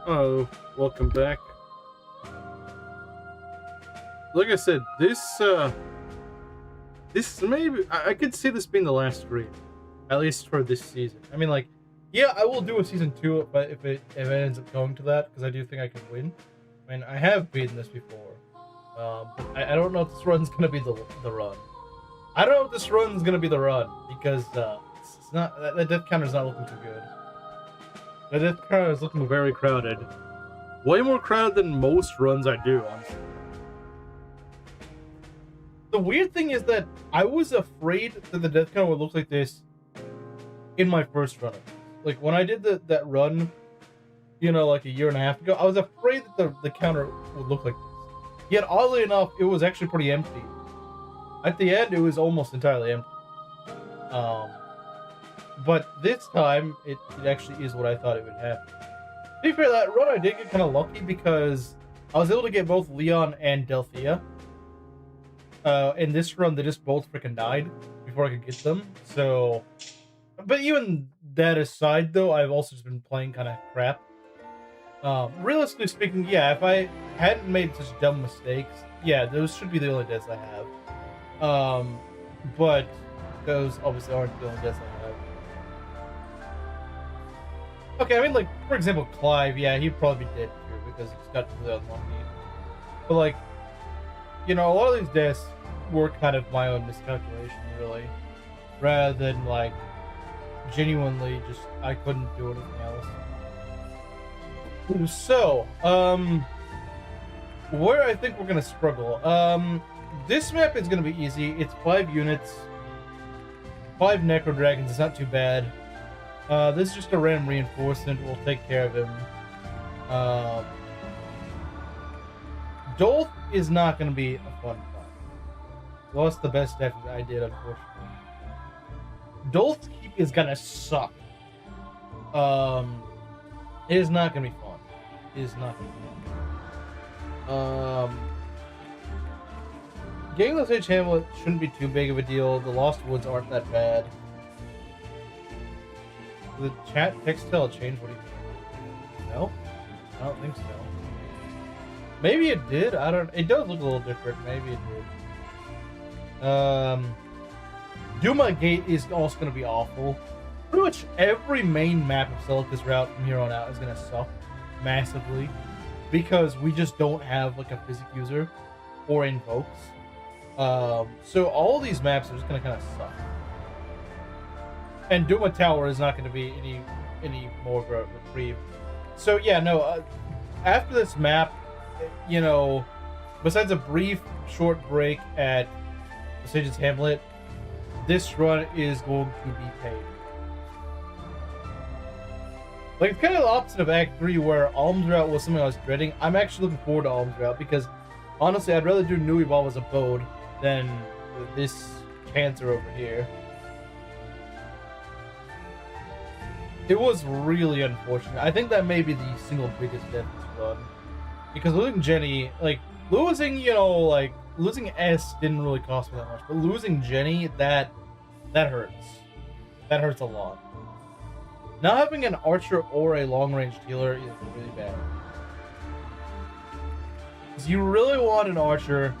Oh, welcome back. Like I said, this maybe I could see this being the last stream, at least for this season. I mean, like, yeah, I will do a season 2 if it ends up going to that, because I do think I can win. I mean, I have beaten this before, but I don't know if this run's gonna be the run. I don't know if this run's gonna be the run because it's not the death counter's not looking too good. The death counter is looking very crowded. Way more crowded than most runs I do, honestly. The weird thing is that I was afraid that the death counter would look like this in my first run. Like, when I did that run, like a year and a half ago, I was afraid that the counter would look like this. Yet, oddly enough, it was actually pretty empty. At the end, it was almost entirely empty. But this time, it actually is what I thought it would happen. To be fair, that run I did get kind of lucky because I was able to get both Leon and Delthea. In this run, they just both freaking died before I could get them. So, but even that aside, though, I've also just been playing kind of crap. Realistically speaking, yeah, if I hadn't made such dumb mistakes, yeah, those should be the only deaths I have. But those obviously aren't the only deaths I have. Okay, I mean, like, for example, Clive, yeah, he'd probably be dead too because he just got really unlucky. But, like, a lot of these deaths were kind of my own miscalculation, really. Rather than, like, genuinely just, I couldn't do anything else. So, where I think we're gonna struggle. This map is gonna be easy. It's 5 units. 5 Necro Dragons, it's not too bad. This is just a random reinforcement. We'll take care of him. Dolph is not going to be a fun fight. Lost the best deck I did, unfortunately. Dolph's keep is going to suck. It is not going to be fun. It is not going to be fun. Getting the Sage Hamlet shouldn't be too big of a deal. The Lost Woods aren't that bad. The chat text tell change, what do you think? No? I don't think so. Maybe it did. It does look a little different. Maybe it did. Duma Gate is also going to be awful. Pretty much every main map of Celica's route from here on out is going to suck massively because we just don't have like a physic user or invokes. So all these maps are just going to kind of suck. And Duma Tower is not going to be any more of a reprieve. So yeah, no. After this map, besides a brief short break at the Sage's Hamlet, this run is going to be paid. Like, it's kind of the opposite of Act 3, where Alms Route was something I was dreading. I'm actually looking forward to Alms Route because, honestly, I'd rather do Nui Ball as a Bode than this cancer over here. It was really unfortunate. I think that may be the single biggest death this run. Because losing Jenny, losing S didn't really cost me that much. But losing Jenny, that hurts. That hurts a lot. Not having an archer or a long-range healer is really bad. Because you really want an archer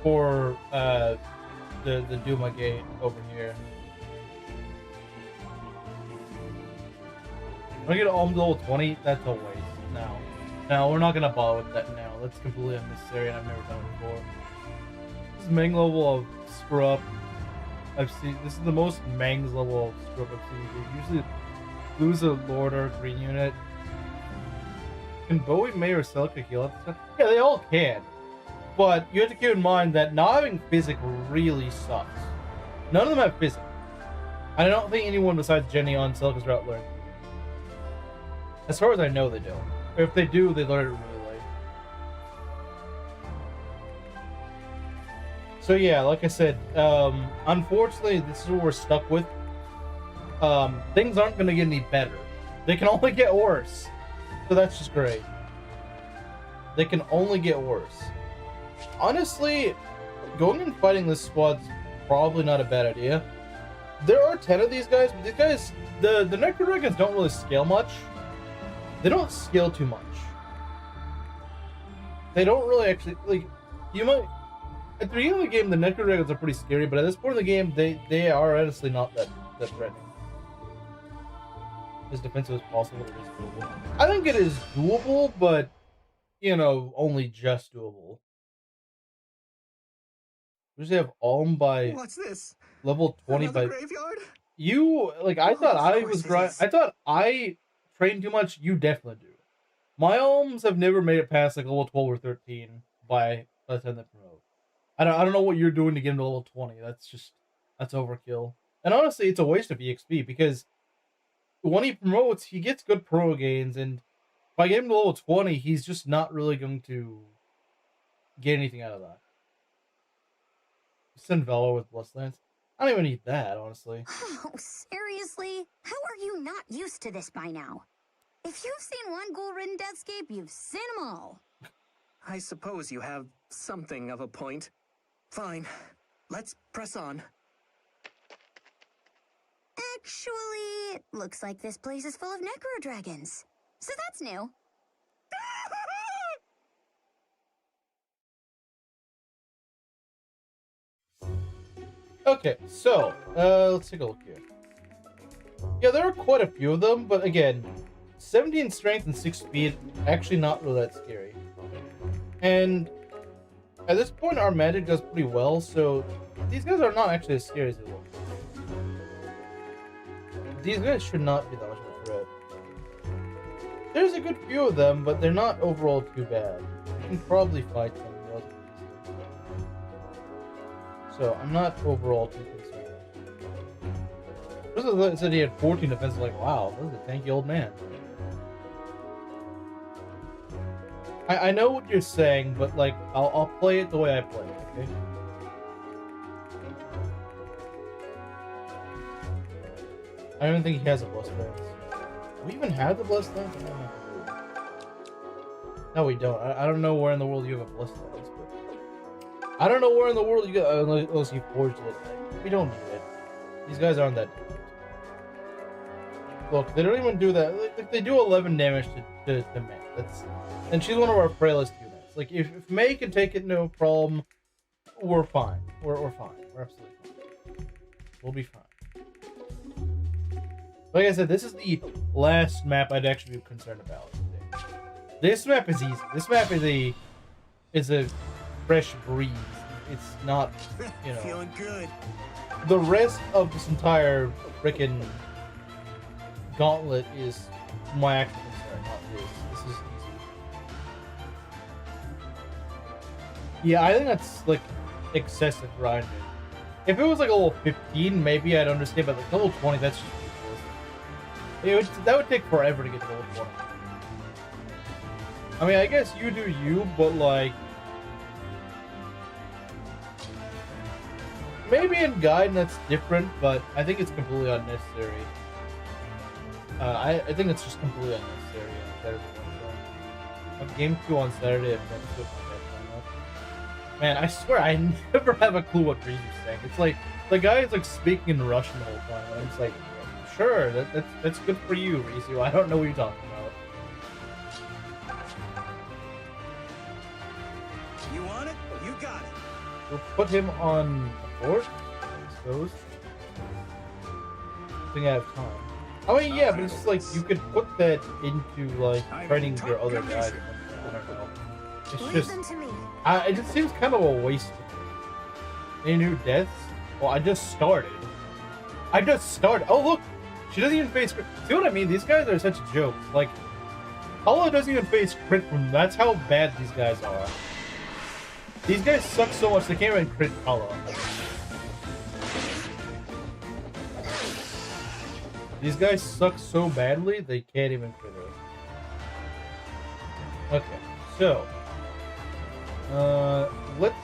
for the Duma Gate over here. When I get Alms level 20, that's a waste. No, we're not gonna bother with that now. That's completely unnecessary, and I've never done it before. This is Mang level of screw-up I've seen. This is the most Mang's level of screw-up I've seen. You usually lose a Lord or a green unit. Can Bowie, May, or Celica heal at this time? Yeah, they all can. But you have to keep in mind that not having Physic really sucks. None of them have Physic. I don't think anyone besides Jenny on Celica's route learned. As far as I know, they don't. If they do, they learn it really late. So yeah, like I said, unfortunately, this is what we're stuck with. Things aren't going to get any better. They can only get worse. So that's just great. They can only get worse. Honestly, going and fighting this squad's probably not a bad idea. There are 10 of these guys, but these guys, the Necro Dragons don't really scale much. They don't scale too much. they don't really actually like. You might at the beginning of the game, the Necro Dragons are pretty scary, but at this point in the game, they are honestly not that threatening. As defensive as possible, it is doable. I think it is doable, but you know, only just doable. We just have Alm by What's this? level 20 Another by graveyard? you. Like I thought I was grind. I thought I trained too much. You definitely do. My alms have never made it past like level 12 or 13 by the time they promote. I don't know what you're doing to get him to level 20. That's overkill. And honestly, it's a waste of EXP because when he promotes, he gets good pro gains, and by getting to level 20, he's just not really going to get anything out of that. Send Valor with Bloodlance. I don't even need that, honestly. Oh, seriously? How are you not used to this by now? If you've seen one ghoul-ridden deathscape, you've seen them all. I suppose you have something of a point. Fine. Let's press on. Actually, it looks like this place is full of necro dragons. So that's new. Okay, so, let's take a look here. Yeah, there are quite a few of them, but again, 17 strength and 6 speed, actually not really that scary. And at this point, our magic does pretty well, so these guys are not actually as scary as they look. These guys should not be that much of a threat. There's a good few of them, but they're not overall too bad. You can probably fight them relatively easily. So I'm not overall too concerned. First said he had 14 defense, like, wow, this is a tanky old man. I know what you're saying, but like, I'll play it the way I play it, okay? I don't even think he has a Blessed Lance. Do we even have the Blessed Lance? No, we don't. I don't know where in the world you have a Blessed Lance, but I don't know where in the world you got unless you forged it. We don't need it. These guys aren't that different. Look, they don't even do that. Like, they do 11 damage to May. And she's one of our frailest units. Like, if May can take it, no problem, we're fine. We're fine. We're absolutely fine. We'll be fine. Like I said, this is the last map I'd actually be concerned about today. This map is easy. This map is a fresh breeze. It's not, you know. Feeling good. The rest of this entire frickin' gauntlet is my actual concern, not this. This is easy. Yeah, I think that's like excessive grinding. If it was like a level 15, maybe I'd understand, but like level 20, that's just ridiculous. That would take forever to get to level 20. I mean, I guess you do you, but like, maybe in Gaiden that's different, but I think it's completely unnecessary. I think it's just completely unnecessary on Saturday. Game 2 on Saturday, if that's good. Man, I swear I never have a clue what Rizu's saying. It's like the guy is like speaking in Russian the whole time, and I'm just like, sure, that's good for you, Rizu. I don't know what you're talking about. You want it? You got it. We'll put him on a board, I suppose. I think I have time. I mean, yeah, but it's just like you could put that into like training your other guys. I don't know. It's just, it just seems kind of a waste. Any new deaths? Well, I just started. Oh look, she doesn't even face crit. See what I mean? These guys are such jokes. Like, Paula doesn't even face crit from them. That's how bad these guys are. These guys suck so much they can't even crit Paula. These guys suck so badly, they can't even crit her. Okay, so let's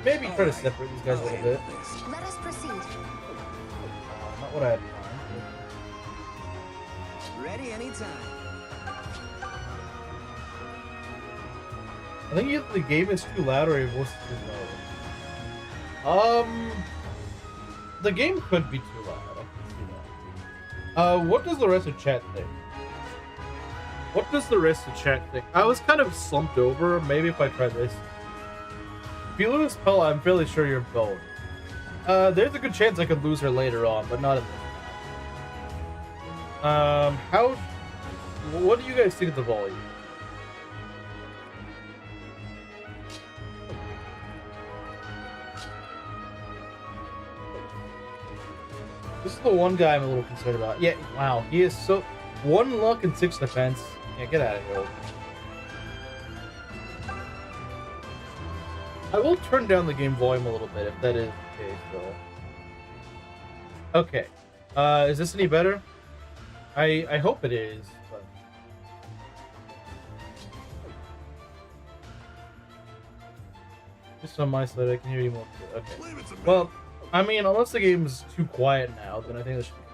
maybe try to separate these guys a little bit. Let us proceed. Not what I had in mind. Ready anytime. I think either the game is too loud or your voice is too loud. The game could be too loud. I can see that. What does the rest of chat think? What does the rest of chat think? I was kind of slumped over. Maybe if I try this. If you lose Pella, I'm fairly sure you're boned. There's a good chance I could lose her later on, but not in this match. What do you guys think of the volume? This is the one guy I'm a little concerned about. Yeah, wow, he is so... 1 luck and 6 defense. Yeah, get out of here. I will turn down the game volume a little bit if that is the case, though. Okay. Is this any better? I hope it is, but... Just on my side, I can hear you more. Okay. Well, I mean, unless the game is too quiet now, then I think this should be fine.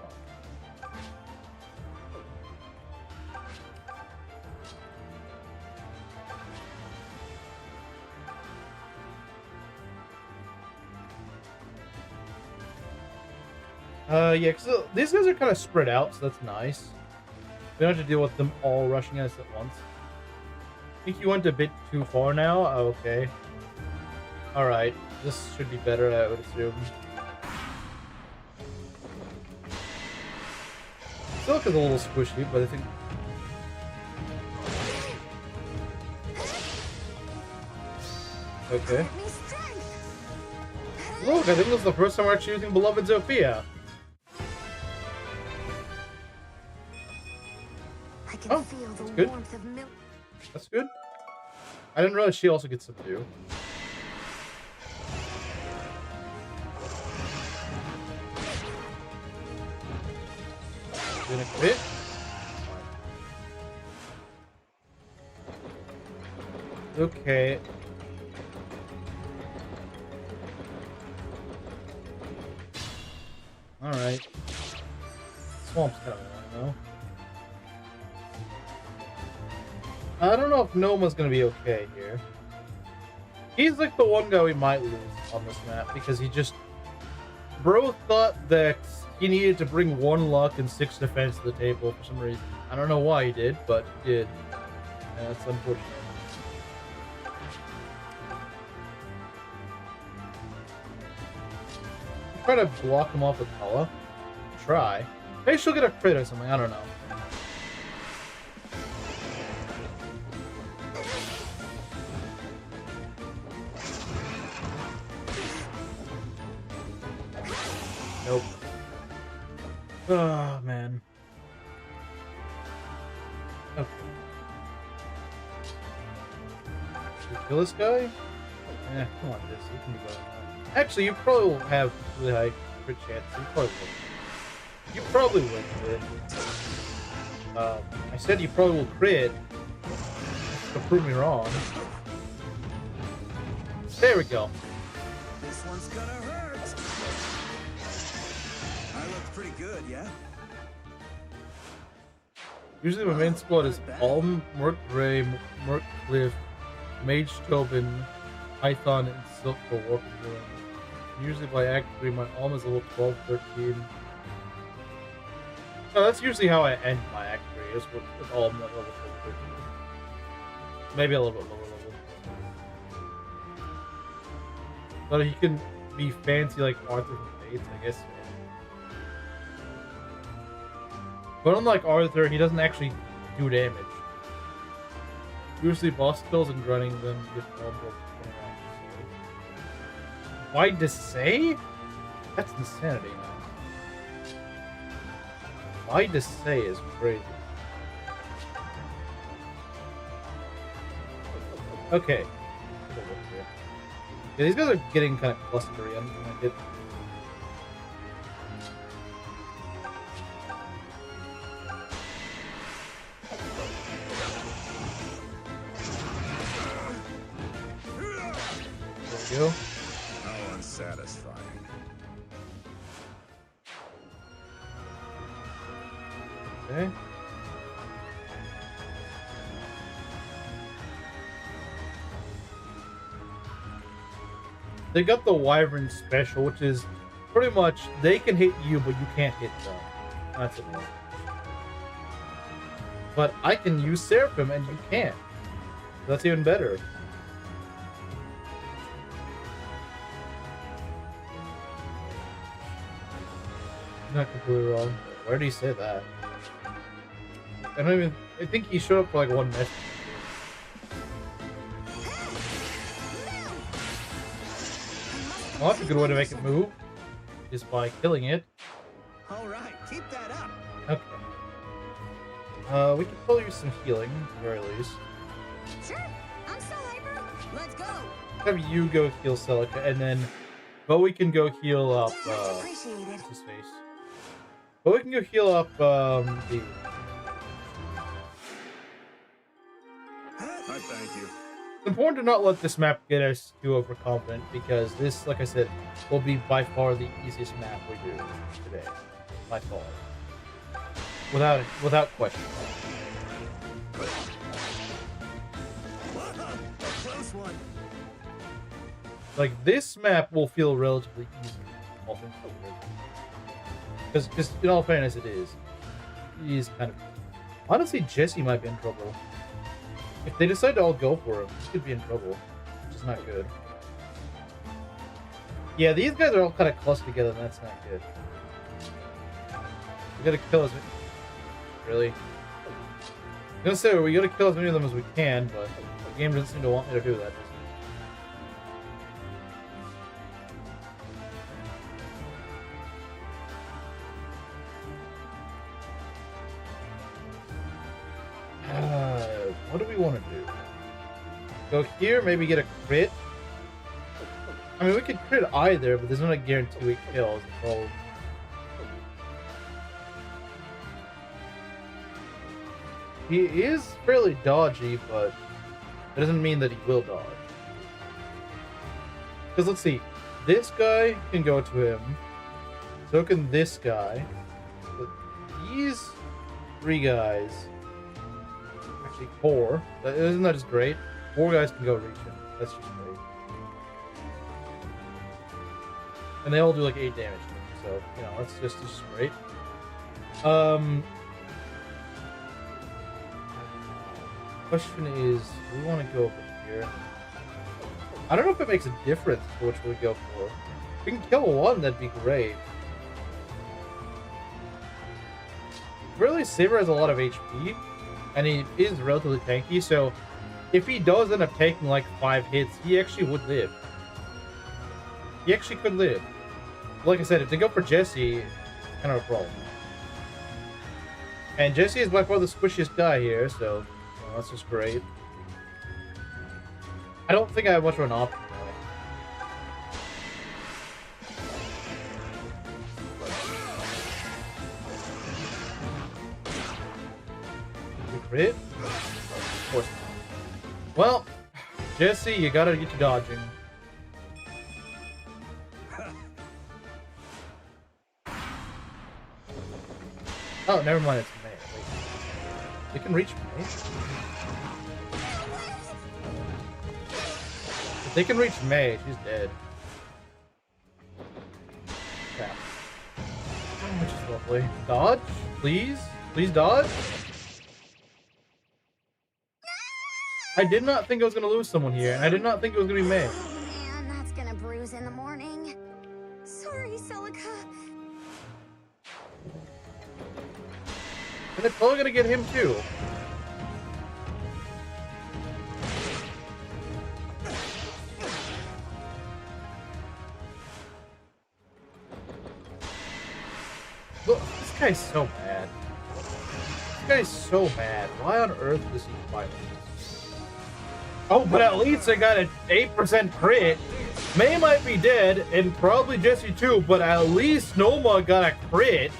Yeah, because these guys are kind of spread out, so that's nice. We don't have to deal with them all rushing at us at once. I think you went a bit too far now? Oh, okay. Alright, this should be better, I would assume. Silk is a little squishy, but I think... Okay. Look, I think this is the first time we're actually using Beloved Zofia. Oh, that's good. That's good. I didn't realize she also gets subdue. Gonna quit. Okay. Alright. Swamp's kind of annoying, though. I don't know if Noma's gonna be okay here. He's like the one guy we might lose on this map because he just... Bro thought that he needed to bring 1 luck and 6 defense to the table for some reason. I don't know why he did, but he did. And that's unfortunate. Try to block him off with Pella. Try. Maybe she'll get a crit or something, I don't know. Nope. Oh, man. Okay. Should we kill this guy? Eh, come on, this. You can be better than that. Actually, you probably will have really high crit chance. You probably will. You probably will crit. I said you probably will crit. To prove me wrong. There we go. This one's gonna hurt. I look pretty good, yeah? Usually my main squad is Alm, Merc Gray, Merc Cliff, Mage Tobin, Python, and Silk for Warp Villain. Usually by Act 3, my Alm is level 12, 13. So that's usually how I end my Act 3, is with Alm at level 12, 13. Maybe a little bit lower level. But he can be fancy like Arthur from Fates, I guess. But unlike Arthur, he doesn't actually do damage. Usually boss kills and grunting them get vulnerable. Why Desay? That's insanity, man. Why Desay is crazy. Okay. Yeah, these guys are getting kind of clustery. I'm gonna get... There we go. How unsatisfying. Okay. They got the Wyvern special, which is pretty much they can hit you, but you can't hit them. That's it. But I can use Seraphim and you can't. That's even better. Not completely wrong. Where did he say that? I don't even. I think he showed up for like one message. Well, that's a good way to make it move. Is by killing it. All right, keep that up. Okay. We can probably use some healing, at the very least. Sure, I'm so hyper. Let's go. Have you go heal Celica, and then Bowie can go heal up, Appreciate it. what's his face? Bowie can go heal up, the... I thank you. It's important to not let this map get us too overconfident, because this, like I said, will be by far the easiest map we do today. By far. Without question. Close one. Like, this map will feel relatively easy. Because, in all fairness, it is. He is kind of... Honestly, Jesse might be in trouble. If they decide to all go for him, he could be in trouble. Which is not good. Yeah, these guys are all kind of clustered together, and that's not good. We gotta kill as many... Really? I'm gonna say, we gotta kill as many of them as we can, but the game doesn't seem to want me to do that, does it? What do we want to do? Go here, maybe get a crit? I mean, we could crit either, but there's not a guarantee we kills. So... He is fairly dodgy, but that doesn't mean that he will dodge. Because let's see, this guy can go to him, so can this guy. But these three guys, actually four, isn't that just great? 4 guys can go reach him. That's just great. And they all do like 8 damage to him, so you know that's just great. Question is, do we want to go over here? I don't know if it makes a difference for which we go for. If we can kill one, that'd be great. Really, Saber has a lot of HP, and he is relatively tanky, so if he does end up taking like 5 hits, he actually would live. He actually could live. Like I said, if they go for Jesse, it's kind of a problem. And Jesse is by far the squishiest guy here, so... that's just great. I don't think I have much of an option though. Crit? Of course not. Well, Jesse, you gotta get to dodging. Oh, never mind, it's May. Wait. They can reach May? If they can reach May, she's dead. Crap. Which is lovely. Dodge? Please? Please dodge? I did not think I was going to lose someone here, and I did not think it was going to be May. Oh man, that's gonna bruise in the morning. Sorry, Celica. And they're probably going to get him too. Look, this guy's so bad. This guy's so bad. Why on earth does he fight this? Oh, but at least I got an 8% crit. May might be dead, and probably Jesse too, but at least Noma got a crit.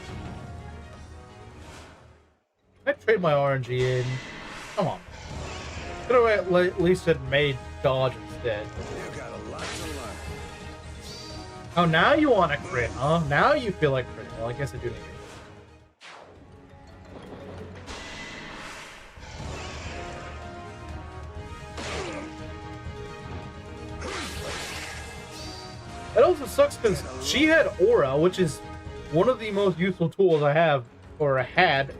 I trade my RNG in. Come on. Could have at least had May dodge instead. You got a lot to learn. Oh, now you want a crit, huh? Now you feel like crit. Well, I guess I do need it. It also sucks because she had Aura, which is one of the most useful tools I have, or had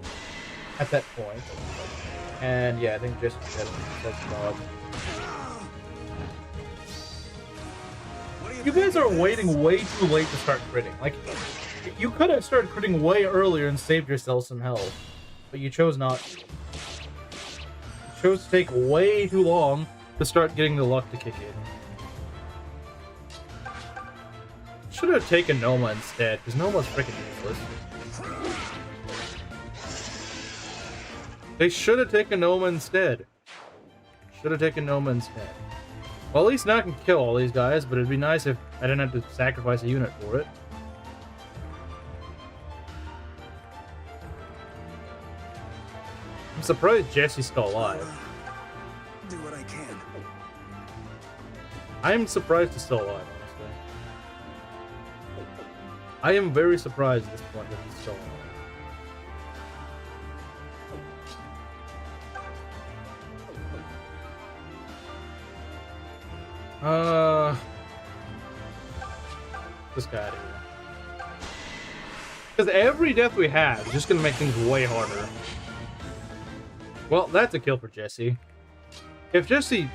at that point. And yeah, I think Jesse said Bob. You guys are waiting way too late to start critting. Like, you could have started critting way earlier and saved yourself some health, but you chose not to. You chose to take way too long to start getting the luck to kick in. Should have taken Noma instead, because Noma's freaking useless. They should have taken Noma instead. Should have taken Noma instead. Well, at least now I can kill all these guys, but it'd be nice if I didn't have to sacrifice a unit for it. I'm surprised Jesse's still alive. Do what I can. I'm surprised he's still alive, honestly. I am very surprised at this point that he's still alive. This guy out of here. Because every death we have is just gonna make things way harder. Well, that's a kill for Jesse. If Jesse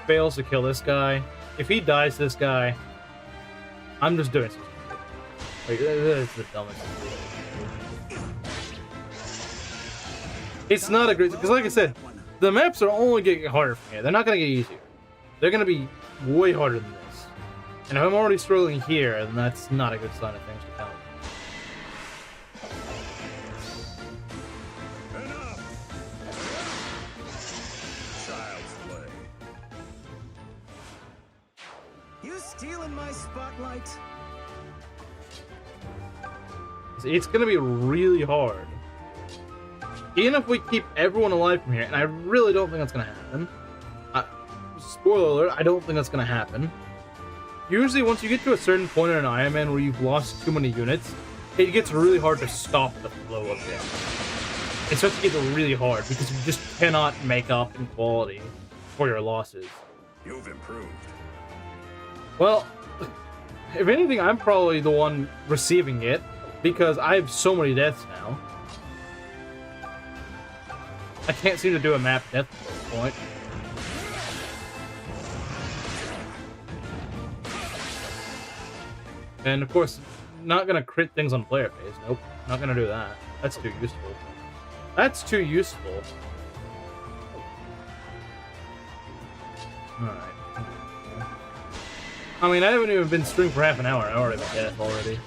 fails to kill this guy, if he dies to this guy, I'm just doing something. Like, that's the dumbest thing. It's not a great, because like I said, the maps are only getting harder from here. They're not gonna get easier. They're gonna be way harder than this. And if I'm already struggling here, then that's not a good sign of things to come. Child's play. You stealing my spotlight? It's gonna be really hard. Even if we keep everyone alive from here, and I really don't think that's gonna happen. Spoiler alert, I don't think that's gonna happen. Usually, once you get to a certain point in an Ironman where you've lost too many units, it gets really hard to stop the flow of damage. It starts to get really hard because you just cannot make up in quality for your losses. You've improved. Well, if anything, I'm probably the one receiving it because I have so many deaths now. I can't seem to do a map death at this point. And of course, not gonna crit things on player phase. Nope, not gonna do that. That's too useful. That's too useful. Alright. I mean, I haven't even been streaming for half an hour. I already have a death already.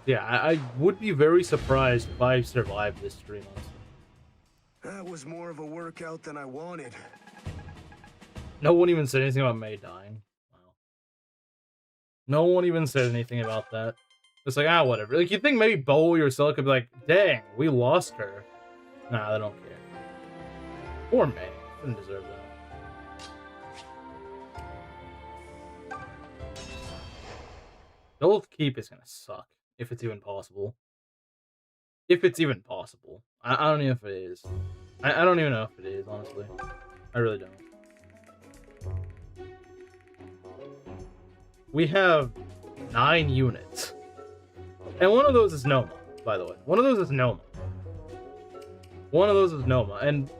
Yeah, I would be very surprised if I survived this stream. That was more of a workout than I wanted. No one even said anything about May dying. Wow. No one even said anything about that. It's like, whatever. Like, you think maybe Bowie or Celica could be like, dang, we lost her. Nah, they don't care. Poor May. Didn't deserve that. Gold Keep is gonna suck. If it's even possible. If it's even possible. I don't even know if it is. I don't even know if it is, honestly. I really don't. We have 9 units. And one of those is Noma, by the way. One of those is Noma. One of those is Noma. And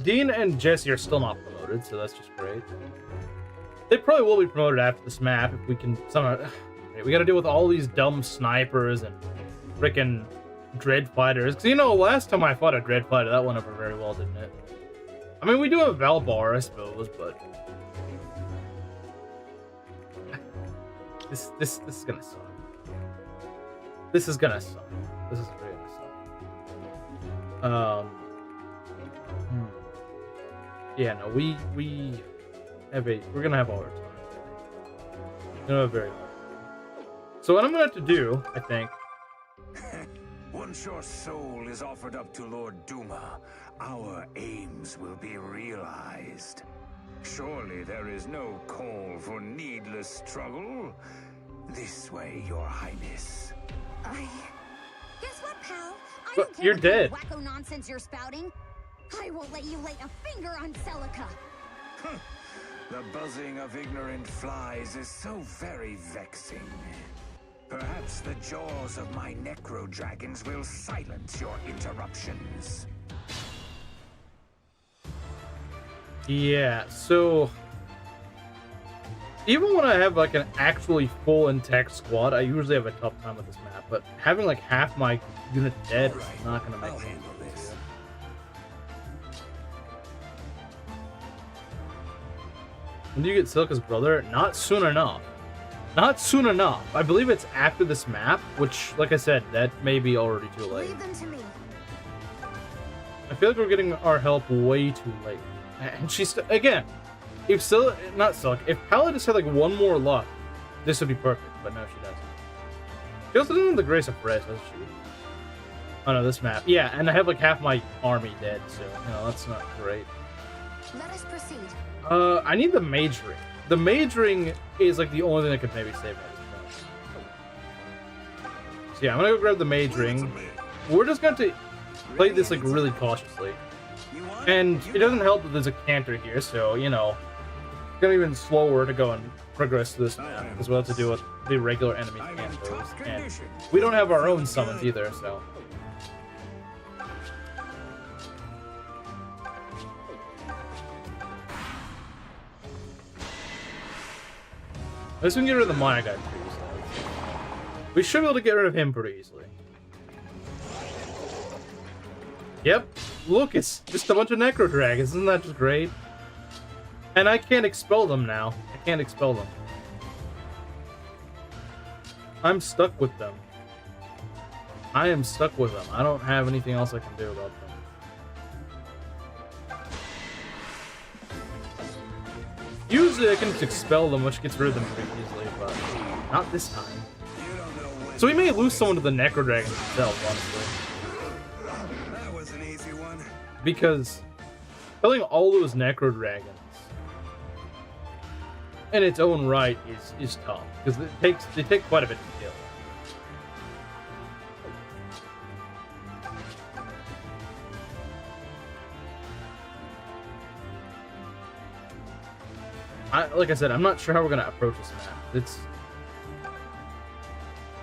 Dean and Jesse are still not promoted, so that's just great. They probably will be promoted after this map if we can somehow... We gotta deal with all these dumb snipers and frickin' dread fighters. Because, you know, last time I fought a dread fighter, that went over very well, didn't it? I mean, we do have Valbar, I suppose, but... This is gonna suck. This is gonna suck. This is really gonna suck. Yeah, no, we we're gonna have a hard time. We're gonna have a very hard time. So what I'm gonna have to do, I think. Once your soul is offered up to Lord Duma, our aims will be realized. Surely there is no call for needless struggle. This way, Your Highness. Guess what, pal? I But don't care you're what kind dead. of wacko nonsense you're spouting. I won't let you lay a finger on Celica. The buzzing of ignorant flies is so very vexing. Perhaps Perhaps the jaws of my necro dragons will silence your interruptions. Yeah, so even when I have like an actually full intact squad, I usually have a tough time with this map. But having like half my unit dead is not gonna make I'll sense. handle this. When do you get Silica's brother? Not soon enough. Not soon enough. I believe it's after this map, which, like I said, that may be already too late. Leave them to me. I feel like we're getting our help way too late. And she's again, if if Paladin had like one more luck, this would be perfect. But no, she doesn't. She also doesn't have the Grace of Rest, does she? Oh no, this map. Yeah, and I have like half my army dead, so you know that's not great. Let us proceed. I need the Mage Ring. The Mage Ring is like the only thing that could maybe save me at this point. So yeah, I'm gonna go grab the Mage Ring. We're just going to play this like really cautiously. And it doesn't help that there's a canter here, so you know, it's gonna be even slower to go and progress to this map, because we'll have to deal with the regular enemy canters. And we don't have our own summons either, so. At least we can get rid of the Maya guy pretty easily. We should be able to get rid of him pretty easily. Yep, look, it's just a bunch of Necro Dragons. Isn't that just great? And I can't expel them now. I can't expel them. I'm stuck with them. I am stuck with them. I don't have anything else I can do about them. Usually I can just expel them, which gets rid of them pretty easily, but not this time. So we may lose someone to the Necro Dragons themselves, honestly. That was an easy one. Because killing all those Necro Dragons in its own right is tough. Because they take quite a bit to kill. Like I said, I'm not sure how we're gonna approach this map.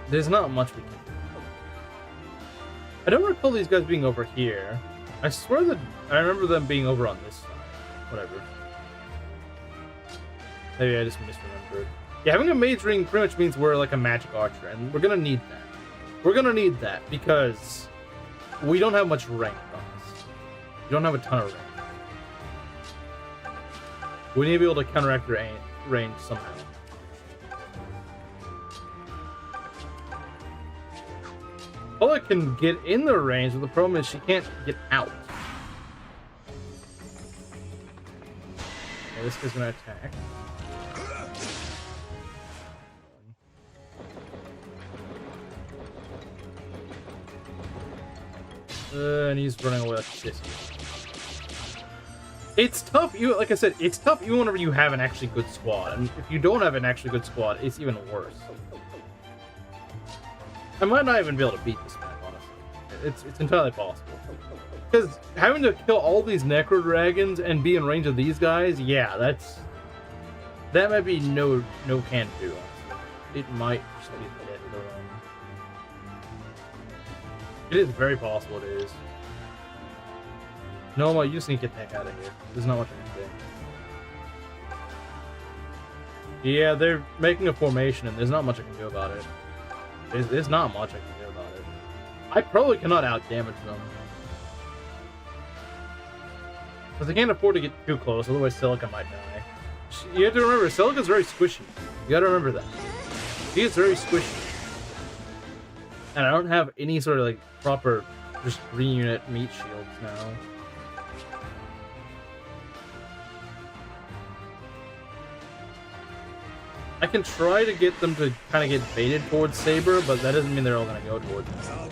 There's not much we can do. I don't recall these guys being over here. I swear that I remember them being over on this side. Whatever. Maybe I just misremembered. Yeah, having a Mage Ring pretty much means we're like a magic archer, and we're gonna need that. We're gonna need that because we don't have much rank on us. We don't have a ton of rank. We need to be able to counteract their range somehow. Paula can get in the range, but the problem is she can't get out. Okay, this guy's gonna attack. And he's running away like a sissy. It's tough, like I said, it's tough even whenever you have an actually good squad. And if you don't have an actually good squad, it's even worse. I might not even be able to beat this map, honestly. It's entirely possible. Because having to kill all these Necro Dragons and be in range of these guys, yeah, that might be no can do, honestly. It might just be the death of their own. It is very possible it is. No, you just need to get the heck out of here. There's not much I can do. Yeah, they're making a formation, and there's not much I can do about it. There's not much I can do about it. I probably cannot out-damage them. Because they can't afford to get too close, otherwise Silica might die. You have to remember, Silica's very squishy. You gotta remember that. He is very squishy. And I don't have any sort of, like, proper, just 3-unit meat shields now. I can try to get them to kind of get baited towards Saber, but that doesn't mean they're all going to go towards him.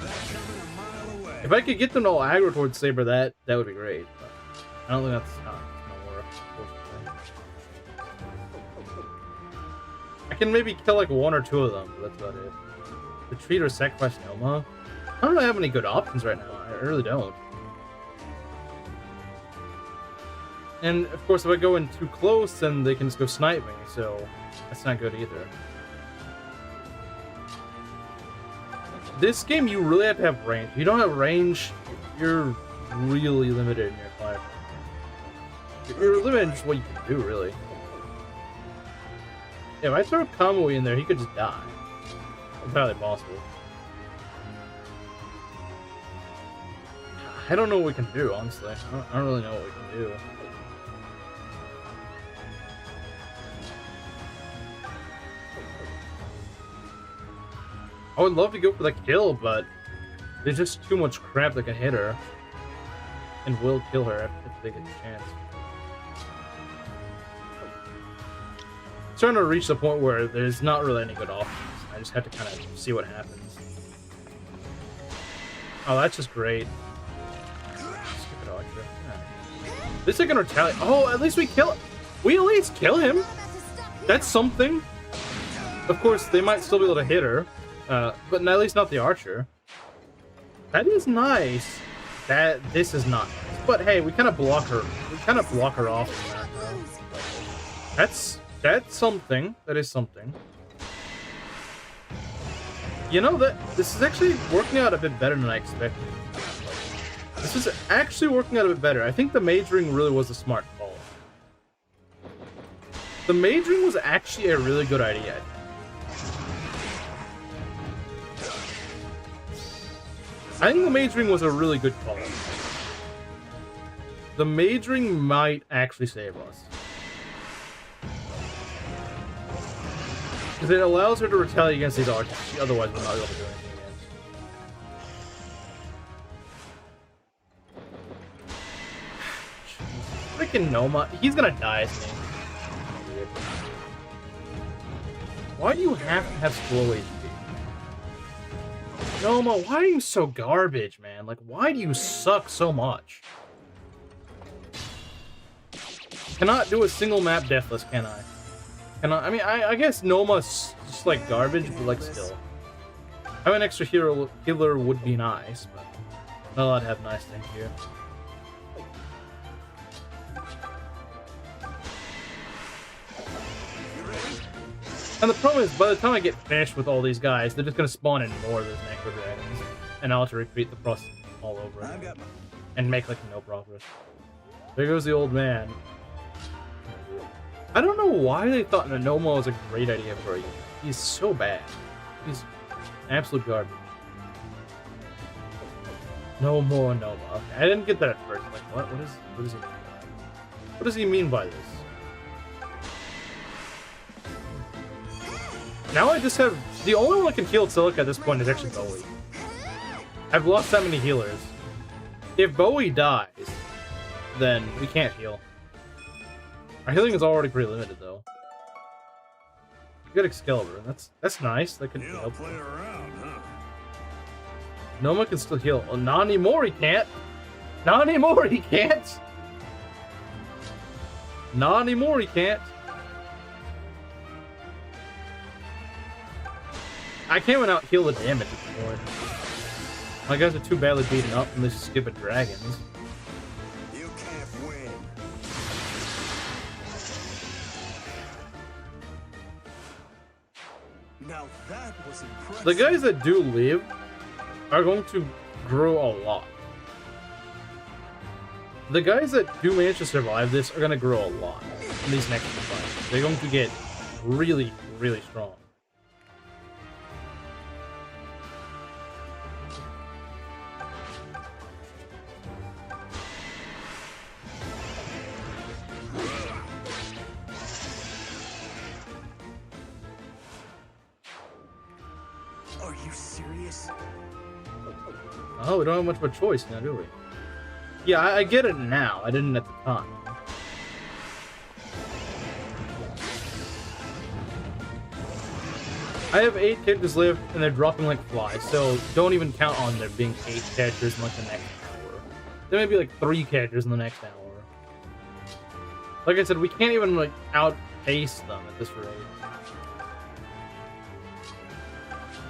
If I could get them to all aggro towards Saber, that would be great. But I don't think that's going to work, unfortunately. I can maybe kill like 1 or 2 of them, but that's about it. Retreat or sacrifice Elma? I don't really have any good options right now. I really don't. And of course, if I go in too close, then they can just go snipe me, so that's not good either. This game, you really have to have range. If you don't have range, you're really limited in your fire. You're limited in just what you can do, really. If I throw Kamui in there, he could just die. Entirely possible. I don't know what we can do, honestly. I don't really know what we can do. I would love to go for the kill, but there's just too much crap that can hit her. And will kill her if they get the chance. It's starting to reach the point where there's not really any good options. I just have to kind of see what happens. Oh, that's just great. Stupid archer. Yeah. At least I can retaliate. Oh, at least we kill him. We at least kill him. That's something. Of course, they might still be able to hit her. But at least not the archer. That is nice. This is not nice. But hey, we kind of block her. We kind of block her off. That's something. That is something. You know that this is actually working out a bit better than I expected. This is actually working out a bit better. I think the mage ring really was a smart call. The mage ring was actually a really good idea. I think the mage ring was a really good call. The mage ring might actually save us. Because it allows her to retaliate against these archers she otherwise would not be able to do anything against. Freaking Noma. He's gonna die, isn't he? Why do you have to have slow HP? Noma, why are you so garbage, man? Like, why do you suck so much? Cannot do a single map deathless, can I? I mean, I guess Noma's just like garbage, but like still. Having an extra healer would be nice, but not allowed to have nice things here. And the problem is, by the time I get finished with all these guys, they're just gonna spawn in more of those necro dragons, and I'll have to repeat the process all over again, and make like no progress. There goes the old man. I don't know why they thought Noma was a great idea for you. He's so bad. He's absolute garbage. No more Noma. Okay, I didn't get that at first. Like, what? What does he mean? What does he mean by this? Now I just have... The only one that can heal Silica at this point is actually Bowie. I've lost that many healers. If Bowie dies, then we can't heal. Our healing is already pretty limited, though. Good Excalibur. That's nice. That could be helpful. Noma can still heal. Oh, not anymore, he can't. Not anymore, he can't. Not anymore, he can't. I can't even out heal the damage at this point. My guys are too badly beaten up from these stupid dragons. You can't win. Now that was impressive. The guys that do live are going to grow a lot. The guys that do manage to survive this are going to grow a lot in these next fights. They're going to get really, really strong. Are you serious? Oh, we don't have much of a choice now, do we? Yeah, I get it now. I didn't at the time. I have 8 characters left, and they're dropping like flies, so don't even count on there being 8 characters in like the next hour. There may be like 3 characters in the next hour. Like I said, we can't even like outpace them at this rate.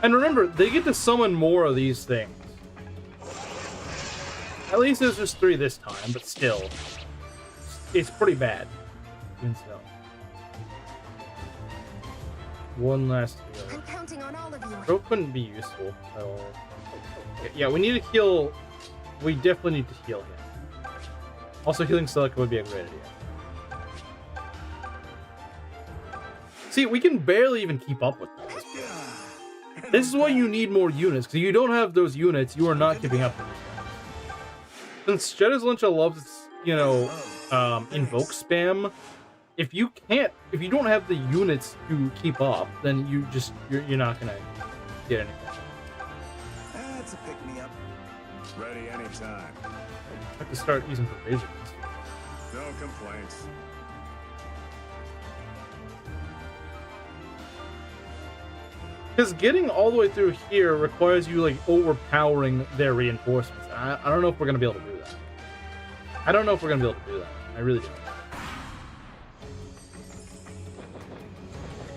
And remember, they get to summon more of these things. At least there's just 3 this time, but still. It's pretty bad. Even so. One last heal. counting on all of you. Throw couldn't be useful at all. Yeah, we need to heal. We definitely need to heal him. Also, healing Celica would be a great idea. See, we can barely even keep up with this. This is why you need more units, because you don't have those units, you are not keeping up with this. Since Jed's Lyncha loves, you know, invoke spam, if you don't have the units to keep up, then you're not gonna get anything. That's a pick-me-up. Ready anytime. I have to start using provisions. No complaints. Because getting all the way through here requires you, like, overpowering their reinforcements. And I don't know if we're going to be able to do that. I don't know if we're going to be able to do that. I really don't.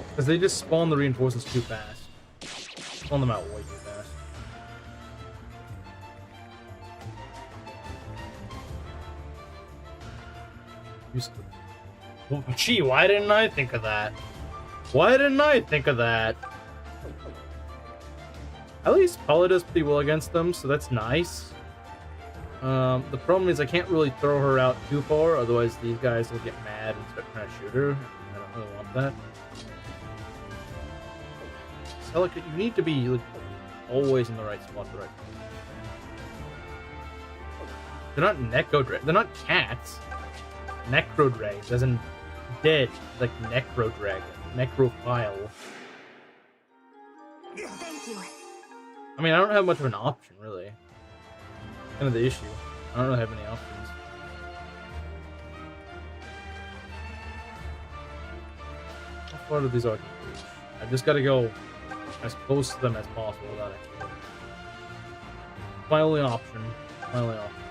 Because they just spawn the reinforcements too fast. Spawn them out way too fast. Gee, why didn't I think of that? Why didn't I think of that? At least Paula does pretty well against them, so that's nice. The problem is I can't really throw her out too far, otherwise these guys will get mad and start trying to shoot her. I don't really want that. Celica, you need to be, like, always in the right spot, the right time. They're not Necro-Drags. They're not cats. Necro-Drags, as in dead, like Necro-Dragon. Necrophile. Thank you. I mean, I don't have much of an option, really. Kind of the issue. I don't really have any options. How far do these archers reach? I just gotta go as close to them as possible without it. My only option. My only option.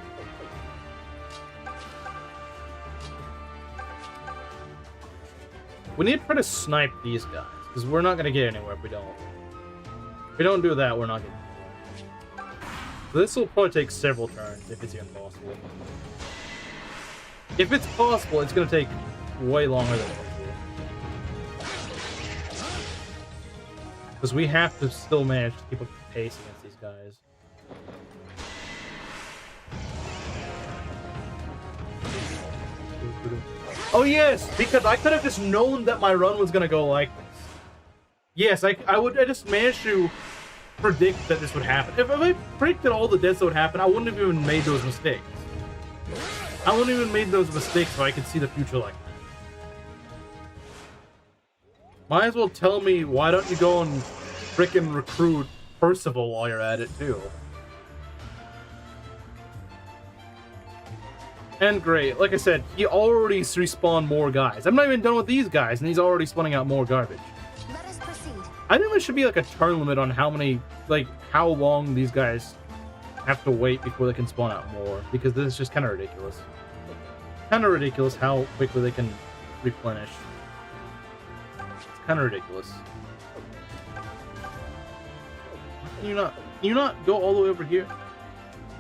We need to try to snipe these guys, because we're not gonna get anywhere if we don't. If we don't do that, we're not gonna. So this will probably take several turns if it's even possible. If it's possible, it's gonna take way longer than usual. Because we have to still manage to keep up the pace against these guys. Oh yes, because I could have just known that my run was gonna go like this. Yes, I just managed to predict that this would happen. If I predicted all the deaths that would happen, I wouldn't have even made those mistakes. I wouldn't have even made those mistakes so I could see the future like that. Might as well tell me, why don't you go and frickin' recruit Percival while you're at it too? And great, like I said, he already respawned more guys. I'm not even done with these guys, and he's already spawning out more garbage. Let us proceed. I think there should be like a turn limit on how many, like, how long these guys have to wait before they can spawn out more, because this is just kind of ridiculous. Kind of ridiculous how quickly they can replenish. It's kind of ridiculous. Can you not go all the way over here?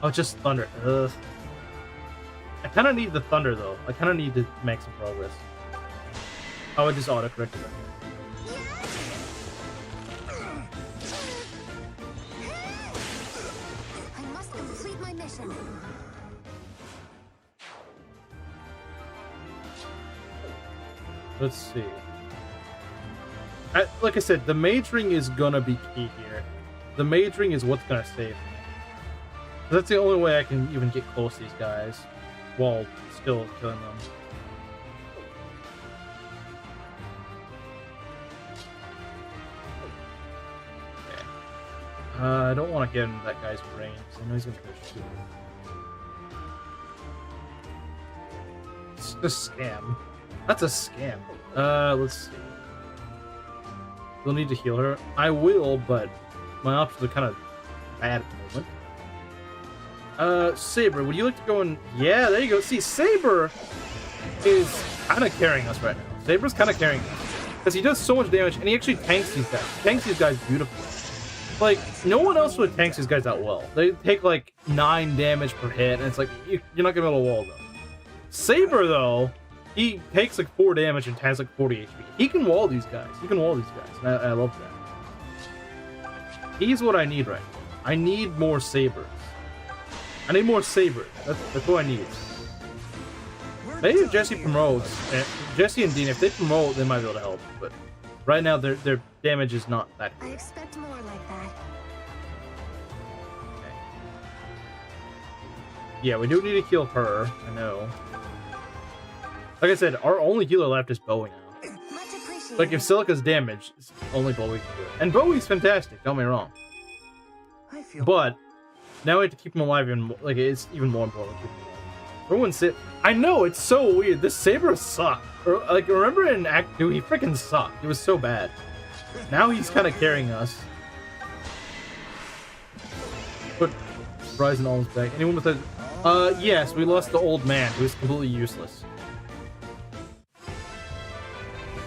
Oh, just thunder. Ugh. I kind of need the thunder, though. I kind of need to make some progress. Oh, it just auto-corrected it. I must complete my mission. Let's see. Like I said, the mage ring is gonna be key here. The mage ring is what's gonna save me. That's the only way I can even get close to these guys while still killing them. Okay. I don't want to get into that guy's range, because I know he's gonna try to shoot me. It's a scam. That's a scam. Let's see. We'll need to heal her. I will, but my options are kind of bad at the moment. Saber, would you like to go and... Yeah, there you go. See, Saber is kind of carrying us right now. Saber's kind of carrying us. Because he does so much damage, and he actually tanks these guys. He tanks these guys beautifully. Like, no one else really tanks these guys that well. They take, like, 9 damage per hit, and it's like, you're not going to be able to wall them. Saber, though, he takes, like, 4 damage and has, like, 40 HP. He can wall these guys. He can wall these guys, and I love that. He's what I need right now. I need more sabers. I need more sabers. That's what I need. Maybe if Jesse promotes, Jesse and Dean, if they promote, they might be able to help. But right now, their damage is not that good. I expect more like that. Okay. Yeah, we do need to kill her. I know. Like I said, our only healer left is Bowie now. Much appreciated. Like if Silica's damaged, only Bowie can do it. And Bowie's fantastic. Don't get me wrong. I feel But now we have to keep him alive, and like it's even more important to keep him alive. Everyone sit. I know it's so weird. This saber sucked. Like remember in Act 2, he freaking sucked. He was so bad. Now he's kind of carrying us. But Ryzen almost back. Anyone with a? Yes, we lost the old man who was completely useless.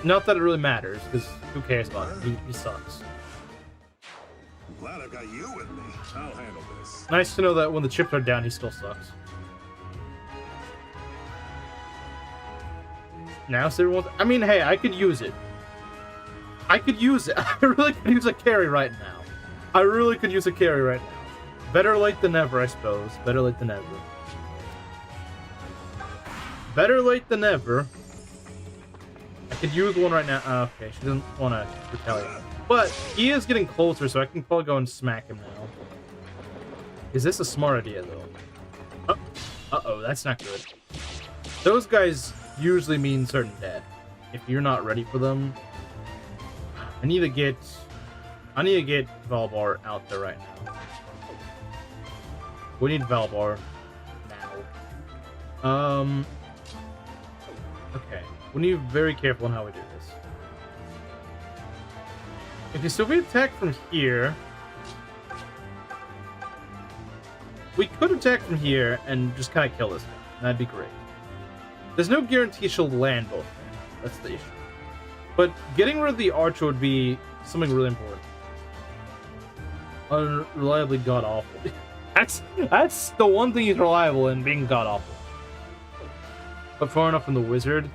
Not that it really matters, because who cares about him? He sucks. I'm glad I've got you with me. I'll handle this. Nice to know that when the chips are down, he still sucks. Now, so everyone's... I mean, hey, I could use it. I could use it. I really could use a carry right now. I really could use a carry right now. Better late than never, I suppose. Better late than never. Better late than never. I could use one right now. Oh, okay, she doesn't want to retaliate. But he is getting closer, so I can probably go and smack him now. Is this a smart idea, though? Uh-oh, that's not good. Those guys usually mean certain death. If you're not ready for them, I need to get Valbar out there right now. We need Valbar now. Okay. We need to be very careful on how we do this. Okay, so if we attack from here, we could attack from here and just kind of kill this guy. That'd be great. There's no guarantee she'll land both things. That's the issue. But getting rid of the archer would be something really important. Unreliably god-awful. That's the one thing he's reliable in, being god-awful. But far enough from the wizard.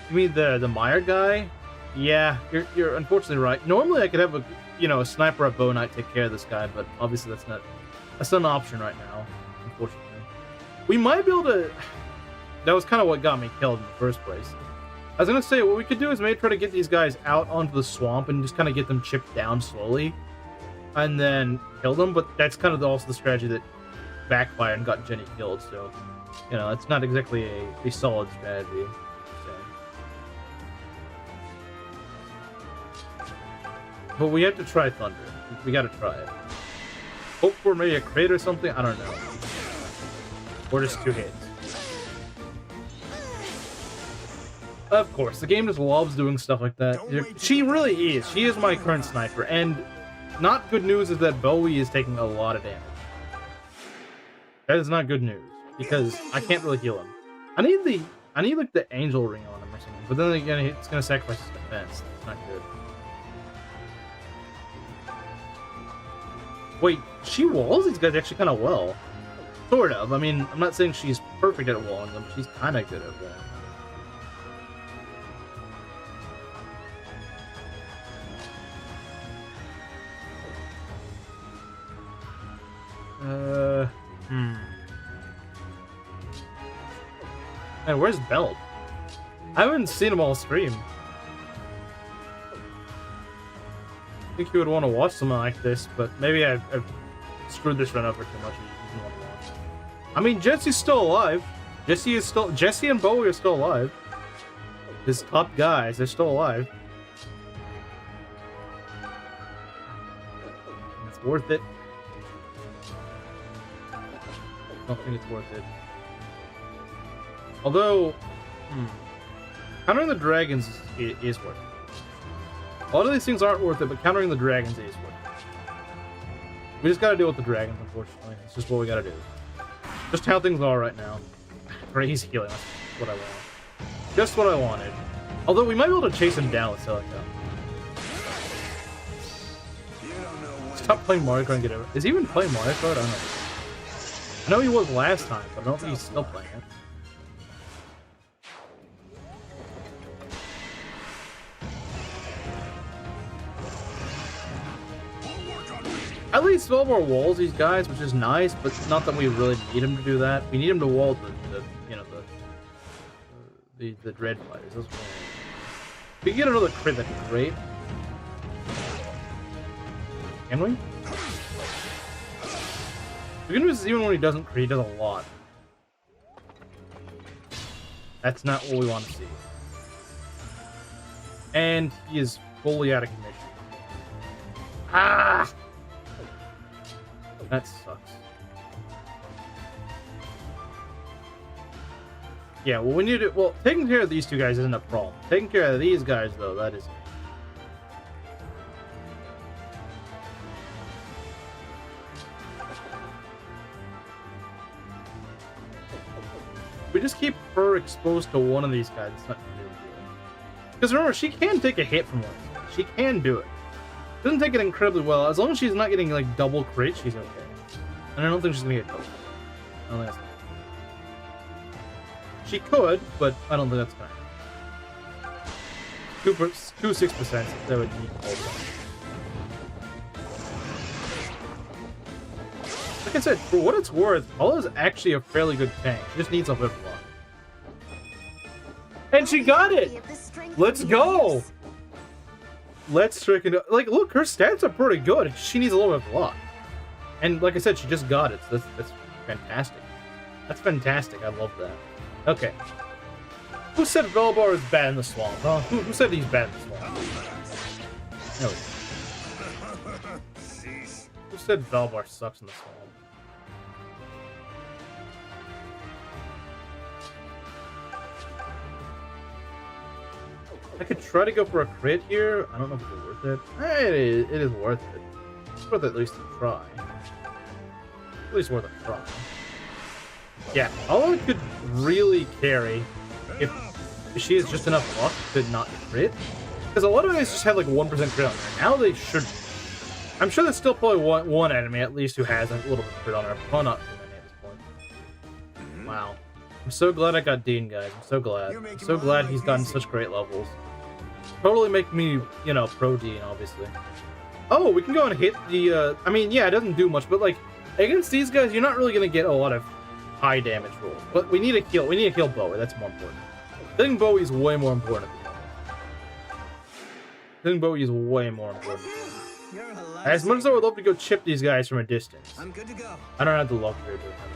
You mean the Meyer guy? Yeah, you're unfortunately right. Normally I could have a sniper at Bow Knight take care of this guy, but obviously that's not an option right now, unfortunately. We might be able to. That was kind of what got me killed in the first place. I was gonna say what we could do is maybe try to get these guys out onto the swamp and just kind of get them chipped down slowly, and then kill them. But that's kind of also the strategy that backfired and got Jenny killed. So, it's not exactly a solid strategy. But we have to try Thunder. We gotta try it. Hope for maybe a crate or something? I don't know. Or just 2 hits. Of course, the game just loves doing stuff like that. She really is. She is my current sniper. And not good news is that Bowie is taking a lot of damage. That is not good news. Because I can't really heal him. I need like the angel ring on him or something. But then again, it's gonna sacrifice his defense. It's not good. Wait, she walls these guys actually kind of well. Sort of. I mean, I'm not saying she's perfect at walling them. She's kind of good at walling. Man, where's Belt? I haven't seen him all stream. I think you would want to watch something like this, but maybe I've screwed this run over too much. You didn't want to watch. I mean, Jesse's still alive. Jesse and Bowie are still alive. His top guys, they're still alive. It's worth it. I don't think it's worth it. Although, countering the dragons is worth it. A lot of these things aren't worth it, but countering the dragons is worth it. We just gotta deal with the dragons, unfortunately. It's just what we gotta do. Just how things are right now. Right, he's healing. That's what I want. Just what I wanted. Although we might be able to chase him down with Celica. Stop playing Mario Kart and get over. Is he even playing Mario Kart? I don't know. I know he was last time, but I don't think he's still playing it. At least Velbar walls these guys, which is nice, but not that we really need him to do that. We need him to wall the dread fighters. That's what if we get another crit, that'd be great. Can we? The good news is even when he doesn't crit, he does a lot. That's not what we want to see. And he is fully out of commission. Ah! That sucks. Yeah, well, we need to... Well, taking care of these two guys isn't a problem. Taking care of these guys, though, that is... We just keep her exposed to one of these guys. It's not gonna do it. Because remember, she can take a hit from one. She can do it. Doesn't take it incredibly well. As long as she's not getting, like, double crit, she's okay. And I don't think she's gonna get double. I don't think that's... She could, but I don't think that's gonna happen. 6%, that would be all done. Like I said, for what it's worth, Paula is actually a fairly good tank. She just needs a bit of luck. And she got it! Let's go! Let's freaking... Like, look, her stats are pretty good. She needs a little bit of luck. And like I said, she just got it. So that's fantastic. That's fantastic. I love that. Okay. Who said Velbar is bad in the swamp, huh? Who said he's bad in the swamp? No. Who said Velbar sucks in the swamp? I could try to go for a crit here. I don't know if it's worth it. It is worth it. It's worth at least a try. At least worth a try. Yeah, Paula could really carry if she has just enough luck to not crit. Because a lot of guys just have like 1% crit on her. Now they should... I'm sure there's still probably one enemy at least who has a little bit of crit on her. Well, not too many at this point. Wow. I'm so glad I got Dean, guys. I'm so glad. I'm so glad he's gotten such great levels. Totally make me, you know, pro Dean, obviously. Oh, we can go and hit the... I mean, yeah, it doesn't do much, but like, against these guys, you're not really going to get a lot of high damage rolls. But we need to kill Bowie. That's more important. Hitting Bowie is way more important. Hitting Bowie is way more important. As much as I would love to go chip these guys from a distance, I'm good to go. I don't have the luxury of doing that.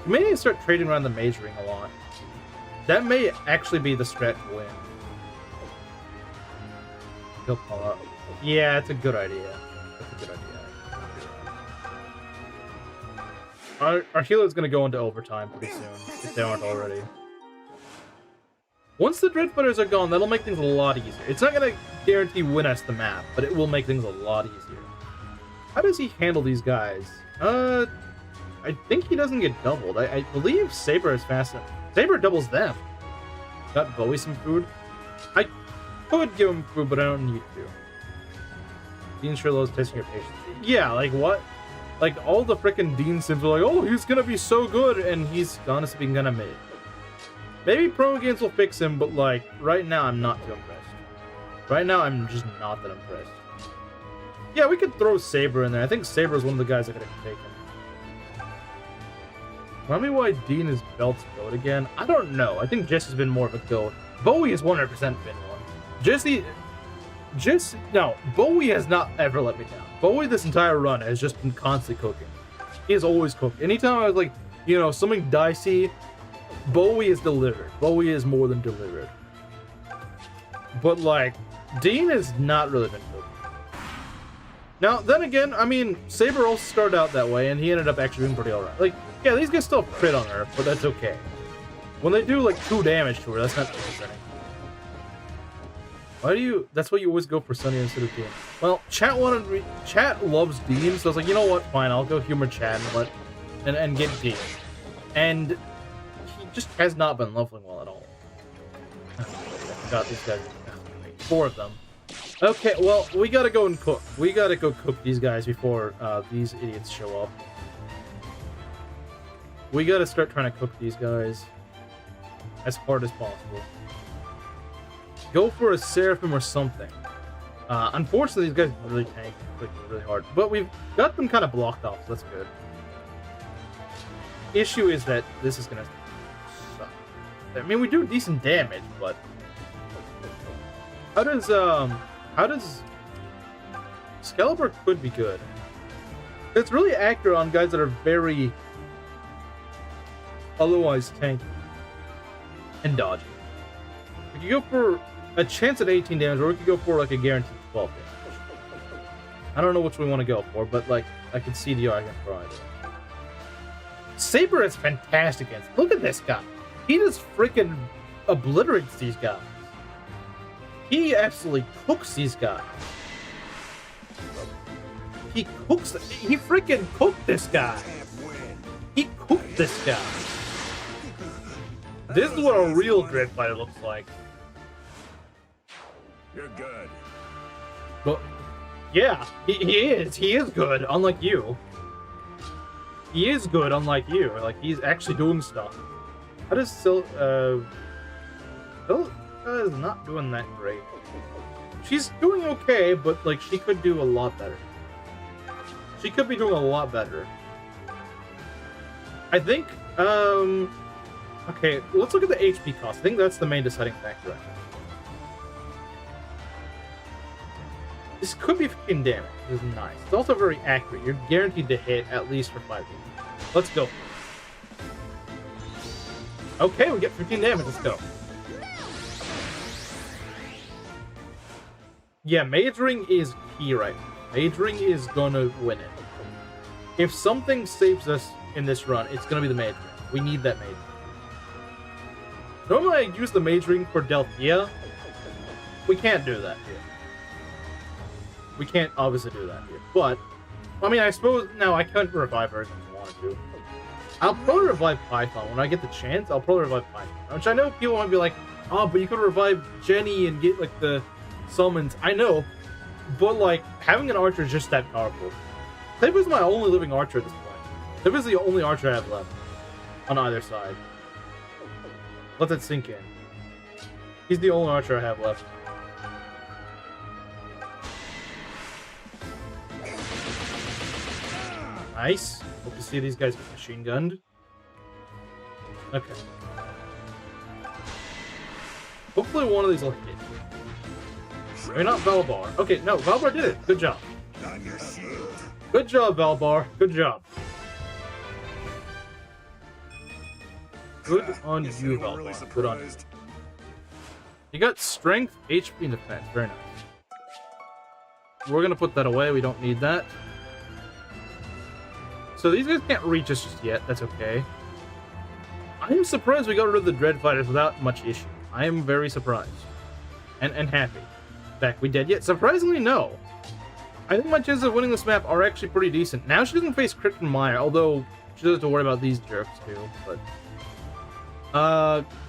We may need to start trading around the mage ring a lot. That may actually be the strat to win. He'll pull up. Yeah, it's a good idea. That's a good idea. Our healer's gonna go into overtime pretty soon, if they aren't already. Once the Dreadfighters are gone, that'll make things a lot easier. It's not gonna guarantee win us the map, but it will make things a lot easier. How does he handle these guys? I think he doesn't get doubled. I believe Saber is faster. Saber doubles them. Got Bowie some food. I could give him food, but I don't need to. Dean Shrillo's testing your patience. Yeah, like what? Like, all the frickin' Dean Sims are like, oh, he's gonna be so good, and he's honestly been gonna mid. Maybe pro games will fix him, but like, right now I'm not too impressed. Right now I'm just not that impressed. Yeah, we could throw Saber in there. I think Saber is one of the guys that could have taken. Tell me why Dean is Belt's GOAT again. I don't know. I think Jesse's been more of a GOAT. Bowie has 100% been one. No, Bowie has not ever let me down. Bowie this entire run has just been constantly cooking. He has always cooked. Anytime I was like, you know, something dicey, Bowie is delivered. Bowie is more than delivered. But like, Dean has not really been cooking. Now, then again, I mean, Saber also started out that way, and he ended up actually being pretty alright. Like, yeah, these guys still crit on her, but that's okay. When they do like 2 damage to her, that's not concerning. Why do you... That's why you always go for Sunny instead of Dean. Well, chat loves Dean, so I was like, you know what, fine, I'll go humor chat and get Dean. And he just has not been leveling well at all. I forgot these guys. 4 of them. Okay, well, we gotta go and cook. We gotta go cook these guys before these idiots show up. We gotta start trying to cook these guys as hard as possible. Go for a Seraphim or something. Unfortunately, these guys really tank really hard, but we've got them kind of blocked off, so that's good. Issue is that this is gonna suck. I mean, we do decent damage, but how does Excalibur could be good? It's really accurate on guys that are very otherwise tanky and dodgy. We could go for a chance at 18 damage, or we could go for like a guaranteed 12 damage. I don't know which we want to go for, but like I can see the argument for either. Saber is fantastic against. Look at this guy. He just freaking obliterates these guys. He absolutely cooks these guys. He freaking cooked this guy. He cooked this guy. This is what a real Dread Fighter looks like. You're good. But yeah, he is. He is good, unlike you. He is good, unlike you. Like, he's actually doing stuff. How does Silka is not doing that great. She's doing okay, but like she could do a lot better. She could be doing a lot better. I think, okay, let's look at the HP cost. I think that's the main deciding factor right now. This could be 15 damage. This is nice. It's also very accurate. You're guaranteed to hit at least for 5 damage. Let's go. Okay, we get 15 damage. Let's go. Yeah, Mage Ring is key right now. Mage Ring is gonna win it. If something saves us in this run, it's gonna be the Mage Ring. We need that Mage Ring. Normally I use the Mage Ring for Delphia. We can't do that here. We can't obviously do that here. But, I mean, I suppose, no, I couldn't revive her if I wanted to. I'll probably revive Python. When I get the chance, I'll probably revive Python. Which I know people might be like, oh, but you could revive Jenny and get, like, the summons. I know. But, like, having an archer is just that powerful. Saber's my only living archer at this point. Saber's the only archer I have left. On either side. Let that sink in. He's the only archer I have left. Nice. Hope to see these guys get machine gunned. Okay. Hopefully one of these will hit. Maybe not Valbar. Okay, no, Valbar did it. Good job. Good job, Valbar. Good job. Good on you, Valbar. Good on you. You got strength, HP, and defense. Very nice. We're gonna put that away. We don't need that. So these guys can't reach us just yet. That's okay. I am surprised we got rid of the Dread Fighters without much issue. I am very surprised. And happy. In fact, we dead yet? Surprisingly, no. I think my chances of winning this map are actually pretty decent. Now she doesn't face Crit and Maya, although she doesn't have to worry about these jerks too. But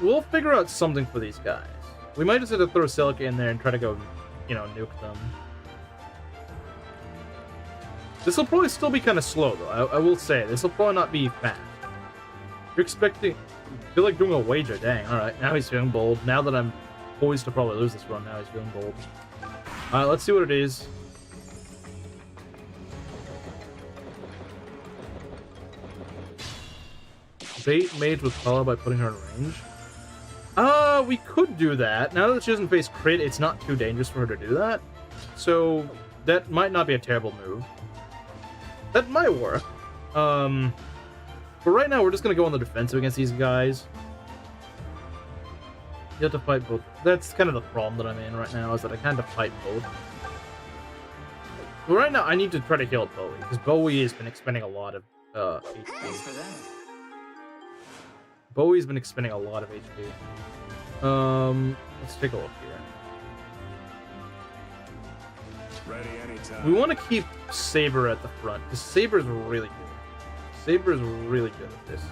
we'll figure out something for these guys. We might just have to throw Celica in there and try to go, you know, nuke them. This will probably still be kind of slow, though. I will say, this will probably not be fast. You're expecting... I feel like doing a wager. Dang, alright. Now he's feeling bold. Now that I'm poised to probably lose this run, now he's feeling bold. Alright, let's see what it is. Bait Mage with Paula by putting her in range. We could do that. Now that she doesn't face crit, it's not too dangerous for her to do that. So, that might not be a terrible move. That might work. But right now, we're just going to go on the defensive against these guys. You have to fight both. That's kind of the problem that I'm in right now, is that I kind of fight both. But right now, I need to try to heal Bowie, because Bowie has been expending a lot of HP. Thanks for that. Bowie's been expending a lot of HP. Let's take a look here. Ready anytime. We want to keep Saber at the front, because Saber is really good. Saber is really good at this.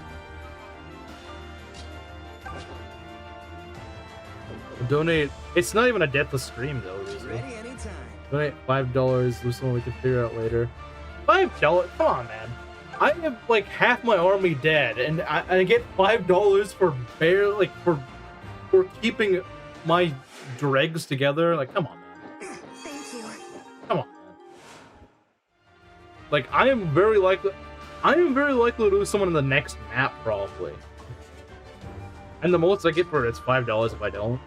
Donate. It's not even a deathless stream, though, usually. Ready anytime. Donate $5. This one we can figure out later. $5? Come on, man. I have like half my army dead, and I get $5 for barely, like, for keeping my dregs together. Like, come on, man. Thank you. Come on, man. Like, I am very likely to lose someone in the next map, probably. And the most I get for it is $5 if I don't.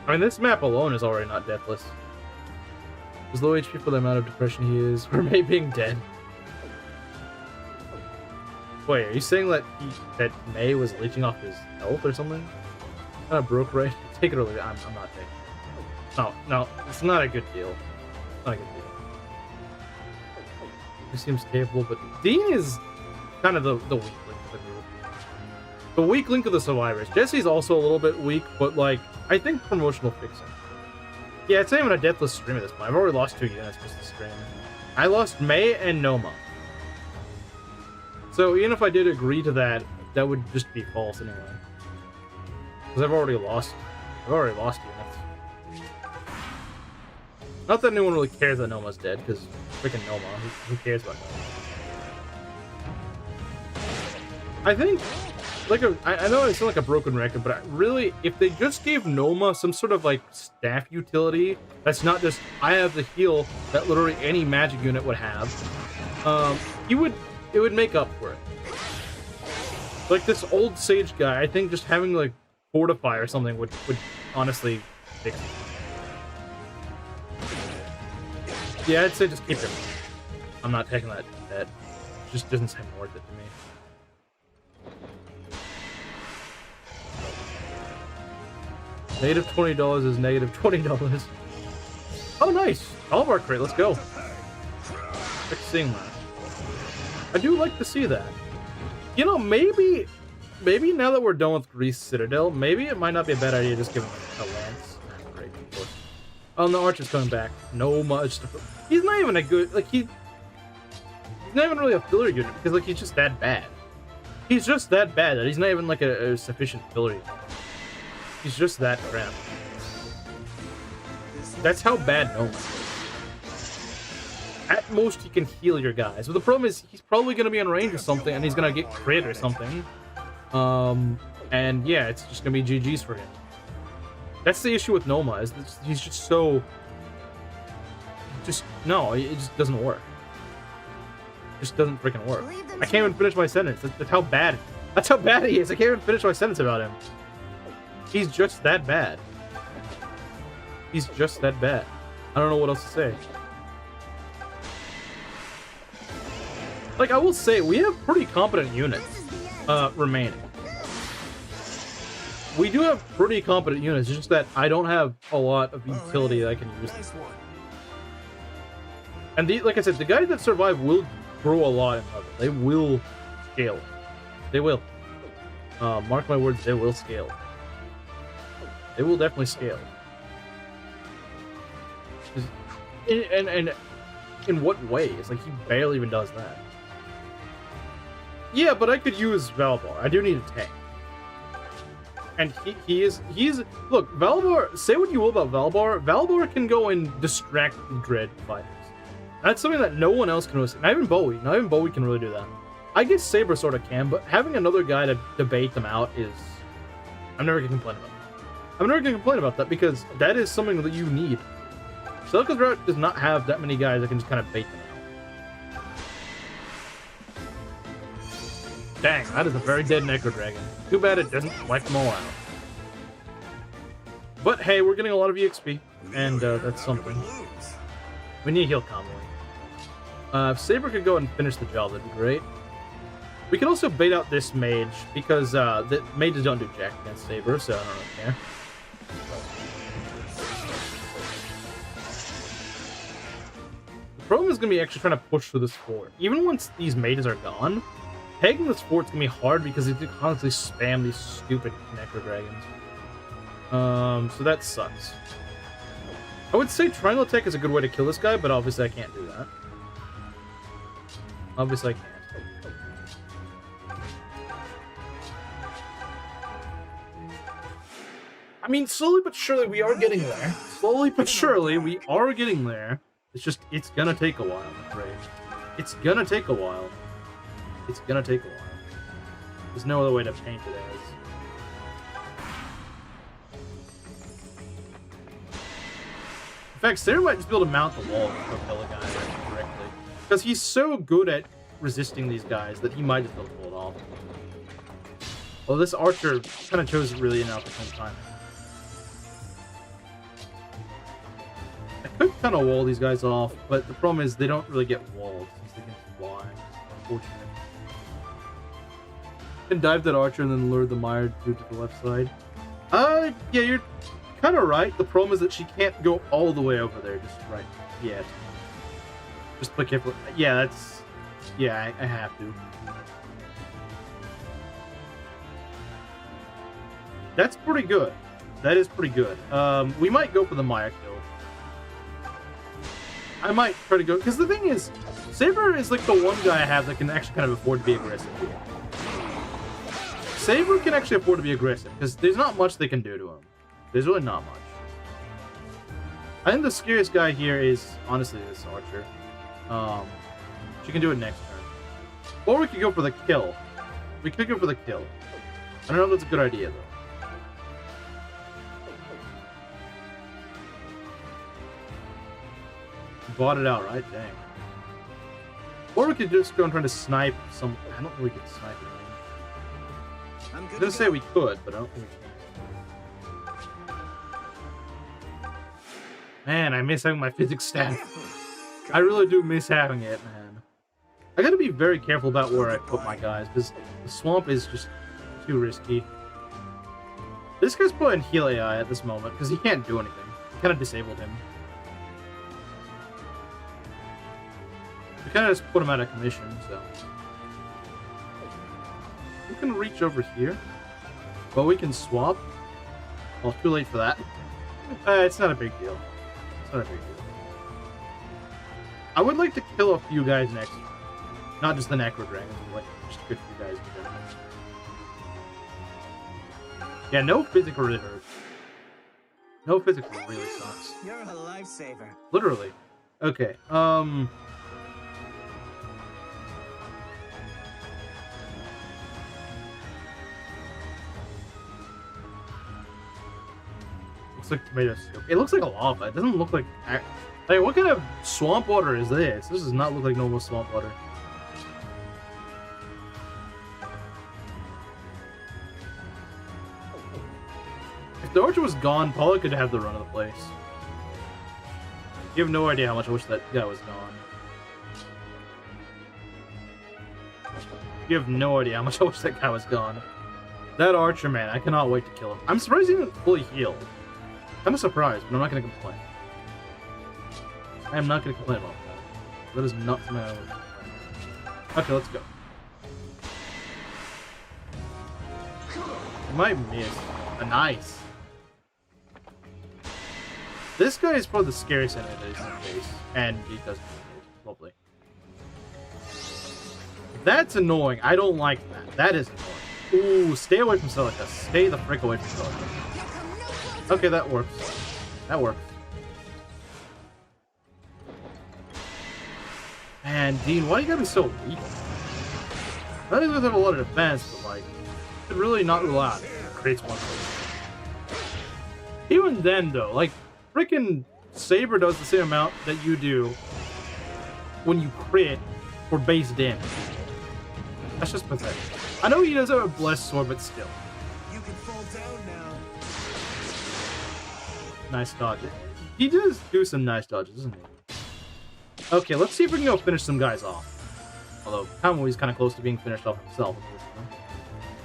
I mean, this map alone is already not deathless. He's low HP for the amount of depression he is for May being dead. Wait, are you saying that that May was leeching off his health or something? Kind of broke, right? Take it or leave it. I'm not taking it. No, it's not a good deal. It's not a good deal. He seems capable, but Dean is kind of the weak link of the group. The weak link of the survivors. Jesse's also a little bit weak, but like, I think promotion will fix him. Yeah, it's not even a deathless stream at this point. I've already lost 2 units just to stream. I lost May and Noma. So even if I did agree to that, that would just be false anyway. Because I've already lost units. Not that anyone really cares that Noma's dead, because freaking Noma, who cares about Noma? I think, I know I sound like a broken record, but really, if they just gave Noma some sort of like staff utility, that's not just I have the heal that literally any magic unit would have, it would make up for it. Like this old sage guy, I think just having like fortify or something would honestly fix it. Yeah, I'd say just keep him. I'm not taking that. That just doesn't seem worth it to me. Negative $20 is negative $20. Oh, nice! Oliver crate, let's go. Like seeing that. I do like to see that. You know, maybe now that we're done with Grease Citadel, maybe it might not be a bad idea to just give him a lance. Great, of course. Oh, and the Archer's coming back. No much. He's not even a good, like, he's not even really a filler unit, because, like, he's just that bad. He's just that bad that he's not even, like, a sufficient filler unit. He's just that crap. That's how bad Noma is. At most, he can heal your guys. But the problem is, he's probably going to be on range or something, and he's going to get crit or something. And yeah, it's just going to be GG's for him. That's the issue with Noma, is he's just so... No, it just doesn't work. It just doesn't freaking work. I can't even finish my sentence. That's how bad he is. I can't even finish my sentence about him. He's just that bad. He's just that bad. I don't know what else to say. Like, I will say, we have pretty competent units remaining. We do have pretty competent units, it's just that I don't have a lot of utility that I can use. And like I said, the guys that survive will grow a lot in level. They will scale. They will. Mark my words, they will scale. They will definitely scale. And in what ways? Like, he barely even does that. Yeah, but I could use Valbar. I do need a tank. And he's look, Valbar, say what you will about Valbar. Valbar can go and distract Dread fighters. That's something that no one else can really. Not even Bowie can really do that. I guess Saber sort of can, but having another guy to debate them out is... I'm never gonna complain about that. I'm never gonna complain about that because that is something that you need. Celica's route does not have that many guys that can just kind of bait them out. Dang, that is a very dead Necro Dragon. Too bad it doesn't wipe them all out. But hey, we're getting a lot of EXP, and that's something. We need to heal Convoy. If Saber could go and finish the job, that'd be great. We could also bait out this mage, because the mages don't do jack against Saber, so I don't really care. The problem is going to be actually trying to push through this fort. Even once these mages are gone, pegging this fort's going to be hard because they do constantly spam these stupid Necro Dragons. So that sucks. I would say Triangle Attack is a good way to kill this guy, but obviously I can't do that. Obviously I can't. I mean, slowly but surely we are getting there. Slowly but surely we are getting there. It's just, it's gonna take a while, I'm afraid. It's gonna take a while. It's gonna take a while. There's no other way to paint it as. In fact, Saber might just be able to mount the wall and kill a guy directly. Because he's so good at resisting these guys that he might just be able to pull it off. Well, this archer kind of chose really an opportune time. I could kind of wall these guys off, but the problem is they don't really get walled since they can fly. Unfortunate. You can dive that archer and then lure the mire to the left side. Yeah, you're kind of right. The problem is that she can't go all the way over there just right yet. Just play careful. Yeah, that's... Yeah, I have to. That's pretty good. That is pretty good. We might go for the Maya kill. I might try to go... Because the thing is, Saber is like the one guy I have that can actually kind of afford to be aggressive. Saber can actually afford to be aggressive, because there's not much they can do to him. There's really not much. I think the scariest guy here is, honestly, this archer. She can do it next turn. Or we could go for the kill. We could go for the kill. I don't know if that's a good idea, though. Bought it out, right? Dang. Or we could just go and try to snipe some... I don't think we could snipe anything. I was gonna say we could, but I don't think we can. Man, I miss having my physics stat. I really do miss having it, man. I gotta be very careful about where I put my guys, because the swamp is just too risky. This guy's probably in heal AI at this moment, because he can't do anything. Kind of disabled him. We kind of just put him out of commission, so... We can reach over here, but we can swap. Well, too late for that. It's not a big deal. It's not a big deal. I would like to kill a few guys next turn. Not just the Necro Dragon, but just a few guys in general. Yeah, no physical really hurts. No physical really sucks. You're a lifesaver. Literally. Okay, looks like tomato soup. It looks like a lava. It doesn't look like... Like, what kind of swamp water is this? This does not look like normal swamp water. If the archer was gone, Paula could have the run of the place. You have no idea how much I wish that guy was gone. You have no idea how much I wish that guy was gone. That archer, man, I cannot wait to kill him. I'm surprised he didn't fully heal. I'm surprised, but I'm not going to complain. I am not going to complain about that. That is not something I would complain. Okay, let's go. I might miss. Nice. This guy is probably the scariest enemy that he's in the face, and he doesn't. Lovely. That's annoying. I don't like that. That is annoying. Ooh, stay away from Celica. Stay the frick away from Celica. Okay, that works. That works. Man, Dean, why do you gotta be so weak? Not even have a lot of defense, but like, you could really not rely on it. It creates one thing. Even then, though, like, freaking Saber does the same amount that you do when you crit for base damage. That's just pathetic. I know he does have a blessed sword, but still. You can fall down now. Nice dodge. He does do some nice dodges, doesn't he? Okay, let's see if we can go finish some guys off. Although, Kamui's kind of close to being finished off himself.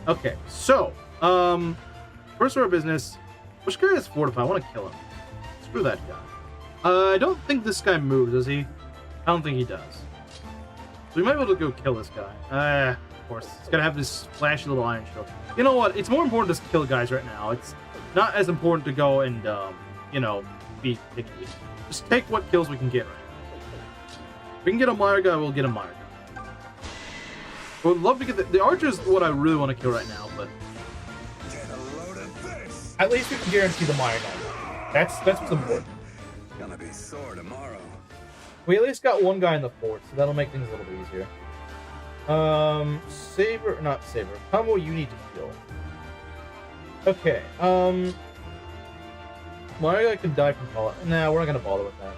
Okay, so, first order of business. Which guy is fortified? I want to kill him. Screw that guy. I don't think this guy moves, does he? I don't think he does. So we might be able to go kill this guy. Of course. He's got to have this flashy little iron shield. You know what? It's more important to just kill guys right now. It's not as important to go and, you know, be picky. Just take what kills we can get right now. If we can get a Mire guy, we'll get a Mire guy. I would love to get the archer is what I really want to kill right now, but... Get a load of this. At least we can guarantee the Mire guy. That's what's important. Gonna be sore tomorrow. We at least got one guy in the fort, so that'll make things a little bit easier. Saber, not Saber. Combo, you need to heal. Okay, My guy can die from Paula. Nah, we're not gonna bother with that.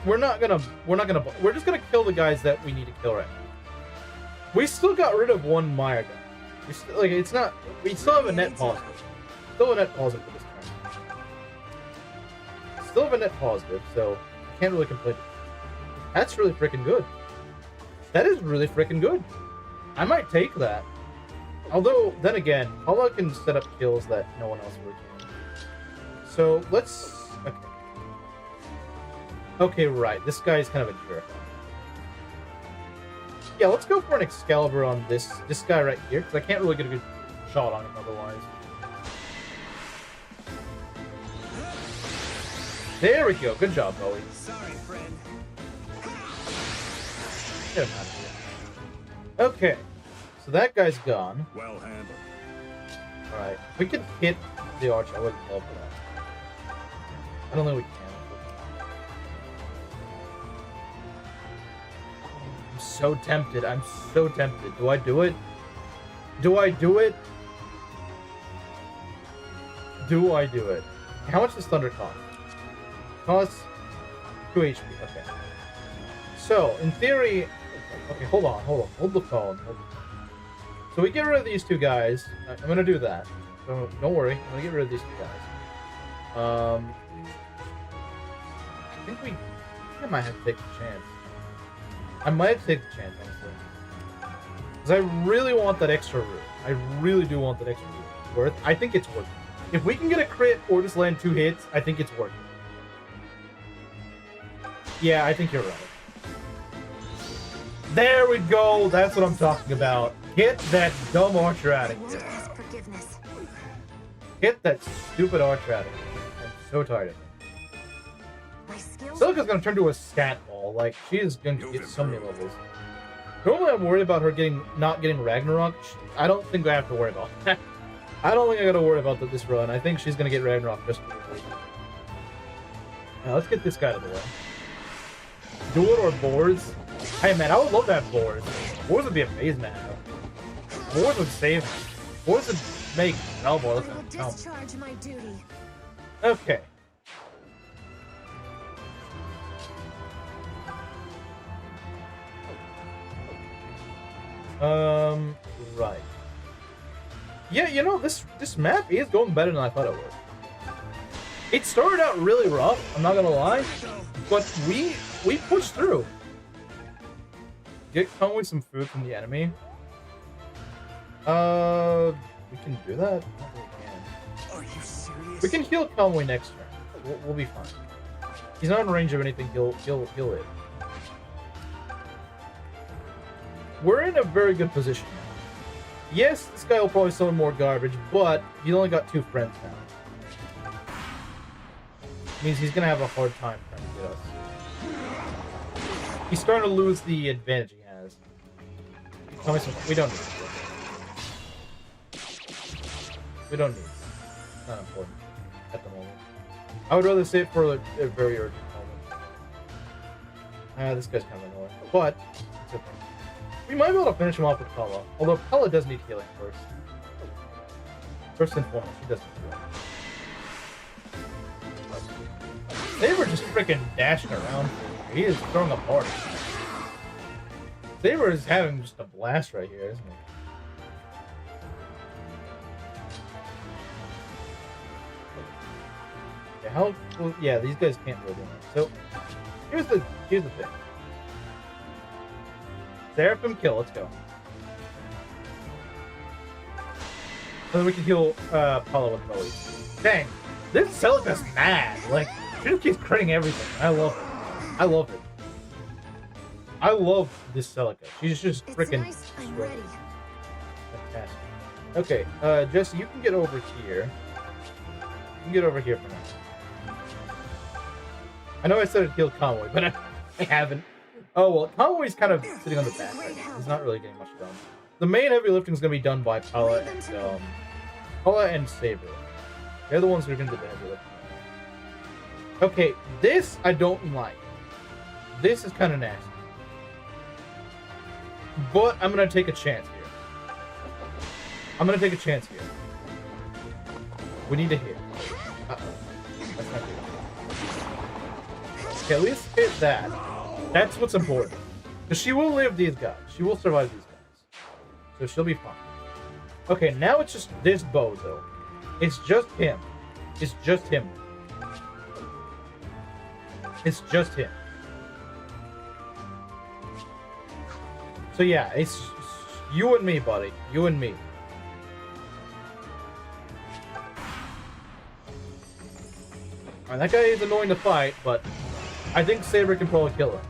We're just gonna kill the guys that we need to kill right now. We still got rid of one Maya guy. We still have a net positive. Still a net positive for this turn. Still have a net positive, so I can't really complain. That's really freaking good. That is really freaking good. I might take that. Although, then again, Paula can set up kills that no one else really can. So, let's... Okay. Okay, right. This guy is kind of a jerk. Yeah, let's go for an Excalibur on this guy right here, because I can't really get a good shot on him otherwise. There we go. Good job, Bowie. Sorry, friend. Get him out of here. Okay. So that guy's gone. Well handled. Alright. If we could hit the arch, I would love that. I don't think we can. I'm so tempted. I'm so tempted. Do I do it? Do I do it? Do I do it? How much does Thunder cost? Costs 2 HP. Okay. So, in theory... Okay, hold on. Hold the phone. So we get rid of these two guys. I'm gonna do that. Don't worry. I'm gonna get rid of these two guys. I think I might have to take the chance. I might have to take the chance, honestly. Because I really want that extra root. I really do want that extra root. I think it's worth it. If we can get a crit or just land 2 hits, I think it's worth it. Yeah, I think you're right. There we go. That's what I'm talking about. Get that dumb archer out of here. Get that stupid archer out of here. I'm so tired of it. Celica's gonna turn to a stat ball. Like, she is going to get so many levels. Normally I'm worried about her not getting Ragnarok. I don't think I have to worry about that. I don't think I gotta worry about this run. I think she's gonna get Ragnarok just for the reason. Now let's get this guy out of the way. Do it or boards? Hey man, I would love to have boards. Boards would be amazing to have. Boards would save me. Boards would make Melbourne look like a discharge my duty. Okay. Right. Yeah, you know, this map is going better than I thought it would. It started out really rough, I'm not gonna lie, but we pushed through. Get Conway some food from the enemy. We can do that? Are you serious? We can heal Conway next turn. We'll be fine. He's not in range of anything, he'll live. We're in a very good position now. Yes, this guy will probably summon more garbage, but he's only got 2 friends now. Means he's gonna have a hard time trying to get us. He's starting to lose the advantage he has. Tell me something. We don't need it. We don't need it. It's not important at the moment. I would rather save it for a very urgent moment. This guy's kind of annoying, but it's okay. We might be able to finish him off with Pella, although Pella does need healing first. First and foremost, she does need healing. Saber just freaking dashing around. He is throwing a party. Saber is having just a blast right here, isn't he? Yeah, how? Well, yeah, these guys can't really do that. So here's the thing. Seraphim kill, let's go. So then we can heal Paula with Bowie. Dang, this Celica's mad. Like, she just keeps critting everything. I love it. I love it. I love this Celica. She's just freaking nice. I'm ready. Fantastic. Okay, Jesse, you can get over here. You can get over here for now. I know I said I'd heal Conway, but I haven't. Oh, well, Conway's kind of sitting on the back right now. He's not really getting much done. The main heavy lifting is going to be done by Paula and Saber. They're the ones who are going to do the heavy lifting. Okay, this I don't like. This is kind of nasty. But I'm going to take a chance here. We need to hit. That's not good. Okay, at least hit that. That's what's important. Because she will live these guys. She will survive these guys. So she'll be fine. Okay, now it's just this bozo. It's just him. It's just him. It's just him. So yeah, it's you and me, buddy. You and me. Alright, that guy is annoying to fight, but I think Saber can probably kill him.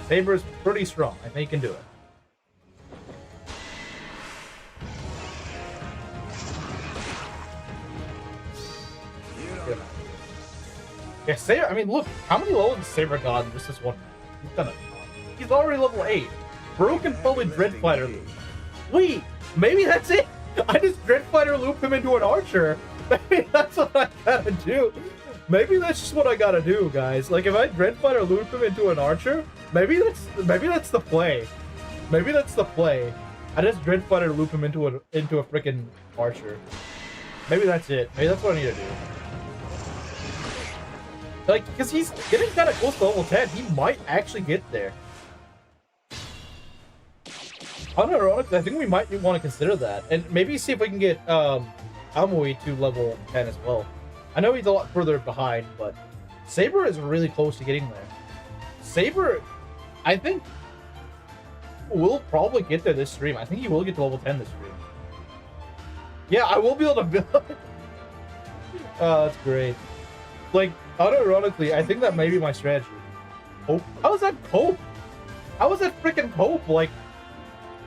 Saber is pretty strong. I think he can do it. Yeah, Saber, I mean, look, how many levels has Saber gotten just this one? He's done a ton. He's already level 8. Bro can probably Dreadfighter loop. Wait, maybe that's it? I just Dreadfighter loop him into an archer. Maybe that's what I gotta do. Maybe that's just what I gotta do, guys. Like, if I Dreadfighter loop him into an archer, maybe that's the play. Maybe that's the play. I just Dreadfighter loop him into a freaking archer. Maybe that's it. Maybe that's what I need to do. Like, because he's getting kind of close to level 10. He might actually get there. Unironically, I think we might want to consider that. And maybe see if we can get Amui to level 10 as well. I know he's a lot further behind, but Saber is really close to getting there. Saber, I think, will probably get there this stream. I think he will get to level 10 this stream. Yeah, I will be able to build. Oh, that's great. Like, unironically, I think that may be my strategy. Hope? How is that hope? How is that freaking hope? Like,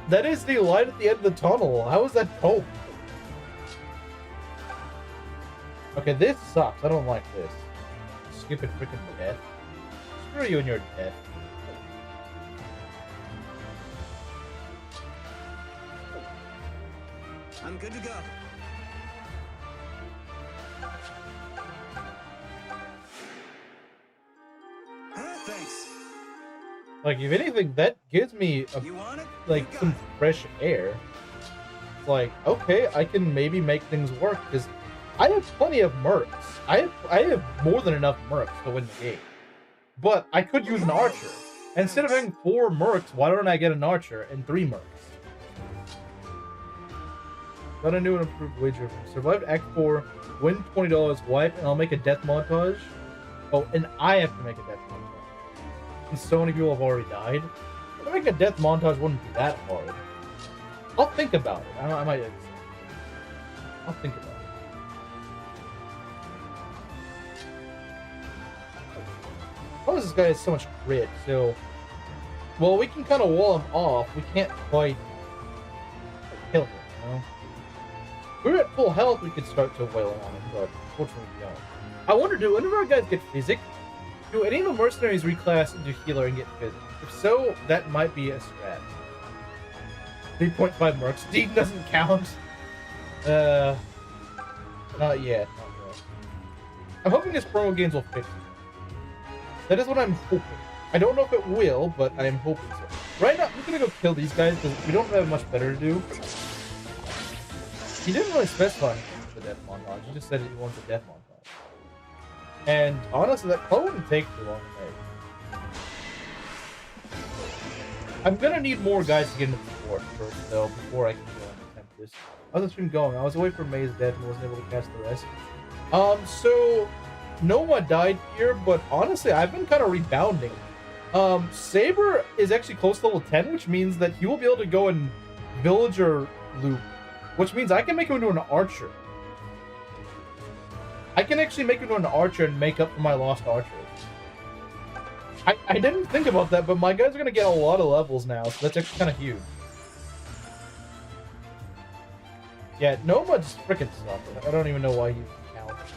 that is the light at the end of the tunnel. How is that hope? Okay, this sucks. I don't like this. Stupid freaking death. Screw you and your death. I'm good to go. Thanks. Like, if anything, that gives me like some fresh air. It's like, okay, I can maybe make things work because I have plenty of mercs. I have more than enough mercs to win the game. But I could use an archer. Instead of having 4 mercs, why don't I get an archer and 3 mercs? Got a new and improved wager. Survived Act 4, win $20, wipe, and I'll make a death montage. Oh, and I have to make a death montage. And so many people have already died. I think a death montage wouldn't be that hard. I'll think about it. I might. I'll think about it. How is this guy has so much grit? So, well, we can kind of wall him off. We can't quite kill him, you know? If we were at full health, we could start to wail on him, but unfortunately we don't. I wonder, do any of our guys get physic? Do any of the mercenaries reclass into healer and get physic? If so, that might be a strat. 3.5 mercs. Dean doesn't count. Not yet. I'm hoping this promo games will fix it. That is what I'm hoping. I don't know if it will, but I am hoping so. Right now, I'm gonna go kill these guys because we don't have much better to do. He didn't really specify the death montage. He just said he wants a death montage. And honestly, that probably wouldn't take too long to make. I'm gonna need more guys to get into the fort first, though, before I can go and attempt this. How's the stream going? I was away from May's death and wasn't able to cast the rest. So Noma died here, but honestly, I've been kind of rebounding. Saber is actually close to level 10, which means that he will be able to go and villager loop, which means I can make him into an archer. I can actually make him into an archer and make up for my lost archers. I didn't think about that, but my guys are going to get a lot of levels now, so that's actually kind of huge. Yeah, Noma just freaking sucks. I don't even know why he counts.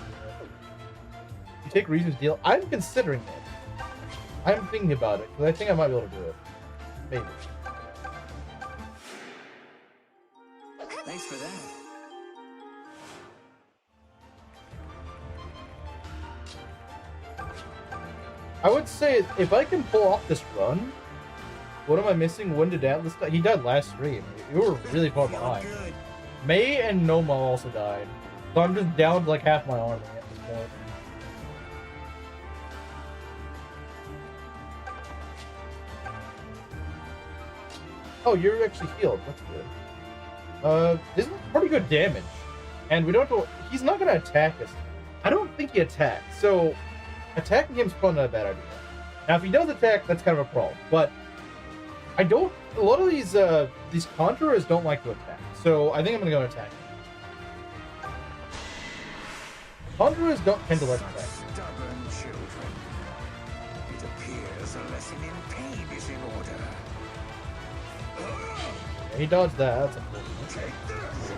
You take Reason's deal? I'm considering it. I'm thinking about it, because I think I might be able to do it. Maybe. Thanks for that. I would say if I can pull off this run, what am I missing? When did Atlas die? He died last stream. We were really far behind. May and Noma also died. So I'm just down to like half my army at this point. Oh, you're actually healed. That's good. This is pretty good damage. And we don't have to... He's not going to attack us. I don't think he attacks. So, attacking him's probably not a bad idea. Now, if he does attack, that's kind of a problem. But, I don't... A lot of these conjurers don't like to attack. So, I think I'm going to go and attack him. Conjurers don't tend to like to attack. Stubborn children. It appears a lesson in pain is in order. Yeah, he dodged that. That's unfortunate. Take this.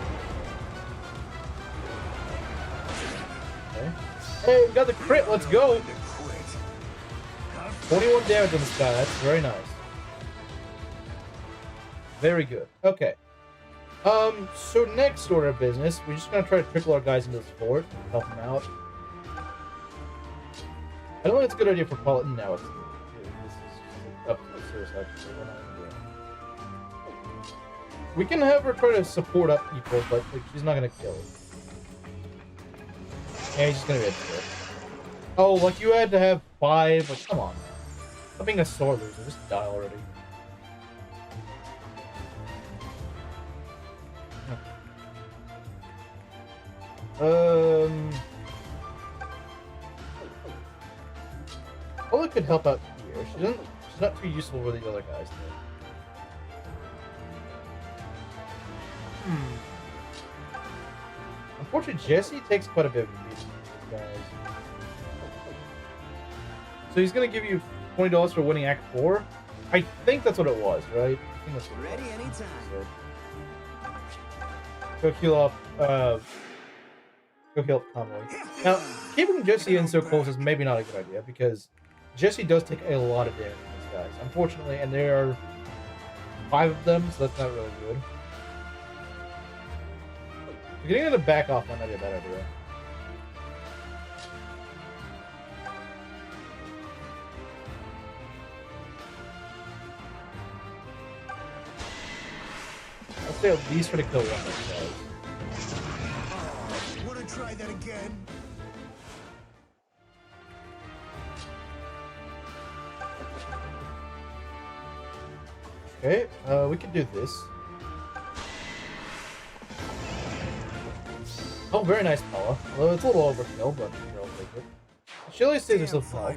Okay. Hey, we got the crit. Let's go. 21 damage on this guy. That's very nice. Very good. Okay. So next order of business, we're just gonna try to trickle our guys into this fort, help them out. I don't think it's a good idea for Paladin now. This is up to suicide. So we're not gonna do it. We can have her try to support up people, but like, she's not gonna kill it. Yeah, he's just gonna be a jerk. Oh, like you had to have 5. Like, come on, man. Stop being a sore loser. Just die already. Ola could help out here. She's not too useful for these other guys though. Unfortunately, Jesse takes quite a bit of abuse from these guys. So he's gonna give you $20 for winning Act 4? I think that's what it was, right? I think that's what it was. Ready anytime. So, go heal up, Convoy. Now, keeping Jesse in so close is maybe not a good idea, because Jesse does take a lot of damage from these guys, unfortunately, and there are 5 of them, so that's not really good. So getting them to back off might not be a bad idea. I'll say at least try to kill one of those guys. Want to try that again? Okay, we can do this. Oh, very nice, Paula. Although it's a little overkill, but sure, I'll take it. She always saves herself health,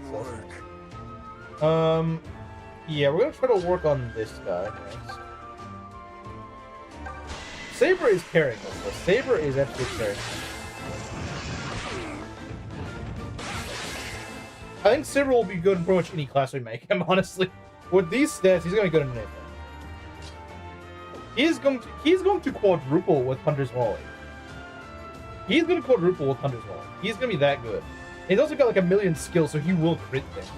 so. Yeah, we're gonna try to work on this guy next. Saber is carrying us, though. Saber is actually carrying us. I think Saber will be good in pretty much any class we make him, honestly. With these stats, he's gonna be good in anything. He's going to quadruple with Hunter's Volley. He's going to quadruple with Hunter's Volley. He's going to be that good. And he's also got like a million skills, so he will crit things.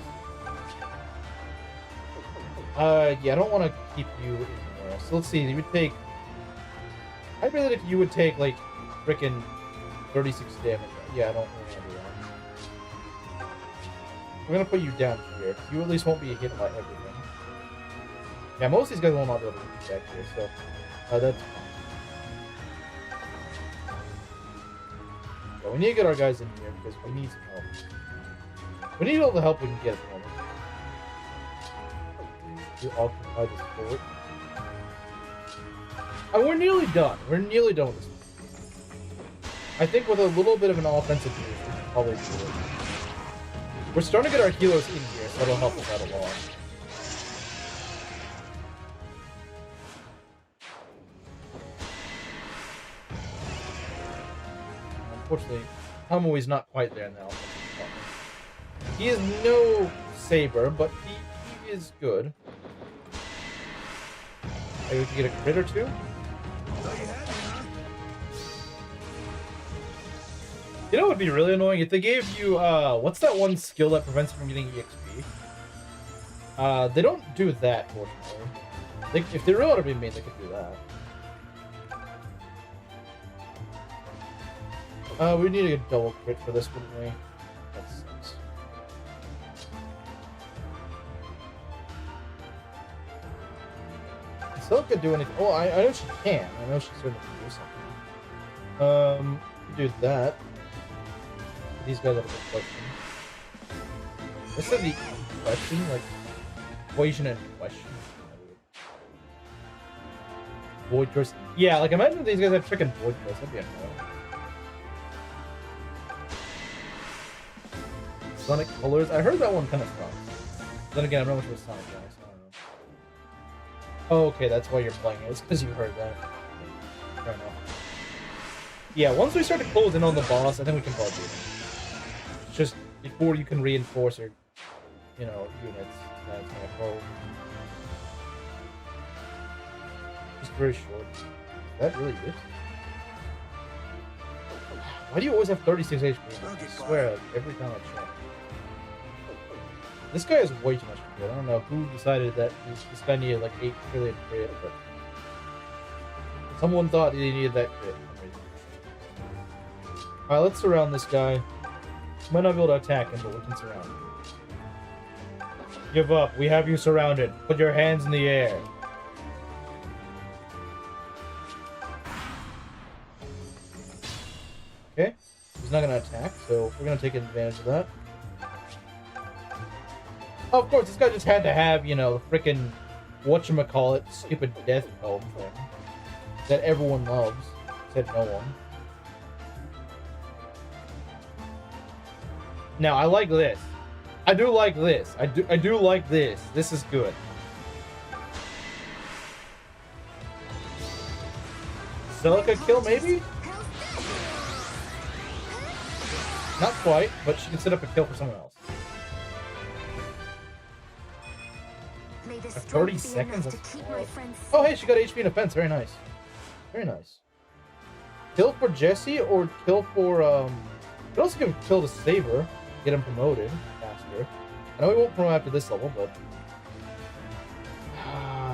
Yeah, I don't want to keep you anywhere. So let's see, you would take... I really think you would take like frickin' 36 damage. Yeah, I don't really want to do that. We're going to put you down here. You at least won't be hit by everything. Yeah, most of these guys will not be able to reach back here, so that's fine. Yeah, we need to get our guys in here because we need some help. We need all the help we can get at the moment. To occupy this fort. And we're nearly done. We're nearly done with this. I think with a little bit of an offensive boost, we can probably do it. We're starting to get our healers in here, so that'll help us out a lot. Unfortunately, Tomoe's not quite there now. He is no Saber, but he is good. Maybe we can get a crit or two? You know what would be really annoying? If they gave you, what's that one skill that prevents you from getting EXP? They don't do that, fortunately. If they really want to be mean, they could do that. We need to get double crit for this, wouldn't we? That sucks. Still could do anything. Oh, I know she can. I know she certainly can do something. Do that. These guys have a good question. This is the question, like equation and question. Void curse. Yeah, like imagine if these guys have freaking void curse. That'd be annoying. Sonic colors. I heard that one kind of strong. Then again, I'm not much of a Sonic guy, so I don't know. Oh, okay, that's why you're playing it. It's because you heard that. Fair enough. Yeah, once we start to close in on the boss, I think we can probably do it. It's just before you can reinforce your, units. That's kind of cool. Just very short. Is that really it? Why do you always have 36 HP? I swear, every time I check. This guy has way too much crit. I don't know who decided that this guy needed like 8 trillion crit, but someone thought he needed that crit for some reason. Alright, let's surround this guy. Might not be able to attack him, but we can surround him. Give up. We have you surrounded. Put your hands in the air. Okay. He's not going to attack, so we're going to take advantage of that. Oh, of course, this guy just had to have, the frickin' whatchamacallit, stupid death poem thing that everyone loves. Said no one. Now, I like this. I do like this. I do like this. This is good. Celica kill, maybe? Not quite, but she can set up a kill for someone else. 30 seconds? Oh, hey, she got HP and defense. Very nice. Very nice. Kill for Jesse or kill for, You can also give a kill to Saber. Get him promoted faster. I know we won't promote after this level, but...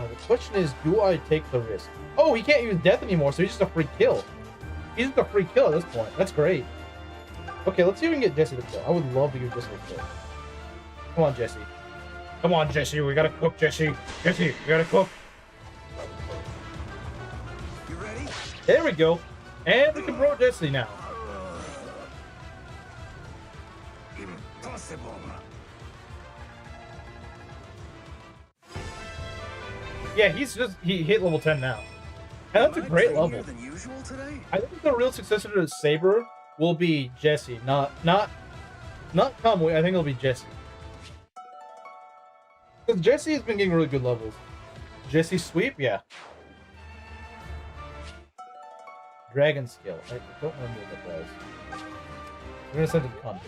the question is, do I take the risk? Oh, he can't use death anymore, so he's just a free kill. He's just a free kill at this point. That's great. Okay, let's see if we can get Jesse to kill. I would love to give Jesse a kill. Come on, Jesse. Come on, Jesse. We gotta cook, Jesse. Jesse, we gotta cook. You ready? There we go. And we can promote Jesse now. Impossible. Yeah, he hit level 10 now. And that's a great level. Than usual today? I think the real successor to Saber will be Jesse, not Kamui. I think it'll be Jesse. Because Jesse has been getting really good levels. Jesse sweep, yeah. Dragon skill. I don't remember what that does. We're gonna send him content.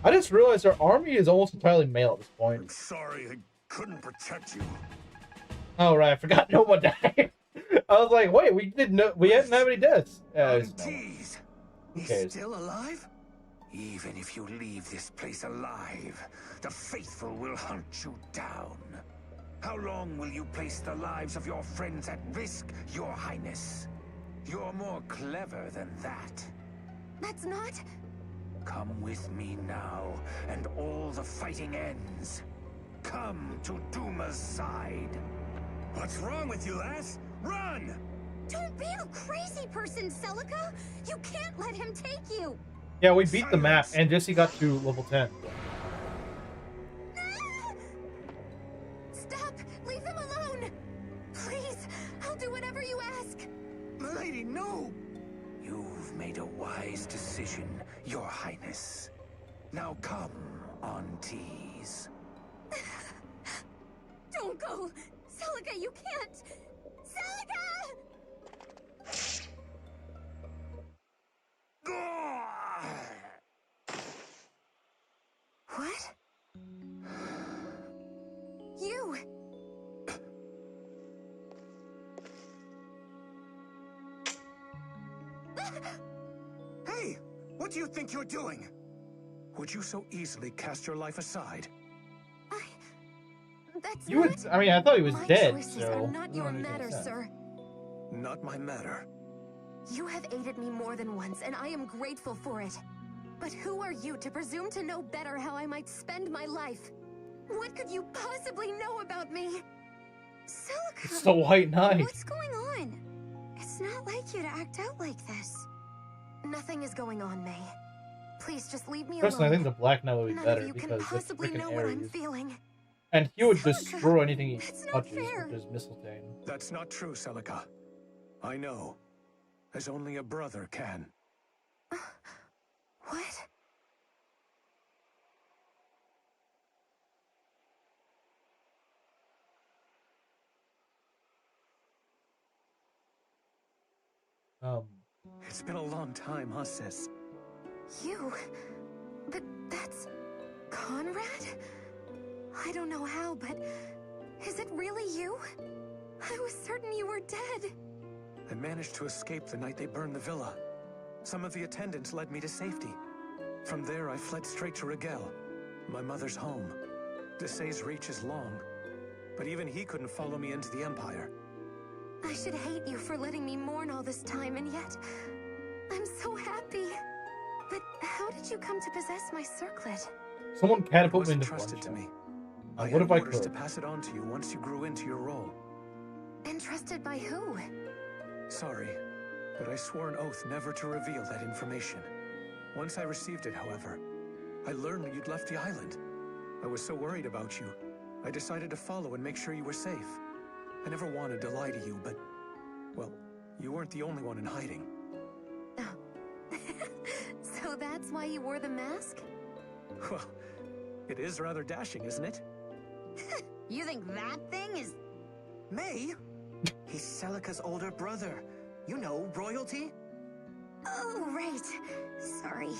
I just realized our army is almost entirely male at this point. I'm sorry I couldn't protect you. Oh right, I forgot no one died. I was like, wait, we didn't have any deaths. Tease. He's still alive? Even if you leave this place alive, the faithful will hunt you down. How long will you place the lives of your friends at risk, Your Highness? You're more clever than that. That's not... Come with me now, and all the fighting ends. Come to Duma's side. What's wrong with you, lass? Run! Don't be a crazy person, Celica! You can't let him take you! Yeah, we beat the map, and Jesse got to level 10. Stop! Leave them alone! Please, I'll do whatever you ask! Milady, no! You've made a wise decision, Your Highness. Now come, Aunties. Don't go! Celica, you can't! Celica! What? You! Hey! What do you think you're doing? Would you so easily cast your life aside? That's You not... would, I mean, I thought he was My dead, choices so... are not your matter, sir. Not my matter. You have aided me more than once, and I am grateful for it. But who are you to presume to know better how I might spend my life? What could you possibly know about me? Celica, It's the White Knight. what's going on? It's not like you to act out like this. Nothing is going on, May. Please just leave me Personally, I alone. think the Black Knight would be None better of you can because it's possibly freaking know what I'm Ares. feeling. And he would Celica, destroy anything he that's not touches fair. with his Mistletoe. That's not true, Celica. I know. As only a brother can. What? It's been a long time, huh, sis? You? But that's... Conrad? I don't know how, but... Is it really you? I was certain you were dead. I managed to escape the night they burned the villa. Some of the attendants led me to safety. From there, I fled straight to Rigel, my mother's home. Desai's reach is long, but even he couldn't follow me into the Empire. I should hate you for letting me mourn all this time, and yet... I'm so happy. But how did you come to possess my circlet? Someone It catapulted me was into entrusted to Valentia. me. I What had if I orders to could? pass it on to you once you grew into your role. Entrusted by who? Sorry, but I swore an oath never to reveal that information. Once I received it, however, I learned that you'd left the island. I was so worried about you, I decided to follow and make sure you were safe. I never wanted to lie to you, but... well, you weren't the only one in hiding. Oh. So that's why you wore the mask? Well, it is rather dashing, isn't it? You think that thing is... May? He's Celica's older brother. You know, royalty? Oh, right. Sorry.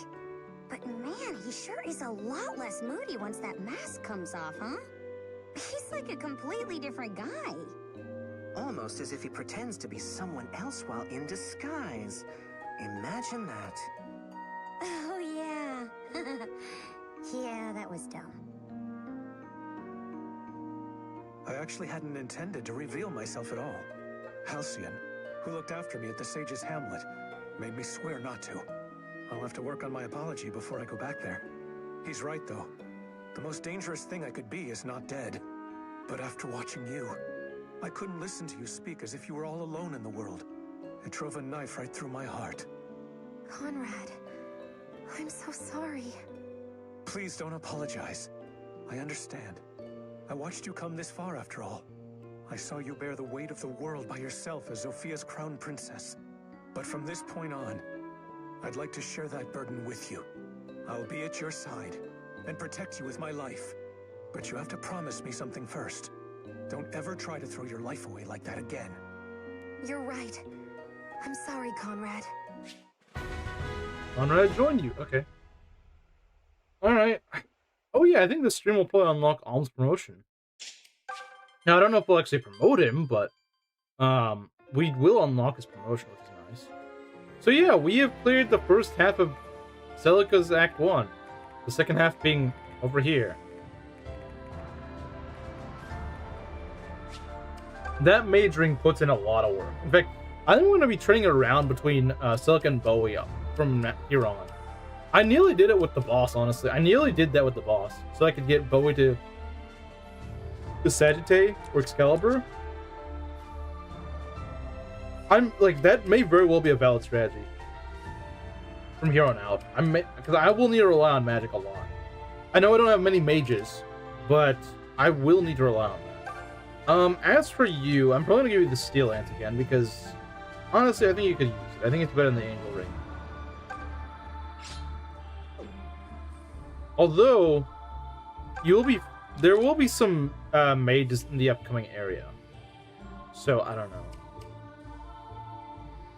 But man, he sure is a lot less moody once that mask comes off, huh? He's like a completely different guy. Almost as if he pretends to be someone else while in disguise. Imagine that. Oh, yeah. Yeah, that was dumb. I actually hadn't intended to reveal myself at all. Halcyon, who looked after me at the Sage's Hamlet, made me swear not to. I'll have to work on my apology before I go back there. He's right, though. The most dangerous thing I could be is not dead. But after watching you, I couldn't listen to you speak as if you were all alone in the world. It drove a knife right through my heart. Conrad, I'm so sorry. Please don't apologize. I understand. I watched you come this far after all. I saw you bear the weight of the world by yourself as Zophia's crown princess. But from this point on, I'd like to share that burden with you. I'll be at your side and protect you with my life. But you have to promise me something first. Don't ever try to throw your life away like that again. You're right. I'm sorry, Conrad. Conrad joined you. Okay. Alright. Oh yeah, I think the stream will probably unlock Alm's promotion. Now, I don't know if we'll actually promote him, but we will unlock his promotion, which is nice. So yeah, we have cleared the first half of Celica's Act 1. The second half being over here. That mage ring puts in a lot of work. In fact, I think we're going to be trading around between Celica and Bowie up from here on. I nearly did it with the boss, honestly. I nearly did that with the boss, so I could get Bowie to Sagittate or Excalibur. I'm like, that may very well be a valid strategy from here on out. Because I will need to rely on magic a lot. I know I don't have many mages, but I will need to rely on that. As for you, I'm probably gonna give you the Steel Lance again because honestly, I think you could use it. I think it's better than the Angel Ring. Although, there will be some mages in the upcoming area. So, I don't know.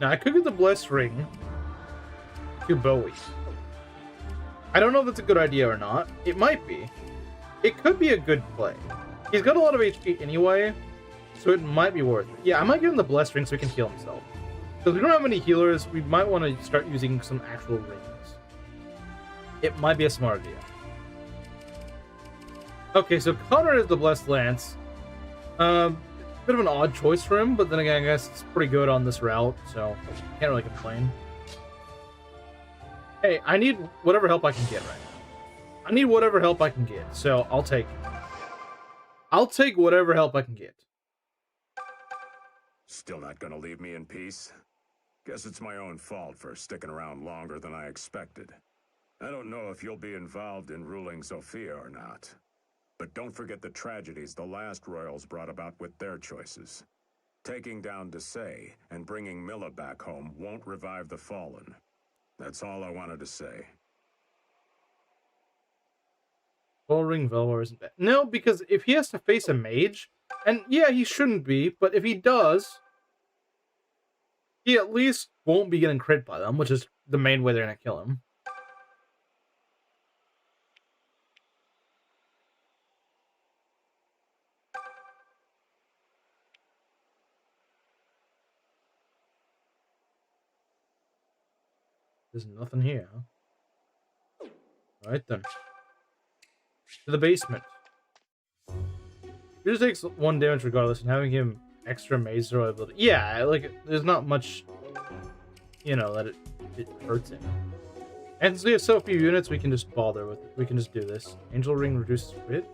Now, I could get the Blessed Ring to Bowie. I don't know if that's a good idea or not. It might be. It could be a good play. He's got a lot of HP anyway, so it might be worth it. Yeah, I might give him the Blessed Ring so he can heal himself. Because we don't have any healers, we might want to start using some actual rings. It might be a smart idea. Okay, so Conrad is the Blessed Lance. Bit of an odd choice for him, but then again, I guess it's pretty good on this route, so can't really complain. Hey, I need whatever help I can get right now. I need whatever help I can get, so I'll take whatever help I can get. Still not gonna leave me in peace? Guess it's my own fault for sticking around longer than I expected. I don't know if you'll be involved in ruling Sophia or not. But don't forget the tragedies the last royals brought about with their choices. Taking down Desai and bringing Milla back home won't revive the fallen. That's all I wanted to say. Coral Ring Velvar isn't bad. No, because if he has to face a mage, and yeah, he shouldn't be, but if he does, he at least won't be getting crit by them, which is the main way they're gonna kill him. There's nothing here, huh? Alright then. To the basement. He just takes 1 damage regardless, and having him extra maze throw ability. Yeah, like, there's not much, you know, that it hurts him. And since we have so few units, we can just bother with it. We can just do this. Angel Ring reduces crit.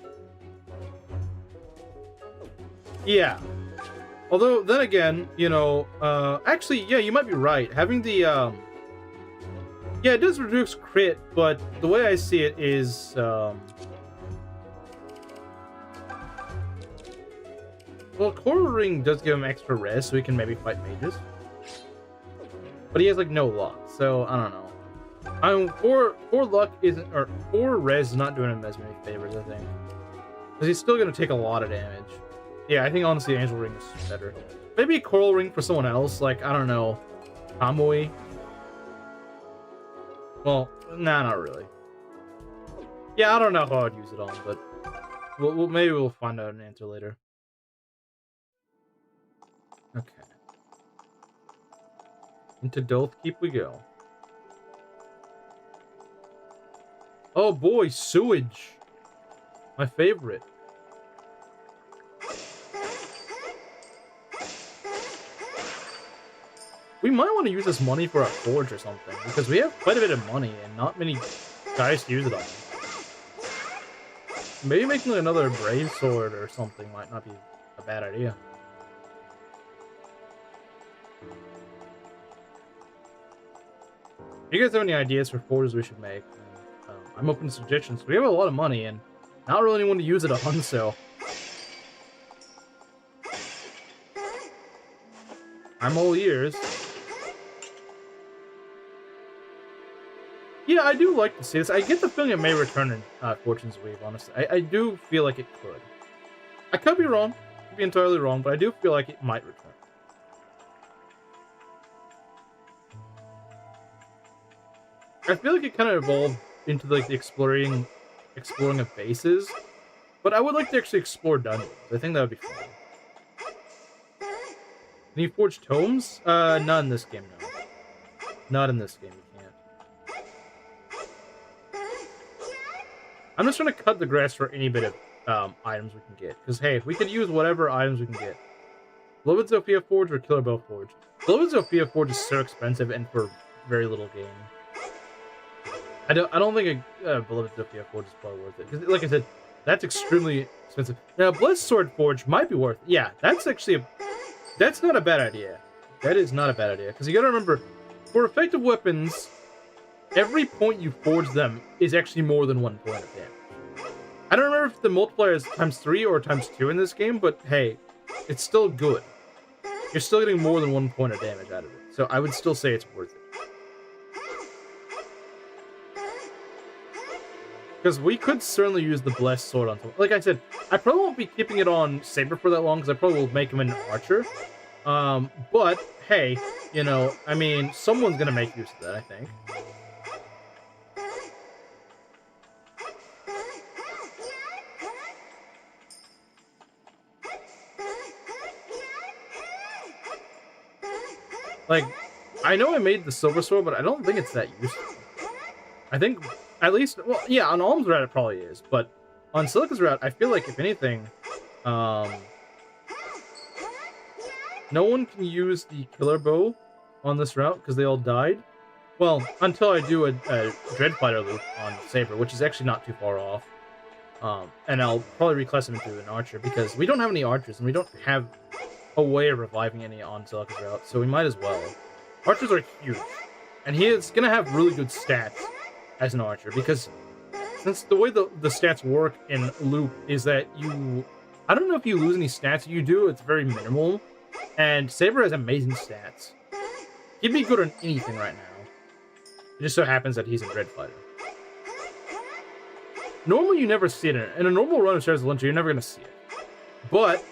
Yeah. Although, then again, you know, actually, yeah, you might be right. Having the, yeah, it does reduce crit, but the way I see it is, well, Coral Ring does give him extra res, so he can maybe fight mages. But he has, like, no luck, so I don't know. 4 luck isn't, or 4 res is not doing him as many favors, I think. Because he's still going to take a lot of damage. Yeah, I think, honestly, Angel Ring is better. Maybe Coral Ring for someone else, like, I don't know, Kamui. Well, nah, not really. Yeah, I don't know how I'd use it on, but maybe we'll find out an answer later. Okay. Into Dolth Keep we go. Oh boy, sewage. My favorite. We might want to use this money for a forge or something, because we have quite a bit of money and not many guys to use it on. Maybe making another brave sword or something might not be a bad idea. If you guys have any ideas for forges we should make, I'm open to suggestions. We have a lot of money and not really anyone to use it on, so I'm all ears. Yeah, I do like to see this. I get the feeling it may return in Fortune's Weave, honestly. I do feel like it could. I could be wrong. Could be entirely wrong, but I do feel like it might return. I feel like it kind of evolved into like the exploring of bases, but I would like to actually explore dungeons. I think that would be fun. Can you forge tomes? Not in this game, no. Not in this game, you can't. I'm just trying to cut the grass for any bit of items we can get. Because, hey, we could use whatever items we can get. Beloved Sophia Forge or Killer Bow Forge? Beloved Sophia Forge is so expensive and for very little gain. I don't think a Beloved Sophia Forge is probably worth it. Because, like I said, that's extremely expensive. Now, Blessed Sword Forge might be worth it. Yeah, that's actually that's not a bad idea. That is not a bad idea. Because you gotta remember, for effective weapons, every point you forge them is actually more than 1 point of damage. I don't remember if the multiplier is ×3 or ×2 in this game, but hey, it's still good. You're still getting more than 1 point of damage out of it. So I would still say it's worth it. Because we could certainly use the Blessed Sword on top. Like I said, I probably won't be keeping it on Saber for that long, because I probably will make him an Archer. But, hey, you know, I mean, someone's gonna make use of that, I think. Like, I know I made the Silver Sword, but I don't think it's that useful. I think, at least, well, yeah, on Alm's route it probably is, but on Silica's route, I feel like, if anything, no one can use the Killer Bow on this route, because they all died. Well, until I do a Dreadfighter loop on Saber, which is actually not too far off. And I'll probably reclass him into an Archer, because we don't have any Archers, and we don't have a way of reviving any on Silica's route, so we might as well. Archers are huge. And he is going to have really good stats as an archer, because since the way the stats work in Loop is that I don't know if you lose any stats. You do, it's very minimal. And Saber has amazing stats. He'd be good on anything right now. It just so happens that he's a Dread Fighter. Normally, you never see it. In a normal run of Shadows of Valentia, you're never going to see it. But,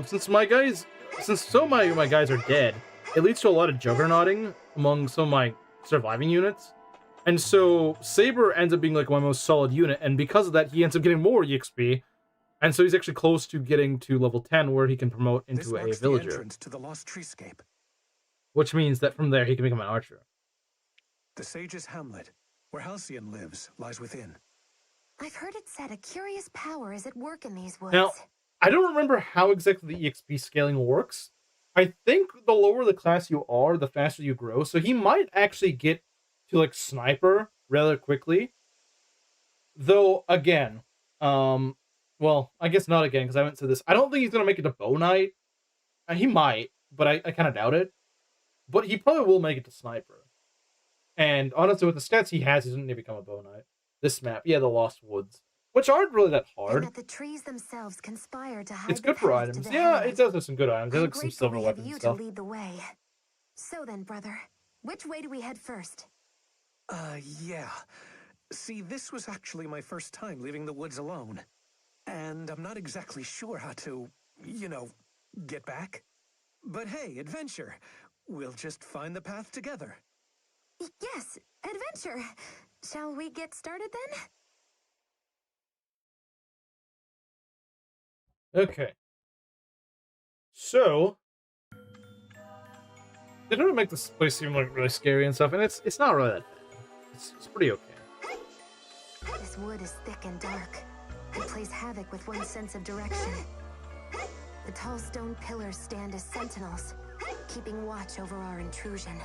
since my guys are dead, it leads to a lot of juggernauting among some of my surviving units. And so, Saber ends up being like my most solid unit, and because of that, he ends up getting more EXP. And so he's actually close to getting to level 10, where he can promote into a villager. The entrance to the Lost Treescape. Which means that from there, he can become an archer. The Sage's Hamlet, where Halcyon lives, lies within. I've heard it said a curious power is at work in these woods. Now, I don't remember how exactly the EXP scaling works. I think the lower the class you are, the faster you grow. So he might actually get to, like, Sniper rather quickly. Though, again, well, I guess not again, because I haven't said this. I don't think he's going to make it to Bow Knight. He might, but I kind of doubt it. But he probably will make it to Sniper. And honestly, with the stats he has, he doesn't need to become a Bow Knight. This map, yeah, the Lost Woods, which aren't really that hard. And that the trees themselves conspire to hide It's good for items. Yeah, it does have some good items. There's like some silver weapons and stuff. To lead the way. So then, brother, which way do we head first? Yeah. See, this was actually my first time leaving the woods alone. And I'm not exactly sure how to, get back. But hey, adventure. We'll just find the path together. Yes, adventure. Shall we get started then? Okay. So, they don't make this place seem like really scary and stuff, and it's not really that bad. It's pretty okay. This wood is thick and dark, and plays havoc with one's sense of direction. The tall stone pillars stand as sentinels, keeping watch over our intrusion.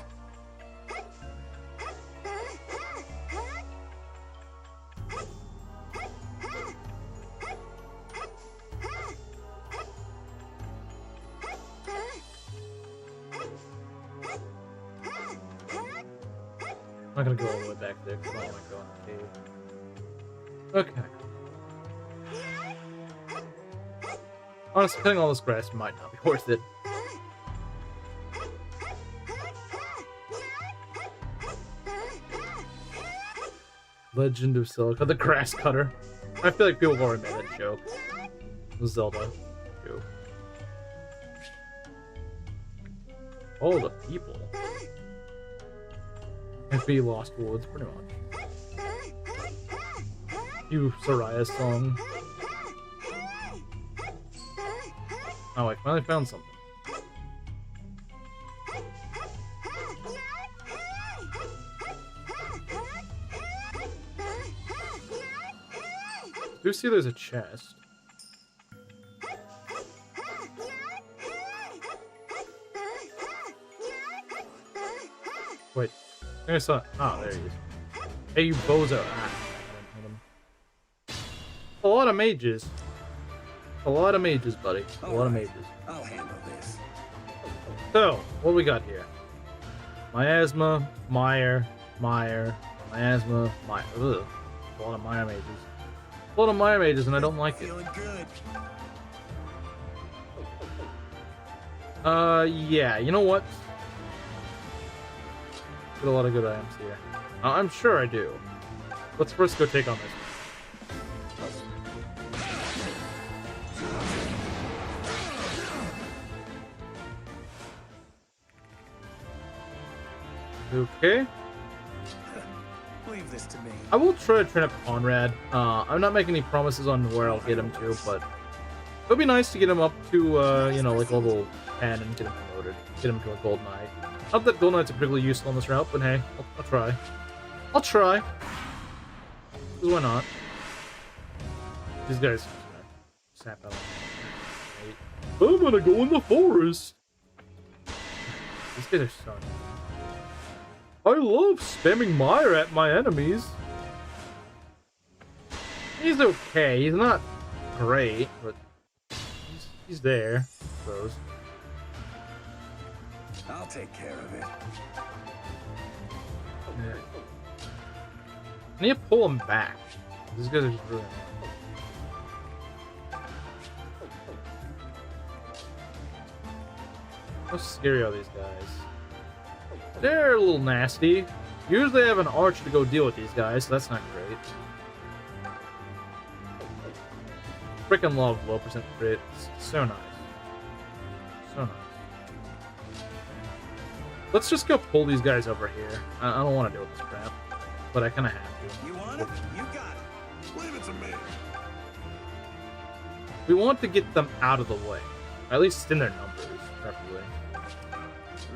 I'm not gonna go all the way back there because I don't want to go in the cave. Okay. Honestly, cutting all this grass might not be worth it. Legend of Silica, the grass cutter. I feel like people have already made that joke. The Zelda joke. All the people. FB Lost Woods, pretty much. You Soraya's song. Oh, I finally found something. I do see there's a chest. Wait, I saw. Oh, there he is. Hey, you bozo! Ah, a lot of mages. A lot of mages, buddy. A lot of mages. I'll handle this. So, what do we got here? Miasma, Miasma, Ugh. A lot of Mire mages. A lot of Mire mages, and I don't like it. Feeling good. Yeah, you know what? Got a lot of good items here. I'm sure I do. Let's first go take on this. Okay. Leave this to me. I will try to train up Conrad. I'm not making any promises on where I'll get him to, but it'll be nice to get him up to, like level 10 and get him promoted. Get him to a Gold Knight. Not that Gold Knights are particularly useful on this route, but hey, I'll try. I'll try. Because why not? These guys snap out. I'm gonna go in the forest. These guys are so annoying. I love spamming Mire at my enemies. He's okay. He's not great, but he's there, I suppose. I'll take care of it. I need to pull him back. These guys are just really annoying. How scary are these guys? They're a little nasty. Usually I have an archer to go deal with these guys, so that's not great. Freaking love low percent crit. It's so nice. So nice. Let's just go pull these guys over here. I don't want to deal with this crap, but I kind of have to. You want it? You got it. Leave it to me. We want to get them out of the way. At least in their numbers, preferably.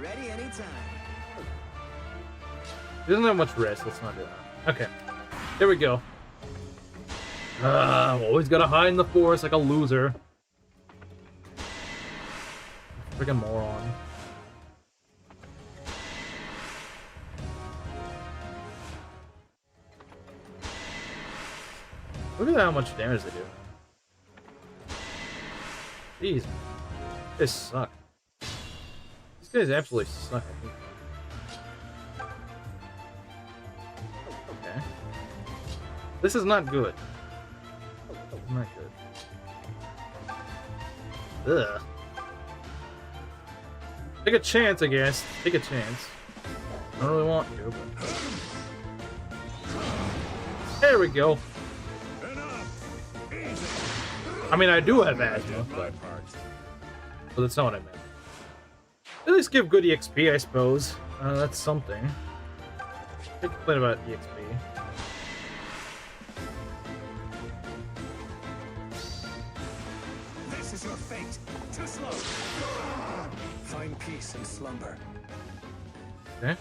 Ready anytime. He doesn't have much risk. Let's not do that. Okay. There we go. Always gotta hide in the forest like a loser. Freaking moron. Look at how much damage they do. Jeez. They suck. These guys absolutely suck, I think. Okay. This is not good. Not good. Ugh. Take a chance, I guess. Take a chance. I don't really want to, but... There we go. I mean, I do have asthma, but that's not what I meant. At least give good EXP, I suppose. That's something. Can't complain about EXP. This is your fate. Too slow. Find peace in slumber. Okay.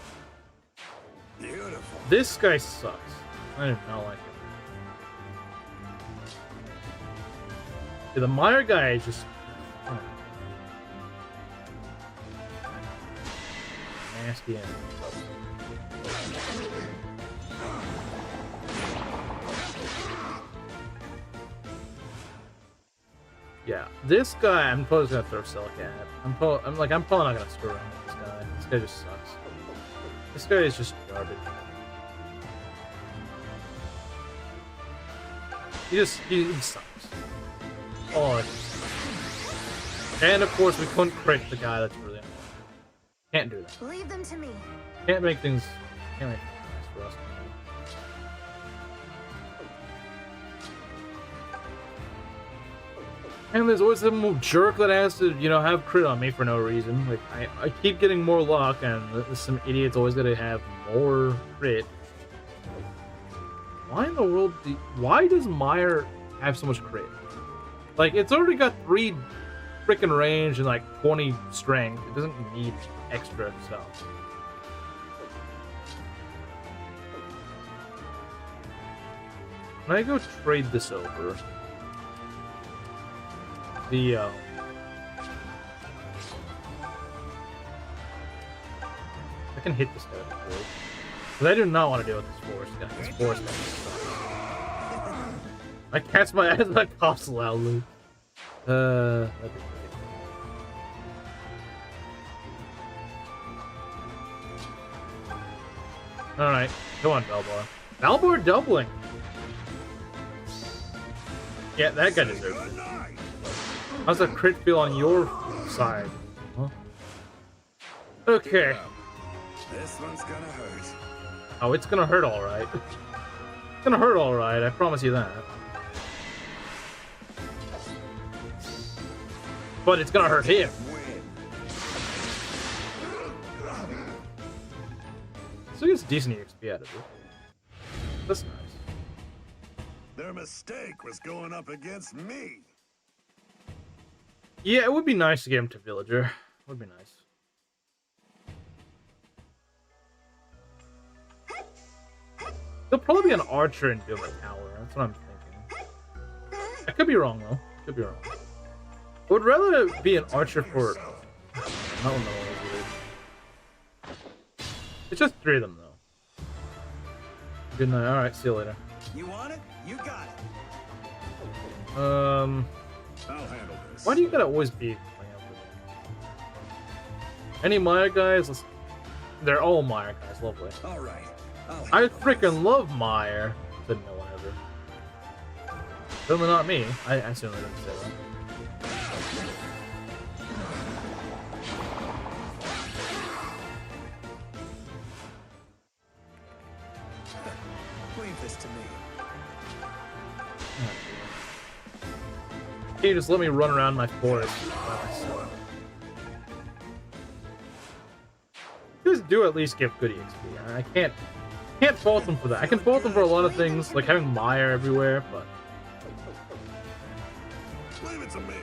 Beautiful. This guy sucks. I do not like him. Yeah, the Meyer guy is just... nasty enemy. Yeah, this guy, I'm probably gonna throw Silica at. I'm probably not gonna screw around with this guy. This guy just sucks. This guy is just garbage. He sucks. Oh, and of course we couldn't crit the guy. That's really annoying. Can't do that. Leave them to me. Can't make things nice for us. And there's always some jerk that has to, have crit on me for no reason. Like, I keep getting more luck, and some idiot's always gotta have more crit. Why in the world why does Meyer have so much crit? Like, it's already got 3 freaking range and like 20 strength. It doesn't need extra stuff. Can I go trade this over? I can hit this guy before. But I do not want to deal with this forest guy. This forest guy sucks. I catch my ass and I cough loudly. That'd be great. Alright, come on, Balbar. Balbar doubling! Yeah, that guy deserves it. How's the crit feel on your side? Huh? Okay. This one's gonna hurt. Oh, it's gonna hurt alright. It's gonna hurt alright, I promise you that. But it's gonna hurt him. So he gets decent EXP out of it. That's nice. Their mistake was going up against me. Yeah, it would be nice to get him to Villager. It would be nice. There'll probably be an archer in Doom Tower. That's what I'm thinking. I could be wrong, though. Could be wrong. I would rather be an archer for... I don't know. It's just 3 of them, though. Good night. Alright, see you later. You want it? You got it. I'll handle this. Why do you gotta always be playing up with Any Maya guys? They're all Maya guys. Lovely. All right. I freaking love Meyer. Said no one ever. Certainly not me. I certainly didn't say that. Leave this to me. Can you just let me run around my forest by myself? Just do at least give good EXP. I can't fault them for that. I can fault them for a lot of things, like having Meyer everywhere, but Leave it to me.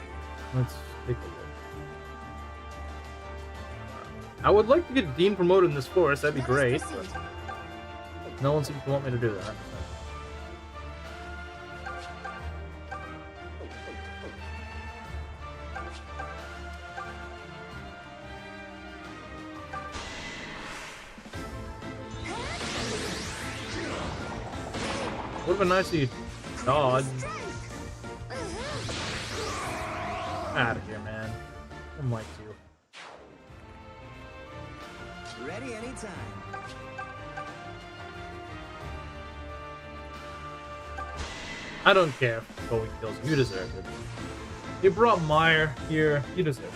let's take a look. I would like to get Dean promoted in this forest, that'd be great, but no one seems to want me to do that. Would've been nice if you dodged. Out of here, man. I'm like you. Ready anytime. I don't care if Bowie kills you. You deserve it. You brought Meyer here. You deserve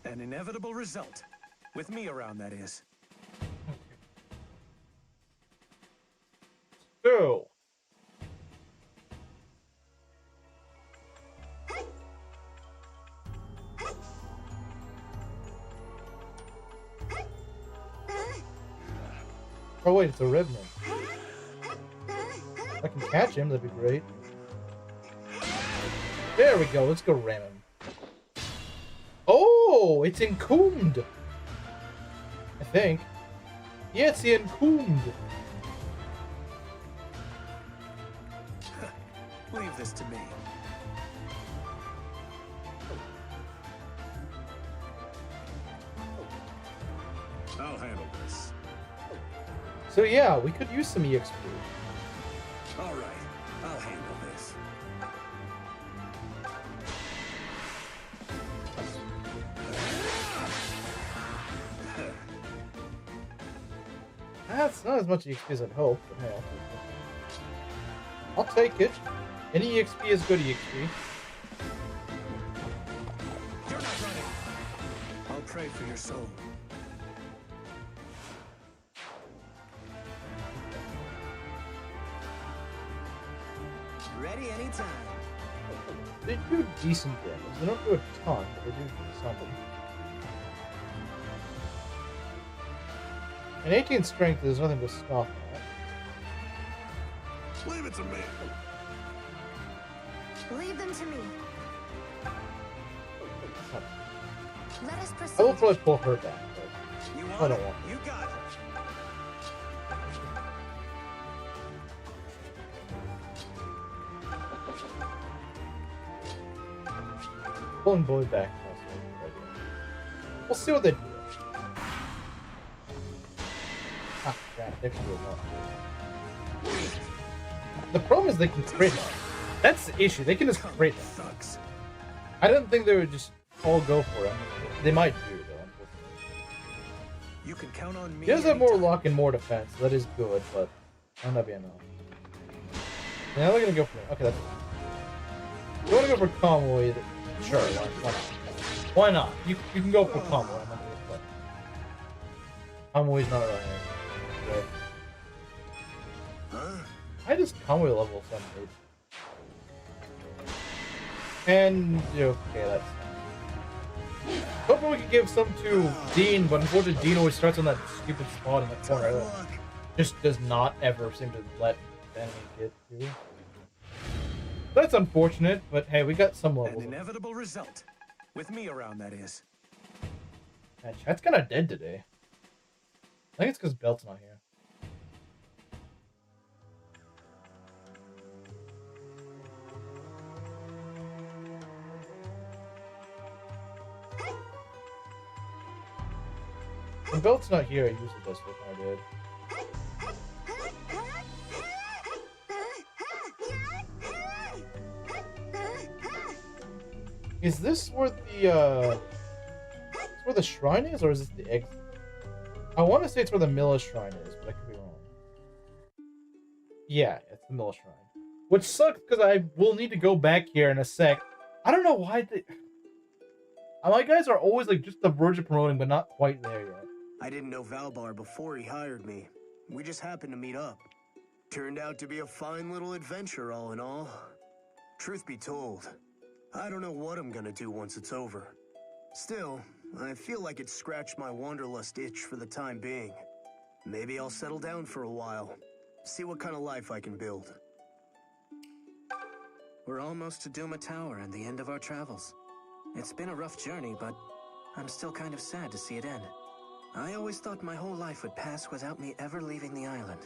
it. An inevitable result. With me around, that is. So. Oh wait, it's a Revenant. If I can catch him, that'd be great. There we go, let's go ram him. Oh, it's encombed! I think. Yeah, it's encombed. Leave this to me. I'll handle this. So yeah, we could use some EXP. All right. I'll handle this. That's not as much EXP as I'd hoped, but hey, I'll take it. Any EXP is good EXP. You're not running. I'll pray for your soul. Ready anytime. They do decent damage. They don't do a ton, but they do something. And 18 strength, there's nothing to scoff at. Leave it to me. Leave them to me. Let us proceed. I will probably pull her back, but You I want don't it? want You got it. pulling Boy back. We'll see what they do. Ah, crap, they can do a lot. The problem is they can crit. That's the issue. They can just crit. Thugs. I didn't think they would just all go for him. They might do, though, unfortunately. You can count on me. He does have more anytime. luck and more defense, so that is good, but might not be enough. Now they're gonna go for me. Okay, that's fine. You wanna go for Convoy? Sure, why not? Why not? You can go for Convoy. I'm not gonna play. Convoy's not running. Right. Huh? I just Convoy level 78. And okay, that's hoping we could give some to Dean, but unfortunately Dean always starts on that stupid spot in the corner that just does not ever seem to let the enemy get through. That's unfortunate, but hey, we got some An levels. inevitable result. With me around, that is. Man, chat's kind of dead today. I think it's because Belt's not here. When Belt's not here, it usually does feel kind of dead. Is this where the shrine is, or is this the exit? I want to say it's where the Mila shrine is, but I could be wrong. Yeah, it's the Mila shrine. Which sucks because I will need to go back here in a sec. I don't know why my guys are always like just the verge of promoting, but not quite there yet. I didn't know Valbar before he hired me. We just happened to meet up. Turned out to be a fine little adventure, all in all. Truth be told, I don't know what I'm gonna do once it's over. Still, I feel like it scratched my wanderlust itch for the time being. Maybe I'll settle down for a while, see what kind of life I can build. We're almost to Duma Tower and the end of our travels. It's been a rough journey, but I'm still kind of sad to see it end. I always thought my whole life would pass without me ever leaving the island.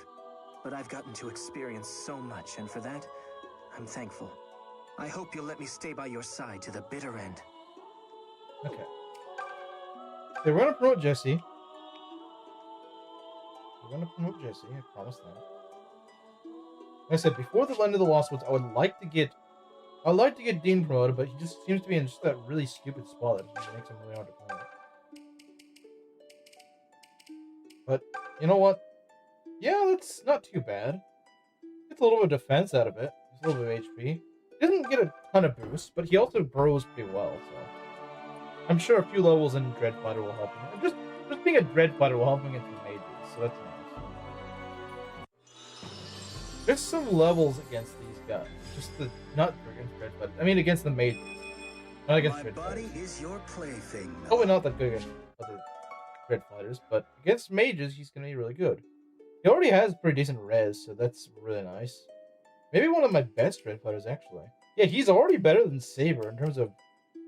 But I've gotten to experience so much, and for that, I'm thankful. I hope you'll let me stay by your side to the bitter end. Okay. They want to promote Jesse. I promise that. Like I said, before the Land of the Lost Woods, I'd like to get Dean promoted, but he just seems to be in just that really stupid spot that makes him really hard to promote. But you know what? Yeah, that's not too bad. Gets a little bit of defense out of it. Just a little bit of HP. He doesn't get a ton of boost, but he also grows pretty well, so I'm sure a few levels in Dreadfighter will help him. Just being a Dreadfighter will help him against the mages, so that's nice. There's some levels against these guys. Not against Dreadfighter. I mean against the mages. Not against My Dreadfighter. body is your plaything. Probably not that good against other Dreadfighters, but against mages, he's going to be really good. He already has pretty decent res, so that's really nice. Maybe one of my best Dreadfighters, actually. Yeah, he's already better than Saber in terms of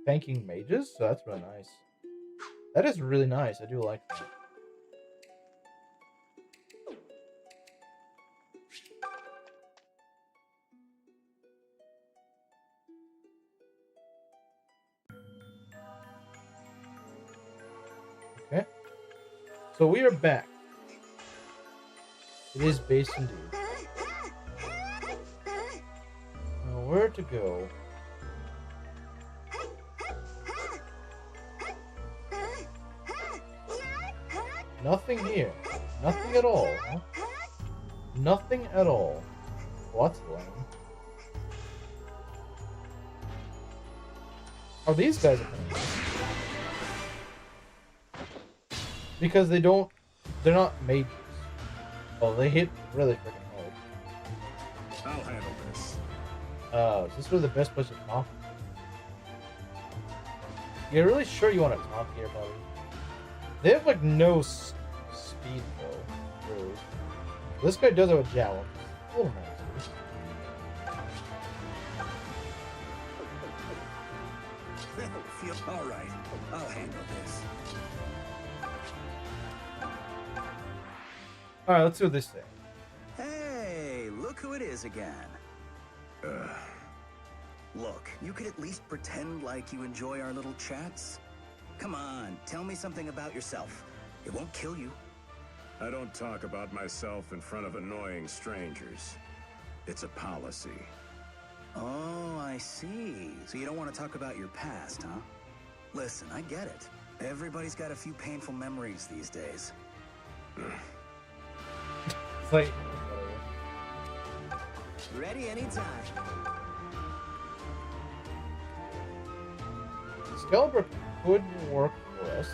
tanking mages, so that's really nice. That is really nice. I do like that. Okay. So we are back. It is based indeed. Now, where to go? Nothing here. Nothing at all, huh? Nothing at all. What's lame? Oh, these guys are coming. Because they're not mages. Oh, they hit really freaking hard. I'll handle this. Is this really the best place to talk? You're really sure you want to talk here, buddy? They have like no speed though, really. This guy does have a javelin. A little nasty. All right, I'll handle this. All right, let's do this thing. Hey, look who it is again. Look, you could at least pretend like you enjoy our little chats. Come on, tell me something about yourself. It won't kill you. I don't talk about myself in front of annoying strangers. It's a policy. Oh, I see. So you don't want to talk about your past, huh? Listen, I get it. Everybody's got a few painful memories these days. It's like, Ready anytime. Excalibur could work for us.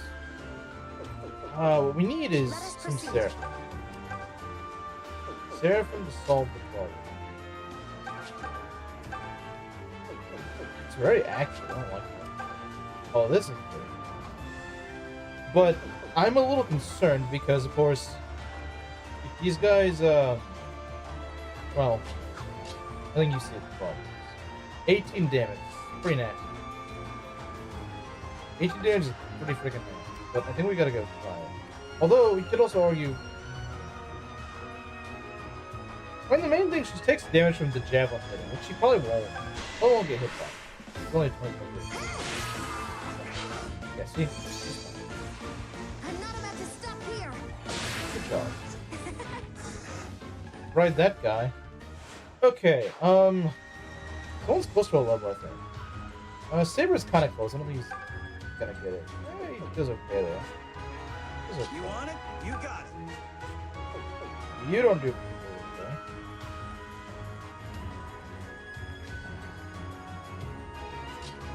What we need is some Seraphim. Seraphim to solve the problem. It's very accurate. I don't like that. Oh, this is good. But I'm a little concerned because, of course, if these guys, well, I think you see the problem. 18 damage. Pretty nasty. 18 damage is pretty freaking nasty, but I think we gotta go try it. Although, we could also argue... I mean, the main thing, she takes damage from the javelin hitting, which she probably won't. Probably won't get hit by. It's only 20 damage. Yeah, see? I'm not about to stop here. Good job. Right, that guy. Okay, someone's close to a level, I think. Saber's kind of close. I don't think he's gonna get it. He does okay there. Does okay. You want it? You got it. You don't do okay.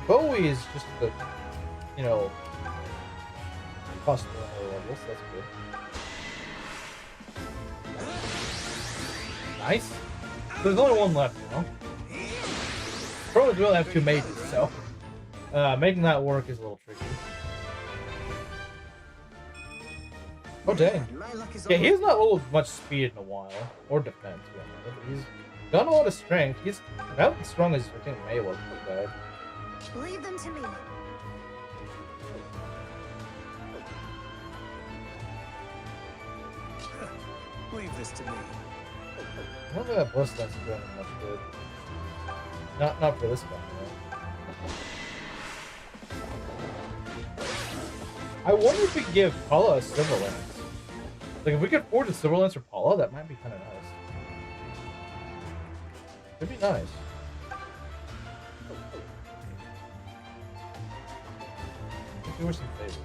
Bowie is just the, you know, possible levels. That's good. Nice. There's only one left, you know. Probably will have two mages, so making that work is a little tricky. Oh dang! Yeah, he's not rolled much speed in a while, or defense. But he's got a lot of strength. He's about as strong as I think May was. Bad. Leave them to me. Leave this to me. I don't think that Bliss Lance is doing much good. Not for this guy, though. I wonder if we could give Paula a Silver Lance. Like, if we could afford a Silver Lance for Paula, that might be kind of nice. It'd be nice. Do her some favors.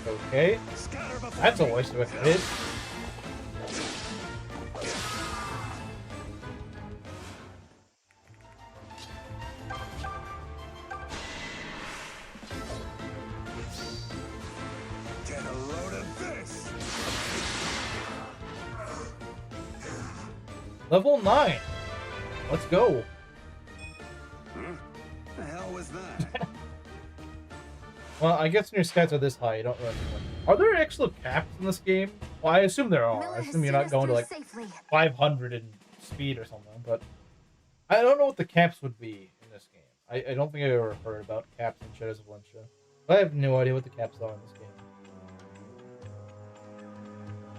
Okay. That's a waste of a crit. Get a load of this. Level 9. Let's go. The hell was that? Well, I guess when your stats are this high, you don't really. Are there actual caps in this game? Well, I assume there are. I assume you're not going to like 500 in speed or something, but I don't know what the caps would be in this game. I don't think I ever heard about caps in Shadows of Valentia. I have no idea what the caps are in this game.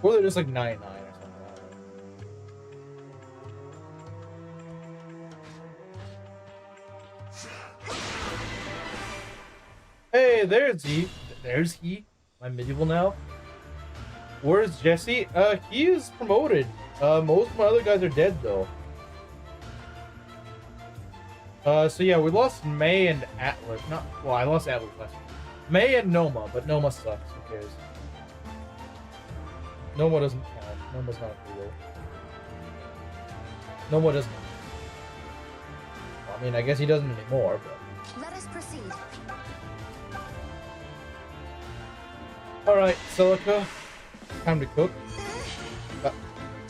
Or they're just like 99 or something. Hey, there's he. There's he. Am I medieval now? Where's Jesse? He is promoted. Most of my other guys are dead though. So yeah, we lost May and Atlas. Well, I lost Atlas last week. May and Noma, but Noma sucks. Who cares? Noma doesn't count. Noma's not real. Noma doesn't. I mean, I guess he doesn't anymore, but. Let us proceed. Alright, Silica. Time to cook.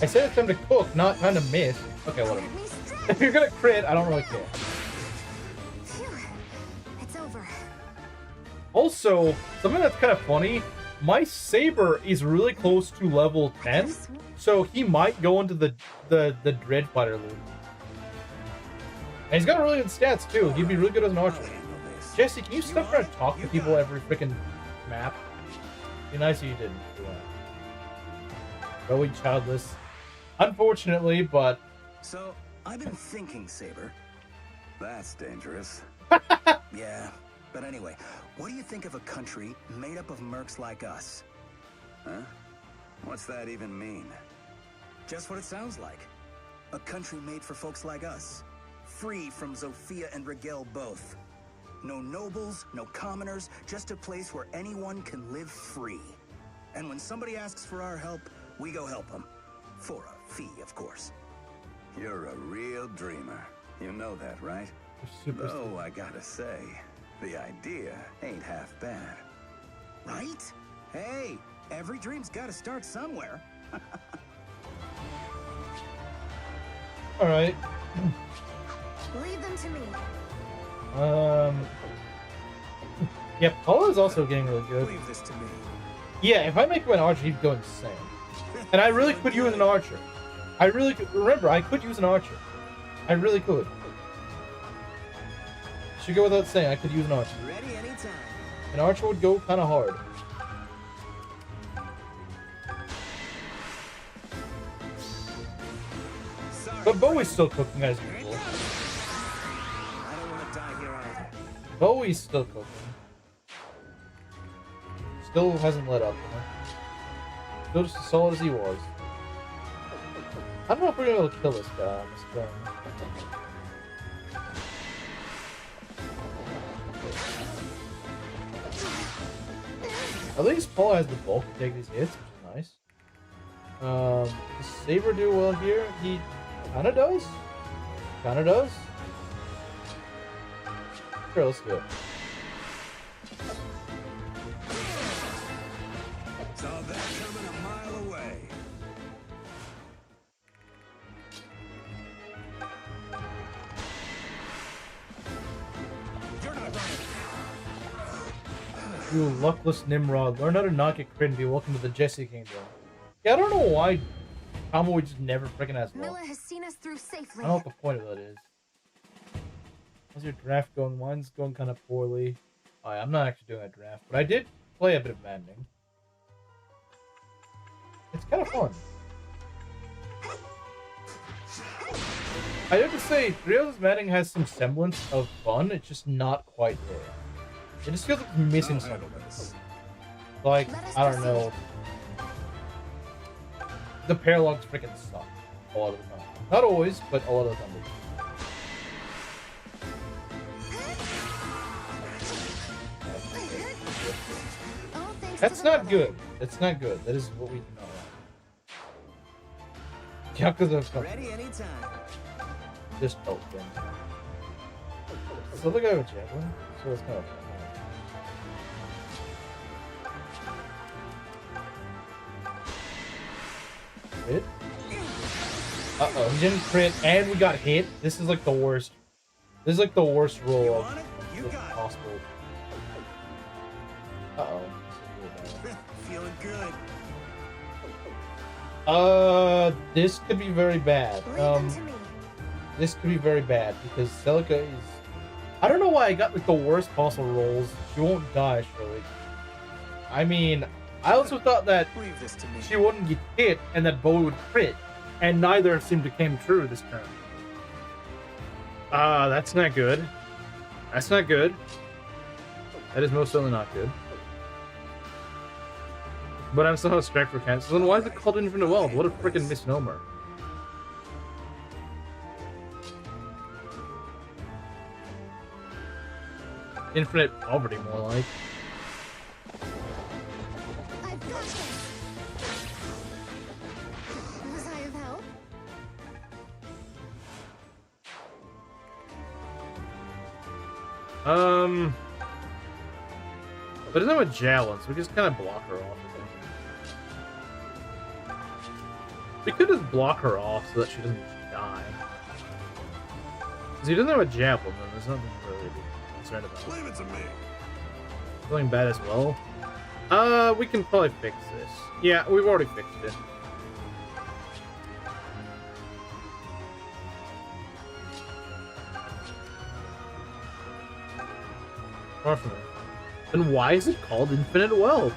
I said it's time to cook, not time to miss. Okay, whatever. If you're gonna crit, I don't really care. Phew. It's over. Also, something that's kind of funny, my Saber is really close to level 10, so he might go into the Dread Fighter loop. And he's got really good stats too. He'd be really good as an archer. Jesse, can you stop trying to talk to people every freaking map? Be nice if you didn't do that. Going childless. Unfortunately, but... So, I've been thinking, Saber. That's dangerous. Yeah, but anyway, what do you think of a country made up of mercs like us? Huh? What's that even mean? Just what it sounds like. A country made for folks like us. Free from Zofia and Rigel both. No nobles, no commoners, just a place where anyone can live free. And when somebody asks for our help, we go help them. For a fee, of course. You're a real dreamer. You know that, right? Though, I gotta say, the idea ain't half bad. Right? Hey, every dream's gotta start somewhere. Alright. Leave them to me. Yeah, Paula's also getting really good. Leave this to me. Yeah, if I make him an archer, he'd go insane. And I really could use an archer. I really could. Remember, I could use an archer. I really could. Should go without saying, I could use an archer. Ready anytime. An archer would go kind of hard. But Bowie's still cooking as usual. I don't want to die here either. Bowie's still cooking. Still hasn't let up, you know? Still just as solid as he was. I don't know if we're gonna be able to kill this guy on this turn. At least Paul has the bulk to take these hits, which is nice. Does Saber do well here? He kinda does. Kinda does. Sure, let's do it. Saw that coming a mile away. You're not running. You luckless Nimrod. Learn how to not get crit and be welcome to the Jesse Kingdom. Yeah, I don't know why Tomoe just never freaking has luck. Milla has seen us through safely. I don't know what the point of that is. How's your draft going? Mine's going kind of poorly. I'm not actually doing a draft, but I did play a bit of maddening. It's kind of fun. I have to say, Reel's Maddening has some semblance of fun. It's just not quite there. It just feels like it's missing something. Like, I don't know. The paralogs freaking suck a lot of the time. Not always, but a lot of the time. That's not good. That's not good. That is what we do not want. Yakuza Ready anytime. just both things. So look at a javelin. So it's kind of fun. Hit? Uh-oh, he didn't crit and we got hit. This is like the worst. This is like the worst roll of possible. Uh-oh. Feeling good. This could be very bad. Leave them to me. This could be very bad because Celica is... I don't know why I got like the worst possible rolls. She won't die, surely. I mean, I also thought that Leave this to me. she wouldn't get hit and that Bo would crit, and neither seemed to come true this turn. That's not good. That's not good. That is most certainly not good. But I'm somehow strike for cancer. So then why is it called Infinite Wealth? What a freaking misnomer. Infinite poverty, more like. I've got this. Was I of help? But it's not a javelin, so we just kind of block her off. I think. We could just block her off so that she doesn't die. Because he doesn't have a javelin, then there's nothing really to be concerned about. Leave it to me. Feeling bad as well. We can probably fix this. Yeah, we've already fixed it. Far from it. Then why is it called Infinite Wealth?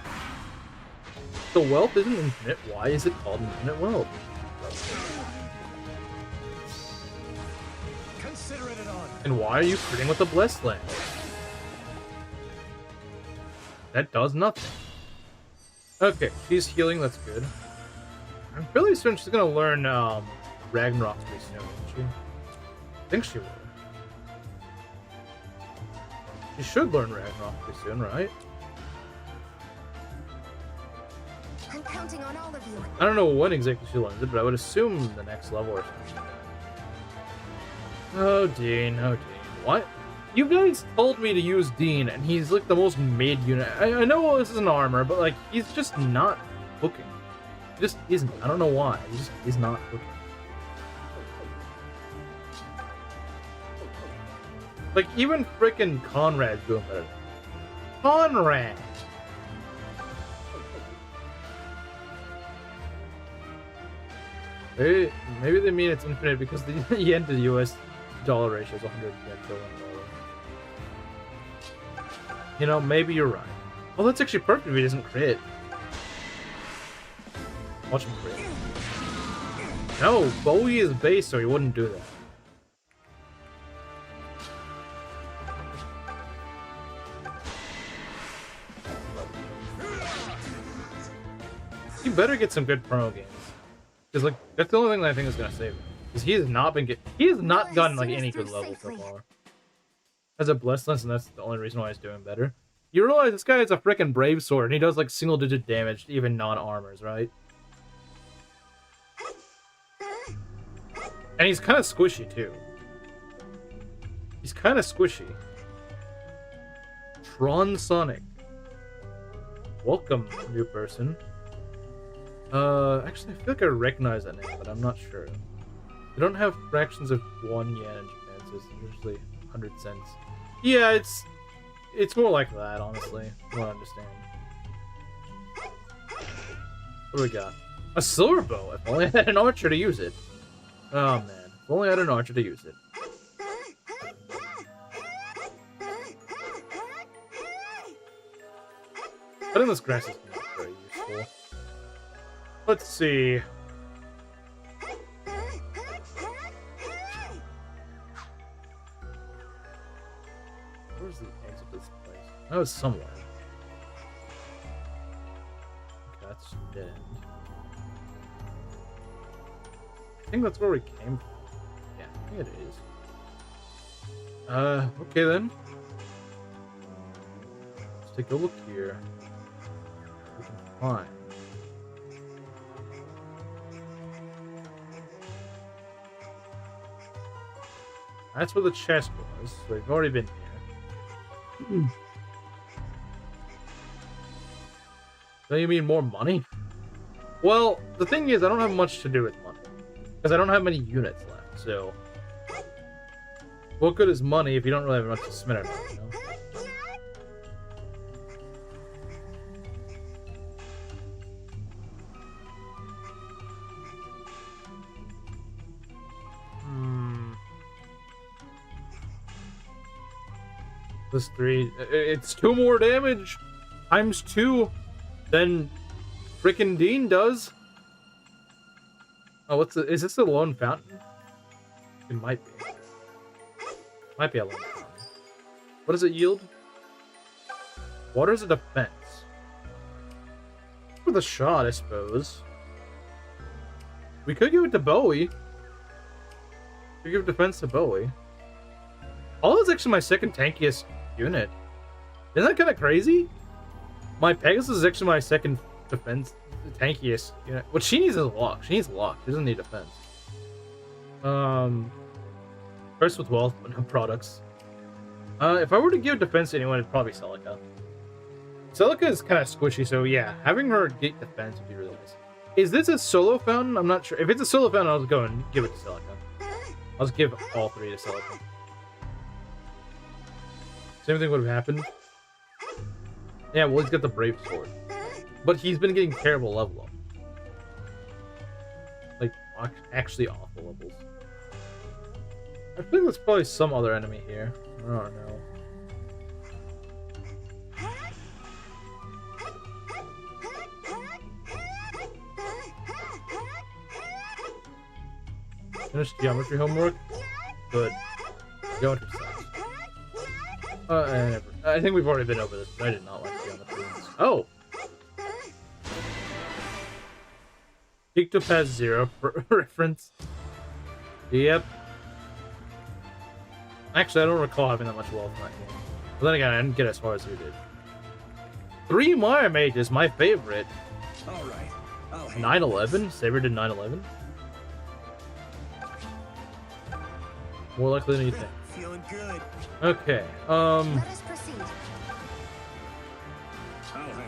The wealth isn't infinite. Why is it called Infinite Wealth? Consider it an honor. And why are you critting with a Blessed Land? That does nothing. Okay, she's healing. That's good. I'm fairly certain she's gonna learn Ragnarok pretty soon, isn't she? I think she will. She should learn Ragnarok pretty soon, right? I'm counting on all of you. I don't know when exactly she learns it, but I would assume the next level or something. Oh, Dean. Oh, Dean. What? You guys told me to use Dean, and he's like the most mid unit. I know this is an armor, but like, he's just not hooking. He just isn't. I don't know why. He just is not hooking. Like, even frickin' Conrad's doing better. Conrad! Maybe they mean it's infinite because the yen to US dollar ratio is 100 yen to $1. You know, maybe you're right. Well, that's actually perfect if he doesn't crit. Watch him crit. No, Bowie is base, so he wouldn't do that. You better get some good promo games. Because like that's the only thing that I think is gonna save him. Because he has not gotten like any good levels so far. Has a blessedness, and that's the only reason why he's doing better. You realize this guy has a freaking brave sword, and he does like single-digit damage to even non-armors, right? And he's kind of squishy too. He's kind of squishy. Tron Sonic. Welcome, new person. Actually, I feel like I recognize that name, but I'm not sure. They don't have fractions of 1 yen in Japan, so it's usually 100 cents. Yeah, it's more like that, honestly. From what I understand. What do we got? A silver bow. If only I had an archer to use it. Oh man, if only I had an archer to use it. Cutting this grass is not very useful. Let's see. Where's the exit of this place? That was somewhere. Okay, that's dead end. I think that's where we came from. Yeah, I think it is. Okay then. Let's take a look here. We can find. That's where the chest was, so we've already been here. So you mean more money? Well, the thing is, I don't have much to do with money. Because I don't have many units left, so... What good is money if you don't really have much to spend it on, you know? Plus 3. It's 2 more damage! Times 2 than frickin' Dean does. Oh, is this a lone fountain? It might be. Might be a lone fountain. What does it yield? Water is a defense. With a shot, I suppose. We could give it to Bowie. We could give defense to Bowie. All is actually my second tankiest unit. Isn't that kind of crazy? My Pegasus is actually my second defense tankiest unit. What she needs is lock. She needs lock. She doesn't need defense. First with wealth, but no products. If I were to give defense to anyone, it'd probably be Celica. Celica is kind of squishy, so yeah, having her get defense would be really nice. Is this a solo fountain? I'm not sure. If it's a solo fountain, I'll just go and give it to Celica. I'll just give all 3 to Celica. Same thing would have happened. Yeah, well, he's got the brave sword. But he's been getting terrible level up. Like, actually awful levels. I think there's probably some other enemy here. I don't know. Finished geometry homework? Good. Geometry sucks. I think we've already been over this, but I did not like geometry. Oh! Peak to pass 0 for reference. Yep. Actually, I don't recall having that much wealth in that game. But then again, I didn't get as far as you did. 3 Mire Mages, my favorite. Alright. 9/11? Saber did 9/11? More likely than you think. Feeling good. Okay, Let us proceed.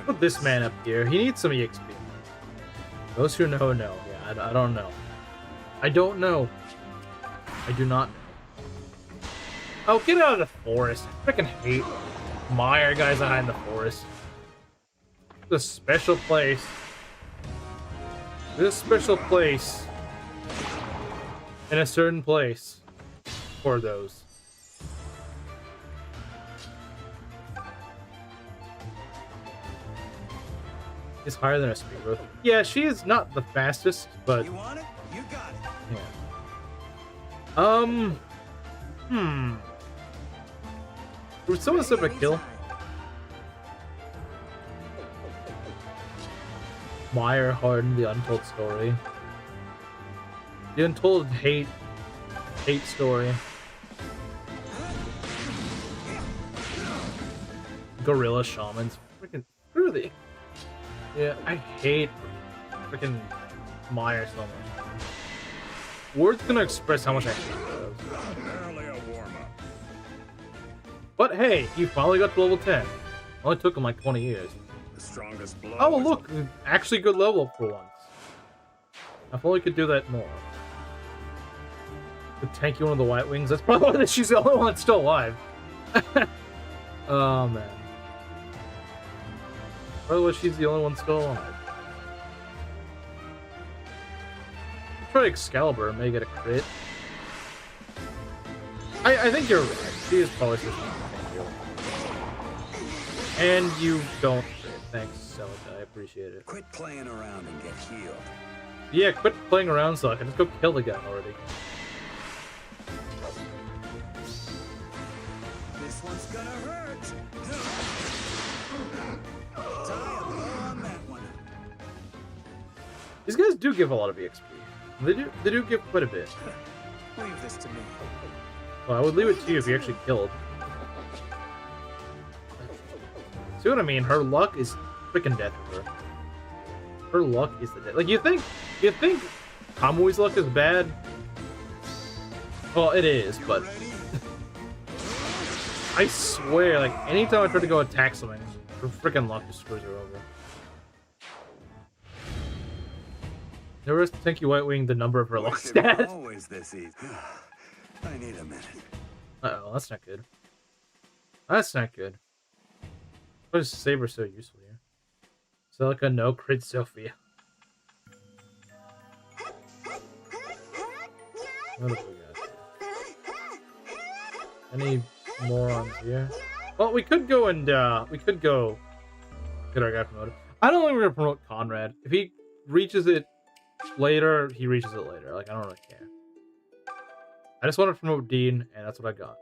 put this man up here. He needs some EXP. Those who know, know. Yeah, I don't know. I don't know. I do not know. Oh, get out of the forest. I freaking hate Mire guys behind the forest. This special place. This special place. In a certain place. For those. Is higher than a speed growth. Yeah, she is not the fastest, but You want it? You got it. yeah. Would someone slip a kill? Mire hardened the untold story. The untold hate story. Gorilla shamans. Freaking screw these. Yeah, I hate freaking Meyer so much. Words gonna express how much I hate those. Barely a warm-up. But hey, he finally got to level 10. Only took him like 20 years. The strongest blow. Oh is look, actually good level for once. If only could do that more. The tanky one of the White Wings. That's probably why she's the only one that's still alive. Oh man. Probably why she's the only one still alive. Try Excalibur, may get a crit. I think you're right. She is probably just thank you. And you don't crit. Thanks, Celica. I appreciate it. Quit playing around and get healed. Yeah, quit playing around so I can just go kill the guy already. This one's gonna hurt. Die a blow on that one. These guys do give a lot of EXP. They do give quite a bit. Leave this to me. Well, I would leave it to you if you actually killed. See what I mean? Her luck is freaking death of her. Her luck is the death. Like you think Kamui's luck is bad? Well, it is, but I swear, like anytime I try to go attack something, her freaking luck just screws her over. There is Tanky White Wing the number of her luck Wish it were stats. always this easy. I need a minute. Uh-oh, that's not good. That's not good. Why is Saber so useful here? Celica, no crit Sophia. What have we got? Any morons here? Well, we could go and, get our guy promoted. I don't think we're gonna promote Conrad. If he reaches it later, he reaches it later. Like, I don't really care. I just want to promote Dean, and that's what I got.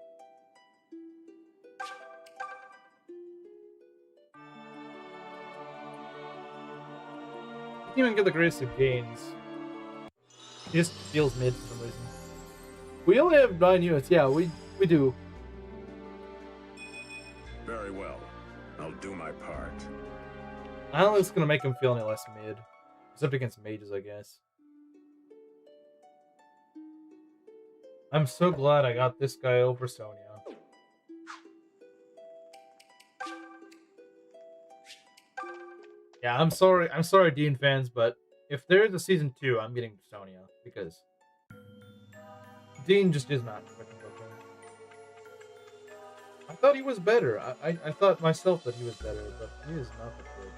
Didn't even get the greatest of gains. He just feels mid for some reason. We only have 9 units. Yeah, we do. Very well. I'll do my part. I don't think it's gonna make him feel any less mid. Except against mages, I guess. I'm so glad I got this guy over Sonya. Yeah, I'm sorry, Dean fans, but if there is a season 2, I'm getting Sonya because Dean just is not freaking okay. I thought he was better. I thought myself that he was better, but he is not that good.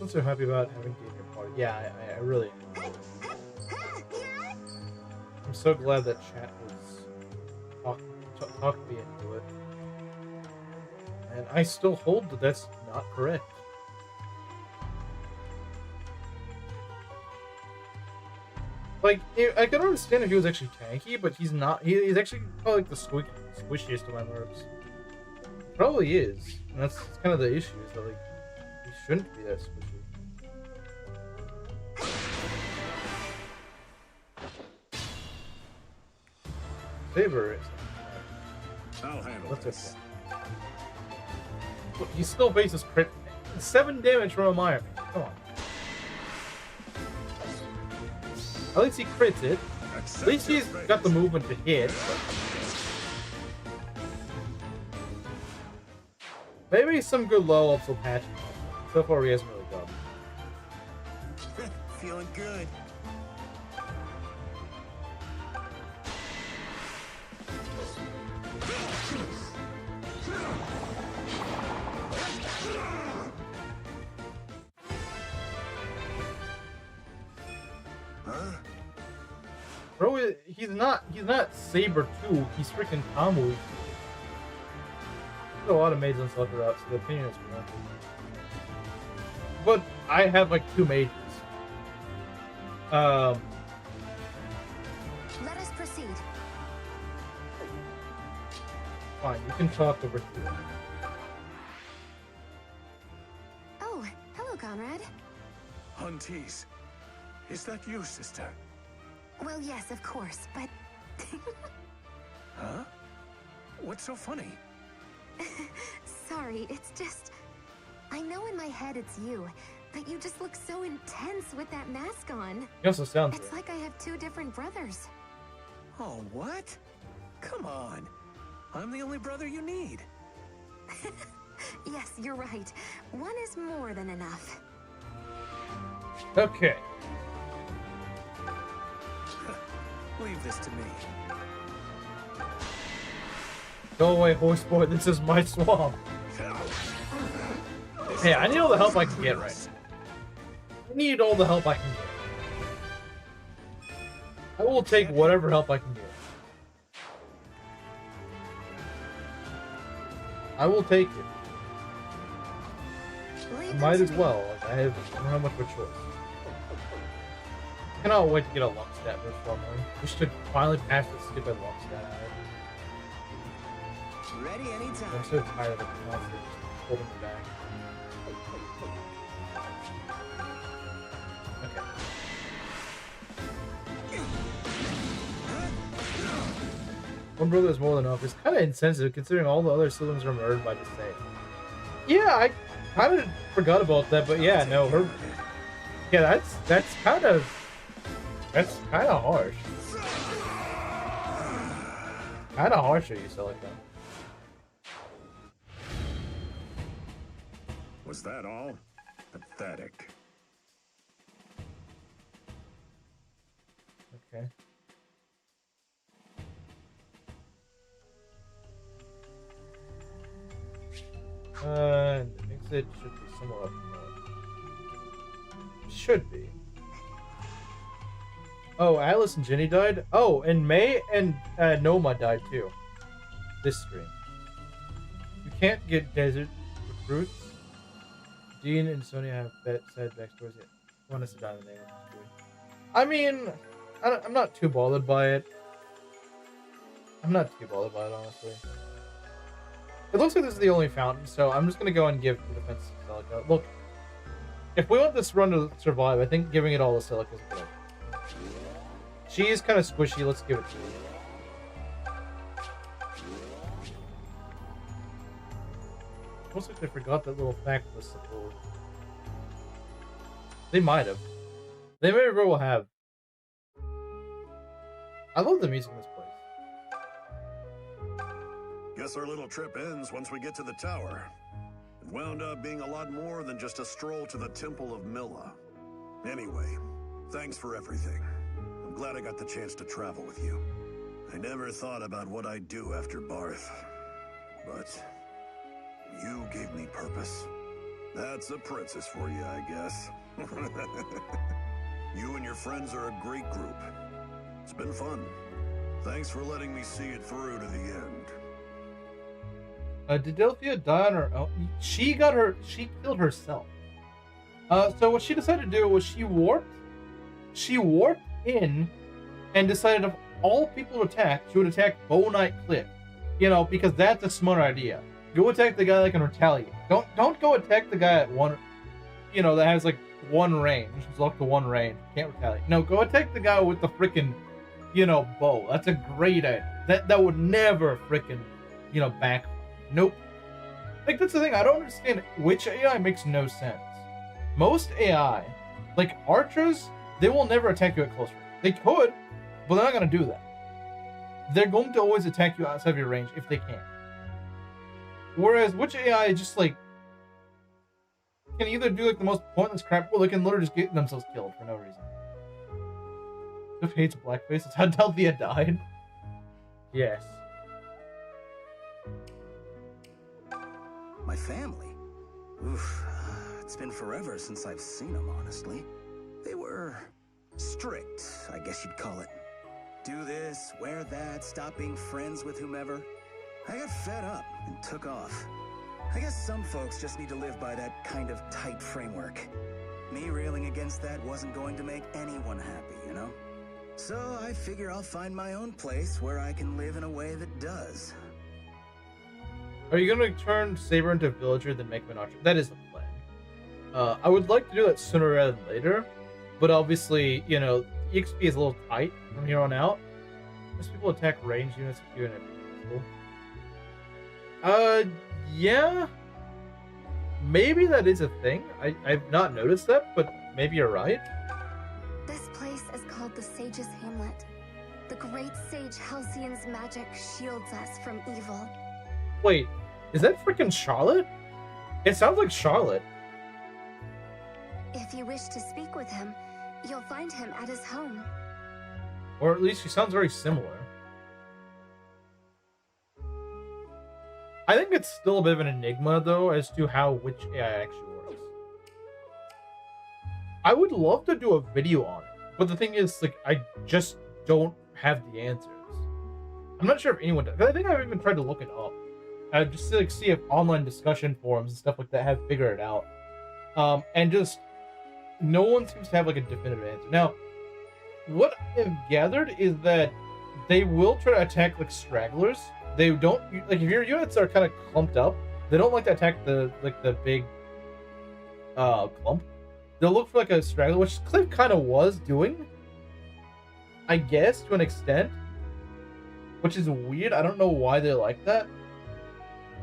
I'm so happy about having Dean in your party. Yeah, I really am. I'm so glad that chat was talking me into it. And I still hold that that's not correct. Like, I can understand if he was actually tanky, but he's not. He's actually probably like the squishiest of my nerves. Probably is. And that's kind of the issue, is that, like, he shouldn't be that squishy. Saber is. I'll handle That's this. okay. Look, he still faces crit. 7 damage from a Meyer. Come on. At least he crits it. At least he's got the movement to hit. But maybe some good low ups will patch him. So far, he hasn't really done. Feeling good. Bro, he's not Saber 2, he's freaking Kamui. There's a lot of mages on Sucker out, so the opinion is warranted. but I have like 2 mages. Let us proceed. Fine, you can talk over here. Oh, hello, Conrad. Hunties, is that you, sister? Well, yes, of course, but... Huh? What's so funny? Sorry, it's just... I know in my head it's you, but you just look so intense with that mask on. You also sound It's good. like I have 2 different brothers. Oh, what? Come on. I'm the only brother you need. Yes, you're right. One is more than enough. Okay. Leave this to me. Go away, horse boy. This is my swamp. Hey, I need all the help I can get right now. I need all the help I can get. I will take whatever help I can get. I will take it. Leave I them might to as me. well. Like, I don't have much of a choice. I cannot wait to get a luck stat this one. We should finally pass this stupid luck stat out. Ready anytime. I'm so tired of the monster just holding me back. Okay. One brother is more than enough. It's kind of insensitive considering all the other siblings are murdered by the same. Yeah, I kind of forgot about that, but yeah, no, her. Yeah, that's kind of harsh. Kind of harsh that you say like that. Was that all? Pathetic. Okay. The exit should be somewhere up north. Should be. Oh, Atlas and Jenny died? Oh, and May and Noma died too. This stream. You can't get desert recruits. Dean and Sonia have sad backstories yet. One has to die in the name of the story. I mean, I'm not too bothered by it. I'm not too bothered by it, honestly. It looks like this is the only fountain, so I'm just gonna go and give the defense to Silica. Look, if we want this run to survive, I think giving it all to Silica is good. She is kind of squishy. Let's give it to her. Looks like they forgot that little fact was supposed. They might have. They very well have. I love the music in this place. Guess our little trip ends once we get to the tower. It wound up being a lot more than just a stroll to the Temple of Milla. Anyway, thanks for everything. I'm glad I got the chance to travel with you. I never thought about what I'd do after Barth, but you gave me purpose. That's a princess for you, I guess. You and your friends are a great group. It's been fun. Thanks for letting me see it through to the end. Did Delphia die on her own? She killed herself. So what she decided to do was she warped in and decided of all people to attack, she would attack Bow Knight Cliff. You know, because that's a smart idea. Go attack the guy that can retaliate. Don't go attack the guy at one, you know, that has like one range. It's locked to one range. Can't retaliate. No, go attack the guy with the freaking, you know, bow. That's a great idea. That would never freaking, you know, backfire. Nope. Like, that's the thing. I don't understand which AI makes no sense. Most AI, like archers, they will never attack you at close range. They could, but they're not going to do that. They're going to always attack you outside of your range if they can. Whereas which AI just like can either do like the most pointless crap, or they can literally just get themselves killed for no reason. If hates blackface, it's how Delphia died. Yes. My family? Oof. It's been forever since I've seen them, honestly. They were strict, I guess you'd call it. Do this, wear that, stop being friends with whomever. I got fed up and took off. I guess some folks just need to live by that kind of tight framework. Me railing against that wasn't going to make anyone happy, you know? So I figure I'll find my own place where I can live in a way that does. Are you going to turn Saber into a villager, then make him an archer? That is the plan. I would like to do that sooner rather than later, but obviously, you know, EXP is a little tight from here on out. Most people attack range units if you're doing it. Yeah. Maybe that is a thing. I've not noticed that, but maybe you're right. This place is called the Sage's Hamlet. The great sage Halcyon's magic shields us from evil. Wait, is that freaking Charlotte? It sounds like Charlotte. If you wish to speak with him, you'll find him at his home. Or at least she sounds very similar. I think it's still a bit of an enigma, though, as to how which AI actually works. I would love to do a video on it, but the thing is, like, I just don't have the answers. I'm not sure if anyone does. I think I've even tried to look it up. Just to like see if online discussion forums and stuff like that have figured it out. And just no one seems to have like a definitive answer. Now, what I've gathered is that they will try to attack like stragglers. They don't like if your units are kind of clumped up. They don't like to attack the big clump. They'll look for like a straggler, which Cliff kind of was doing, I guess, to an extent, which is weird. I don't know why they like that.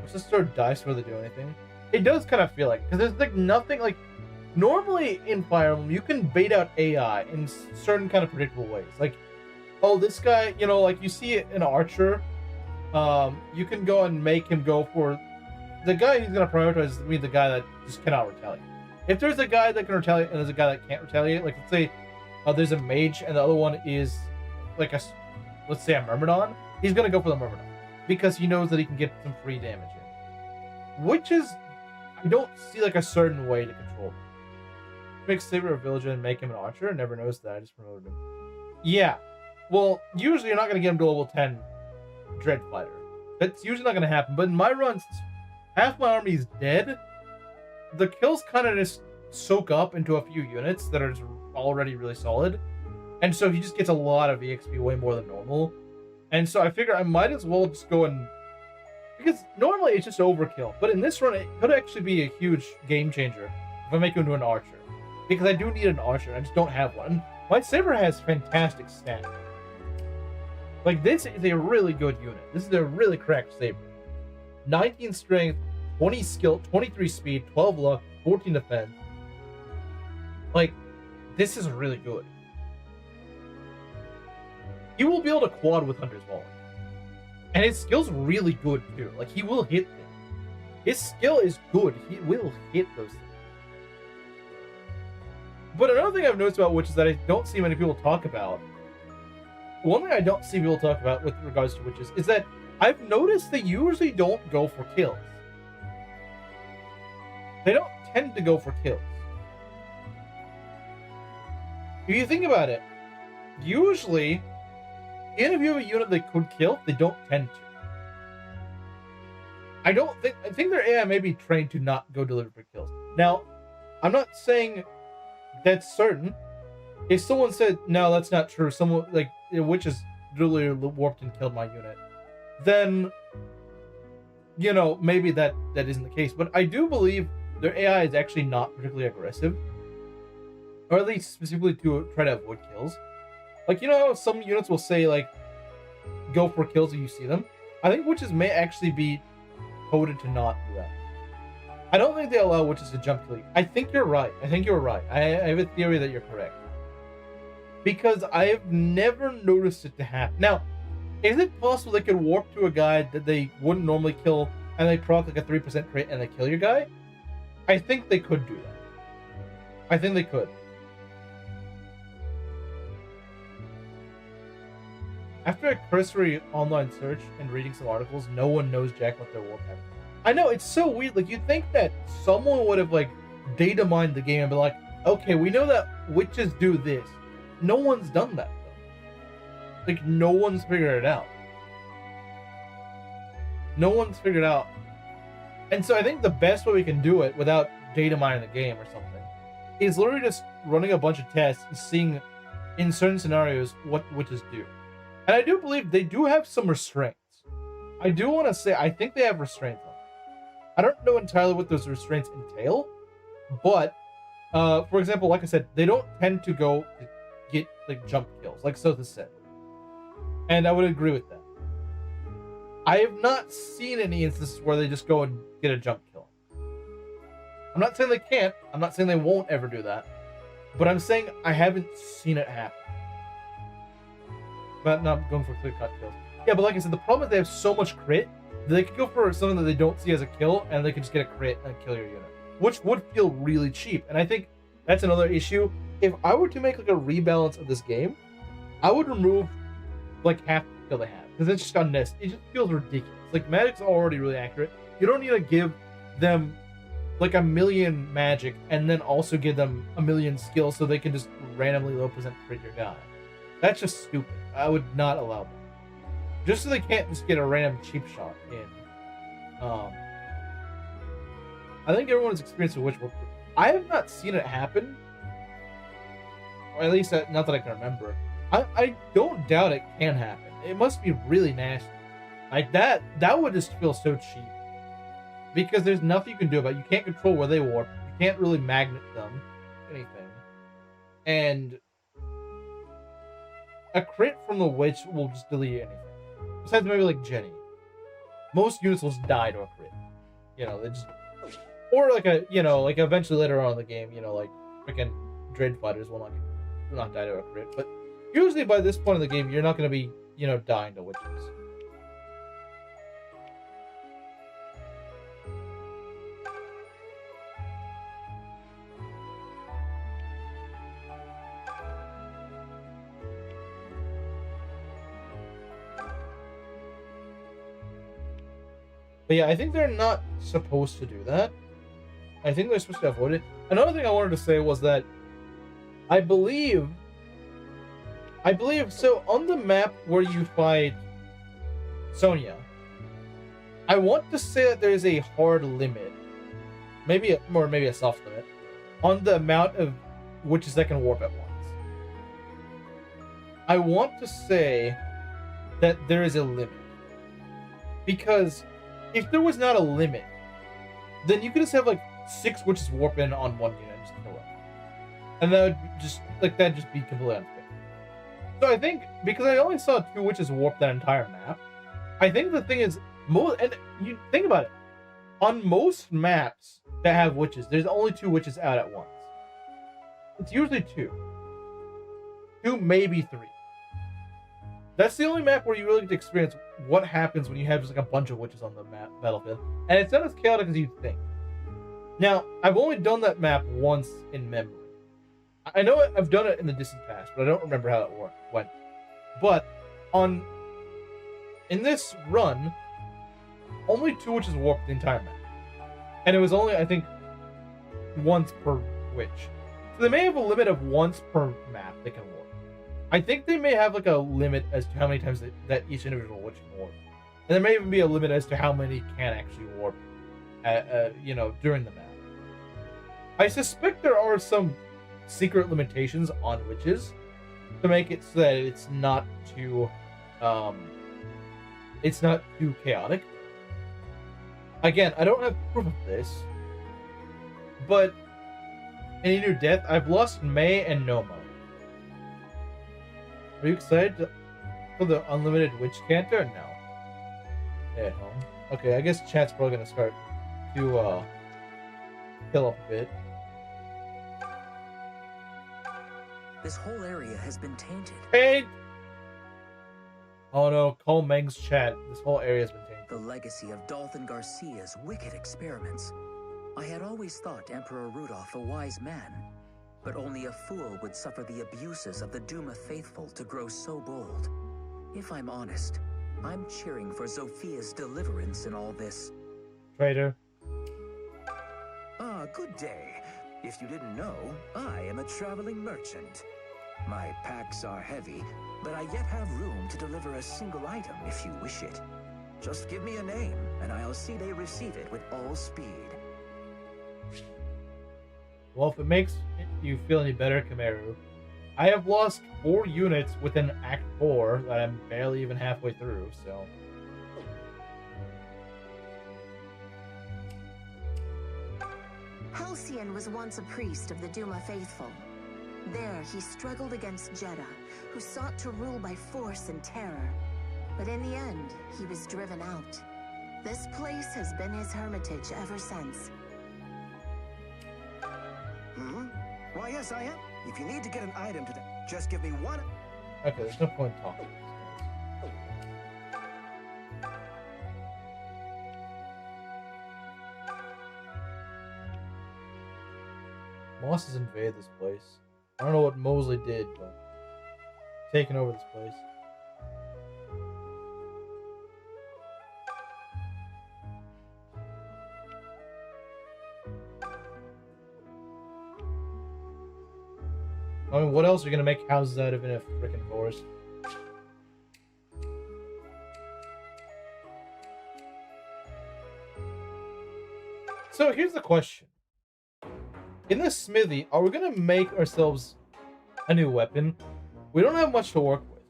Let's just throw dice before they do anything. It does kind of feel like, because there's like nothing like normally in Fire Emblem you can bait out AI in certain kind of predictable ways. Like, oh, this guy, you know, like you see an archer. You can go and make him go for the guy who's going to prioritize is the guy that just cannot retaliate. If there's a guy that can retaliate and there's a guy that can't retaliate, like let's say there's a mage and the other one is like let's say a Myrmidon, he's going to go for the Myrmidon because he knows that he can get some free damage in. Which is, I don't see like a certain way to control him. Make Saber a villager and make him an archer. I never noticed that. I just promoted him. Yeah. Well, usually you're not going to get him to level 10 Dread Fighter. That's usually not going to happen. But in my runs, half my army is dead. The kills kind of just soak up into a few units that are just already really solid. And so he just gets a lot of EXP, way more than normal. And so I figure I might as well just go and... Because normally it's just overkill. But in this run, it could actually be a huge game changer if I make him into an archer. Because I do need an archer, I just don't have one. My Saber has fantastic stats. Like, this is a really good unit. This is a really cracked Saber. 19 strength, 20 skill, 23 speed, 12 luck, 14 defense. Like, this is really good. He will be able to quad with Hunter's Volley. And his skill's really good, too. Like, he will hit things. His skill is good. He will hit those things. But another thing I've noticed about Witch is that I don't see many people talk about. One thing I don't see people talk about with regards to Witches is that I've noticed they usually don't go for kills. They don't tend to go for kills. If you think about it, usually, even if you have a unit they could kill, they don't tend to. I think their AI may be trained to not go deliver for kills. Now, I'm not saying that's certain. If someone said, no, that's not true, someone, like, a witch is literally warped and killed my unit, then, you know, maybe that isn't the case. But I do believe their AI is actually not particularly aggressive. Or at least specifically to try to avoid kills. Like, you know how some units will say, like, go for kills if you see them? I think witches may actually be coded to not do that. I don't think they allow witches to jump kill you. I think you're right. I think you're right. I have a theory that you're correct. Because I've never noticed it to happen. Now, is it possible they could warp to a guy that they wouldn't normally kill and they proc like a 3% crit and they kill your guy? I think they could do that. I think they could. After a cursory online search and reading some articles, no one knows jack what their warp happens. I know, it's so weird. Like, you'd think that someone would have, like, data mined the game and be like, okay, we know that witches do this. No one's done that, though. Like, no one's figured it out. No one's figured out And so I think the best way we can do it without data mining the game or something is literally just running a bunch of tests and seeing in certain scenarios what witches do. And I do believe they do have some restraints. I do want to say I think they have restraints on them. I don't know entirely what those restraints entail, but for example, like I said, they don't tend to go to get like jump kills, like Sotha said. And I would agree with that. I have not seen any instances where they just go and get a jump kill. I'm not saying they can't. I'm not saying they won't ever do that. But I'm saying I haven't seen it happen. But not going for clear-cut kills. Yeah, but like I said, the problem is they have so much crit that they could go for something that they don't see as a kill, and they could just get a crit and kill your unit. Which would feel really cheap. And I think that's another issue. If I were to make like a rebalance of this game, I would remove like half the skill they have. Because it's just unnecessary. It just feels ridiculous. Like, magic's already really accurate. You don't need to give them like 1,000,000 magic and then also give them 1,000,000 skills so they can just randomly low percent crit your guy. That's just stupid. I would not allow that. Just so they can't just get a random cheap shot in. I think everyone's experienced with Witch. I have not seen it happen. Or at least not that I can remember. I don't doubt it can happen. It must be really nasty. Like that would just feel so cheap. Because there's nothing you can do about it. You can't control where they warp. You can't really magnet them. Anything. And a crit from the witch will just delete anything. Besides maybe like Jenny. Most units will just die to a crit. You know, they just... Or like a, you know, like eventually later on in the game, you know, like freaking Dread Fighters will not die to a crit. But usually by this point in the game, you're not going to be, you know, dying to witches. But yeah, I think they're not supposed to do that. I think they're supposed to avoid it. Another thing I wanted to say was that I believe so on the map where you fight Sonya, I want to say that there is a hard limit, maybe a soft limit, on the amount of witches that can warp at once. I want to say that there is a limit. Because if there was not a limit, then you could just have like 6 witches warp in on one unit just in a row. And that'd just be completely unfair. So I think, because I only saw 2 witches warp that entire map, I think the thing is, and you think about it, on most maps that have witches, there's only 2 witches out at once. It's usually 2. 2, maybe 3. That's the only map where you really get to experience what happens when you have just like a bunch of witches on the battlefield. And it's not as chaotic as you'd think. Now, I've only done that map once in memory. I know I've done it in the distant past, but I don't remember how it went. But in this run, only 2 witches warped the entire map. And it was only, I think, once per witch. So they may have a limit of once per map they can warp. I think they may have like a limit as to how many times that each individual witch can warp. And there may even be a limit as to how many can actually warp, during the map. I suspect there are some secret limitations on witches to make it so that it's not too chaotic. Again, I don't have proof of this, but in A New Death, I've lost May and Noma. Are you excited for the unlimited witch canter? No. Stay at home. Okay, I guess chat's probably gonna start to fill up a bit. This whole area has been tainted. Taint! Oh no, call Meng's chat. This whole area has been tainted. The legacy of Dalton Garcia's wicked experiments. I had always thought Emperor Rudolph a wise man, but only a fool would suffer the abuses of the Duma faithful to grow so bold. If I'm honest, I'm cheering for Zophia's deliverance in all this. Traitor. Good day. If you didn't know, I am a traveling merchant. My packs are heavy, but I yet have room to deliver a single item if you wish it. Just give me a name, and I'll see they receive it with all speed. Well, if it makes you feel any better, Kameru, I have lost 4 units within Act 4 that I'm barely even halfway through, so... Halcyon was once a priest of the Duma faithful. There, he struggled against Jeddah, who sought to rule by force and terror. But in the end, he was driven out. This place has been his hermitage ever since. Why, yes, I am. If you need to get an item today, just give me one. Okay, there's no point talking. Moss has invaded this place. I don't know what Mosley did, but taking over this place. I mean, what else are you gonna make houses out of in a freaking forest? So here's the question. In this smithy, are we gonna make ourselves a new weapon? We don't have much to work with.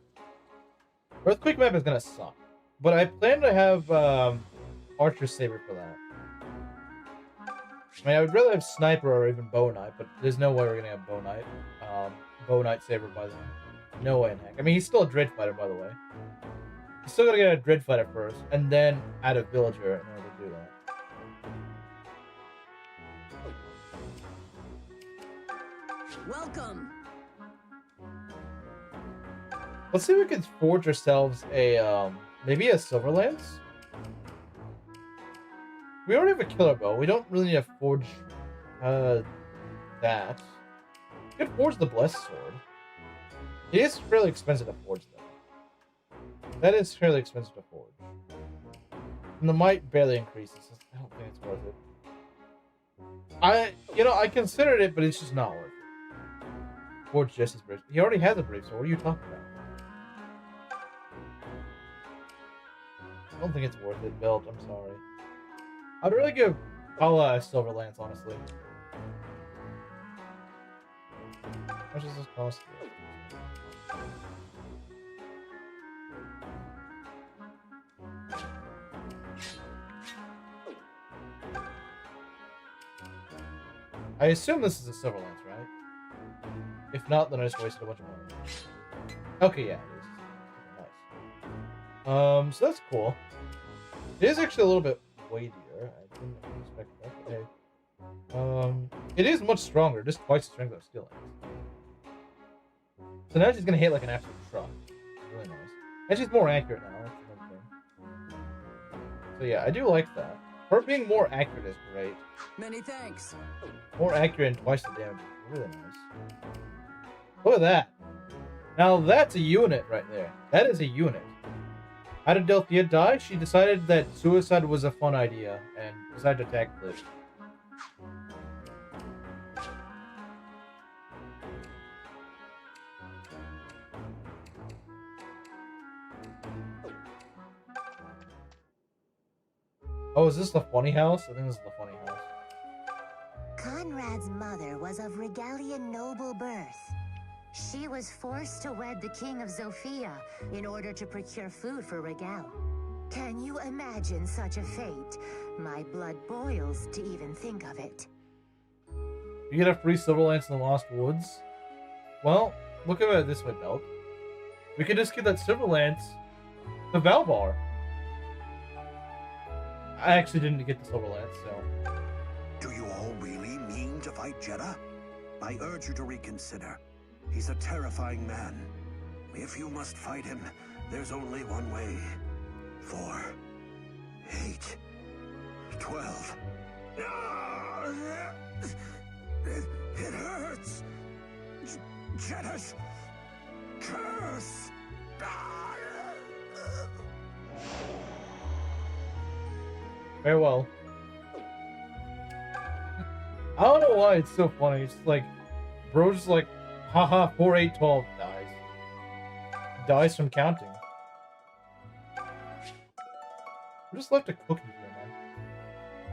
Earthquake map is gonna suck. But I plan to have Archer Saber for that. I mean, I would rather have Sniper or even Bow Knight, but there's no way we're gonna have Bow Knight. Bow Knight Saber, by the way. No way in heck. I mean, he's still a Dread Fighter, by the way. He's still gotta get a Dread Fighter first, and then add a Villager in order to do that. Welcome. Let's see if we can forge ourselves a, maybe a Silver Lance? We already have a Killer Bow. We don't really need to forge, that. We could forge the Blessed Sword. It is fairly expensive to forge, though. That is fairly expensive to forge. And the Might barely increases. I don't think it's worth it. I considered it, but it's just not worth it. Forge Jesse's Brave. He already has a Brave Sword. What are you talking about? I don't think it's worth it, Belt. I'm sorry. I'd really give Paula a Silver Lance, honestly. How much does this cost? I assume this is a Silver Lance, right? If not, then I just wasted a bunch of money. Okay, yeah, it is. Nice. So that's cool. It is actually a little bit weightier. I didn't expect that. Okay. It is much stronger, just twice the strength of Steel Lance. So now she's gonna hit like an absolute truck. Really nice. And she's more accurate now. That's another thing. So yeah, I do like that. Her being more accurate is great. Many thanks. More accurate and twice the damage is really nice. Look at that. Now that's a unit right there. That is a unit. How did Delphia die? She decided that suicide was a fun idea and decided to attack Liz. Oh, is this the funny house? I think this is the funny house. Conrad's mother was of Regalian noble birth. She was forced to wed the king of Zofia in order to procure food for Regal. Can you imagine such a fate? My blood boils to even think of it. You get a free Silver Lance in the Lost Woods? Well, look at it this way, Belt. We could just give that Silver Lance to Valvar. I actually didn't get the Silver Lance, so... Do you all really mean to fight Jeddah? I urge you to reconsider. He's a terrifying man. If you must fight him, there's only one way. 4, 8, 12. It hurts. Jeddah's curse. Farewell. I don't know why it's so funny. It's like, bro's just like, haha, 4, 8, 12 dies. Dies from counting. Who just left a cookie here, man?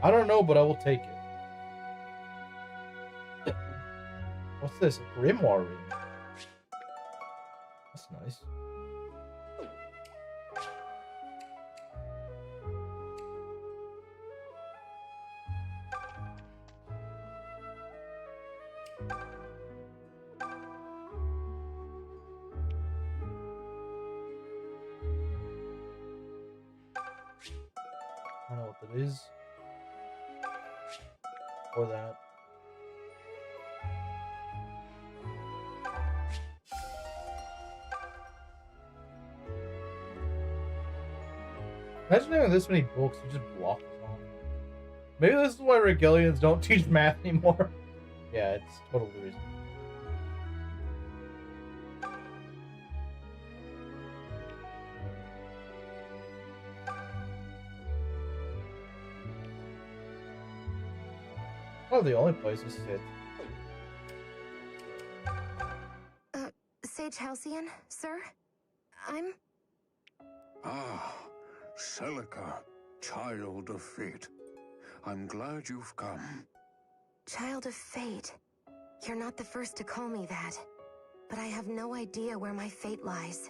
I don't know, but I will take it. What's this? A grimoire ring. That's nice. I don't know what that is. Or that. Imagine having this many books, you just block them off. Maybe this is why Regalians don't teach math anymore. Yeah, it's totally the reason. One of the only places to sit. Sage Halcyon, sir? I'm... Ah, Celica, child of fate. I'm glad you've come. Child of fate. You're not the first to call me that. But I have no idea where my fate lies.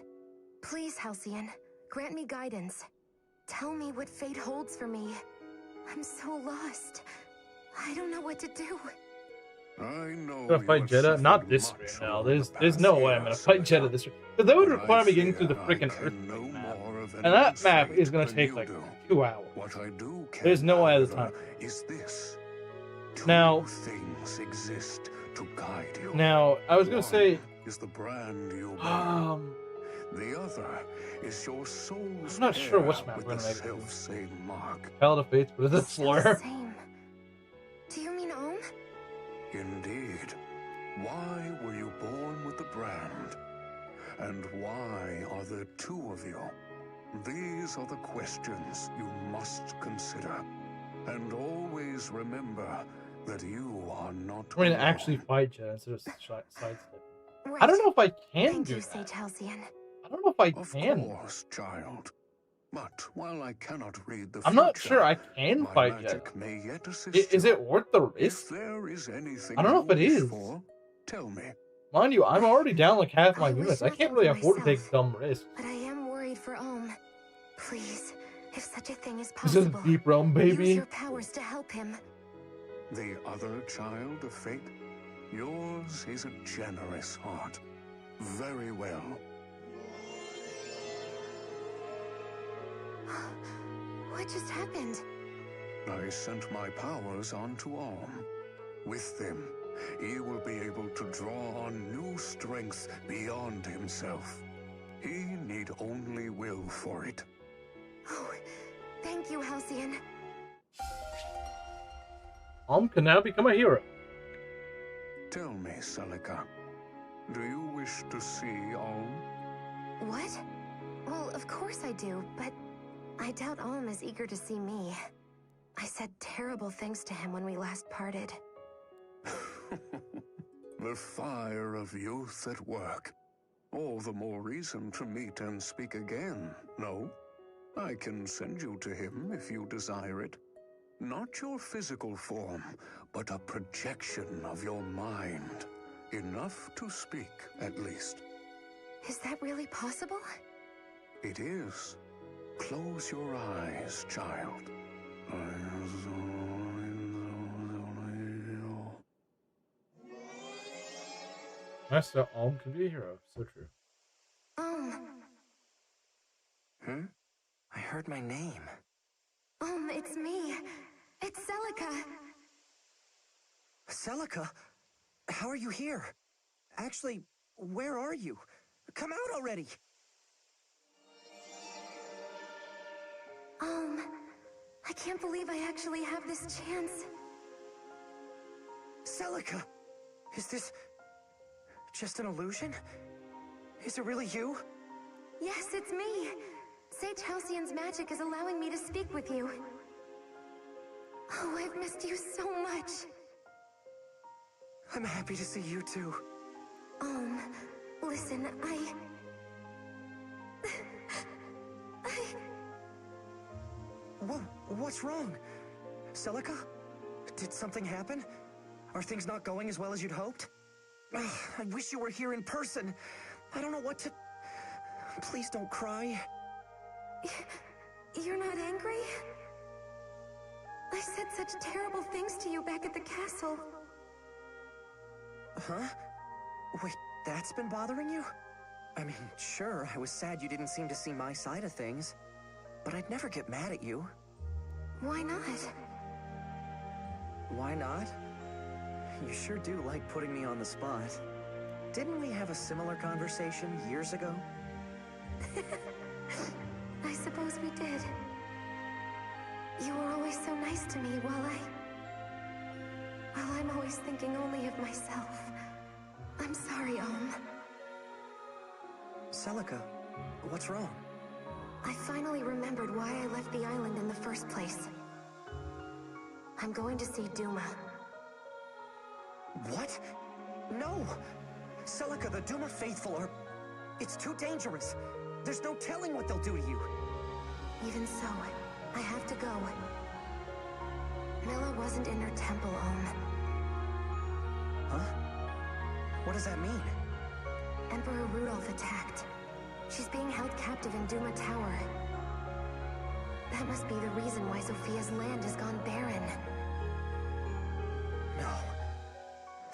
Please, Halcyon, grant me guidance. Tell me what fate holds for me. I'm so lost. I don't know what to do. I know I'm gonna fight Jeddah? Not this way now. There's no way I'm gonna fight Jeddah this way. Because that would require me getting through the freaking Earthquake map. And that map is gonna take like 2 hours. What I do There's no way at the time. Is this. Now, Things exist to guide you. now, I was gonna say, Is the brand you bear. The other is your soul's I'm not sure which pair map with we're the gonna make. self-same mark. Child of Faith, but is it It's still the slur? same. Do you mean Ohm? Indeed. Why were you born with the brand? And why are there two of you? These are the questions you must consider. And always remember that you are not I'm gonna alone. actually fight Jeddah instead of sidestep. Right. I don't know if I can Thank do you, that. Sage Halcyon. I don't know if I Of can. course, child. But while I cannot read the I'm not future, sure I can my fight magic Jeddah. may yet assist Is you. it worth the If risk? there is anything I don't know you if it wish is. for, tell me. Mind you, I'm already down like half my I wish units. I nothing can't really for afford to take myself. dumb risks. But I am worried for Ohm. Please, if such a thing is This is possible, Deep Realm, use baby. your powers to help him. The other child of fate? Yours is a generous heart. Very well. What just happened? I sent my powers on to Alm. With them, he will be able to draw on new strength beyond himself. He need only will for it. Oh, thank you, Halcyon. Can now become a hero. Tell me, Celica, do you wish to see Alm? What? Well, of course I do, but I doubt Ohm is eager to see me. I said terrible things to him when we last parted. The fire of youth at work. All the more reason to meet and speak again, no? I can send you to him if you desire it. Not your physical form, but a projection of your mind. Enough to speak, at least. Is that really possible? It is. Close your eyes, child. Master Alm can be a hero. So true. Hmm? I heard my name. It's me. It's Celica. Celica? How are you here? Actually, where are you? Come out already! I can't believe I actually have this chance. Celica! Is this just an illusion? Is it really you? Yes, it's me. Sage Halcyon's magic is allowing me to speak with you. Oh, I've missed you so much. I'm happy to see you too. Listen, What's wrong? Celica? Did something happen? Are things not going as well as you'd hoped? Ugh, I wish you were here in person. I don't know what to... Please don't cry. You're not angry? I said such terrible things to you back at the castle. Huh? Wait, that's been bothering you? I mean, sure, I was sad you didn't seem to see my side of things, but I'd never get mad at you. Why not? Why not? You sure do like putting me on the spot. Didn't we have a similar conversation years ago? I suppose we did. You were always so nice to me while I'm always thinking only of myself. I'm sorry, Celica, what's wrong? I finally remembered why I left the island in the first place. I'm going to see Duma. What? No! Celica, the Duma faithful are... It's too dangerous. There's no telling what they'll do to you. Even so, I have to go. Milla wasn't in her temple, Huh? What does that mean? Emperor Rudolph attacked. She's being held captive in Duma Tower. That must be the reason why Sophia's land has gone barren. No.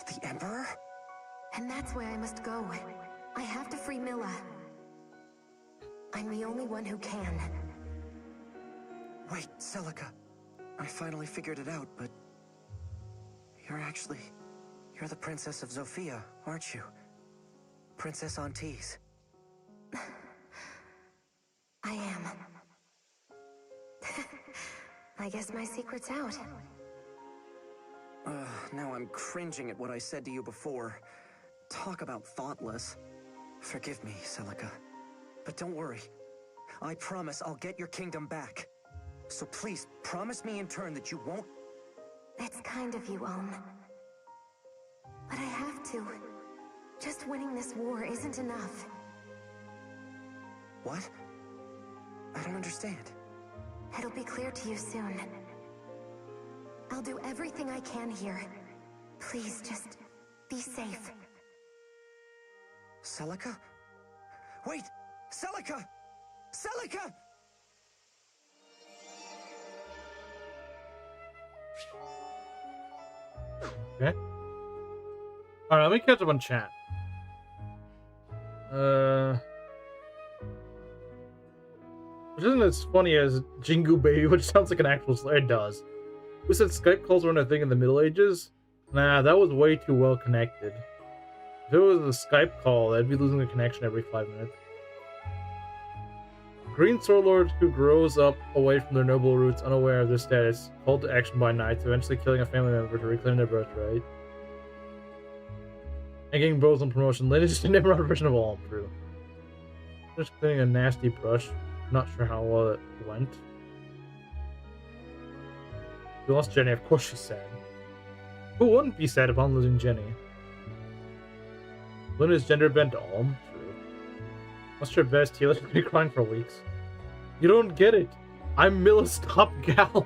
The Emperor? And that's why I must go. I have to free Milla. I'm the only one who can. Wait, Celica. I finally figured it out, but... You're the Princess of Zofia, aren't you? Princess Antise. I am. I guess my secret's out. Now I'm cringing at what I said to you before. Talk about thoughtless. Forgive me, Celica. But don't worry. I promise I'll get your kingdom back. So please, promise me in turn that you won't... It's kind of you, But I have to. Just winning this war isn't enough. What? I don't understand. It'll be clear to you soon. I'll do everything I can here. Please, just be safe. Celica? Wait! Celica! Celica! Okay. Alright, let me catch up on chat. Which isn't as funny as Jingu Baby, which sounds like an actual slur. It does. Who said Skype calls weren't a thing in the Middle Ages? Nah, that was way too well connected. If it was a Skype call, they'd be losing a connection every 5 minutes. Green Sword Lords who grows up away from their noble roots, unaware of their status, called to action by knights, eventually killing a family member to reclaim their birthright. And getting bros on promotion. Latest Nimrod version of all true. Just cleaning a nasty brush. Not sure how well it went. We lost Jenny, of course she's sad. Who wouldn't be sad upon losing Jenny? Luna's gender bent Alm? True. What's your best healer? She's been crying for weeks. You don't get it. I'm Milla's top gal.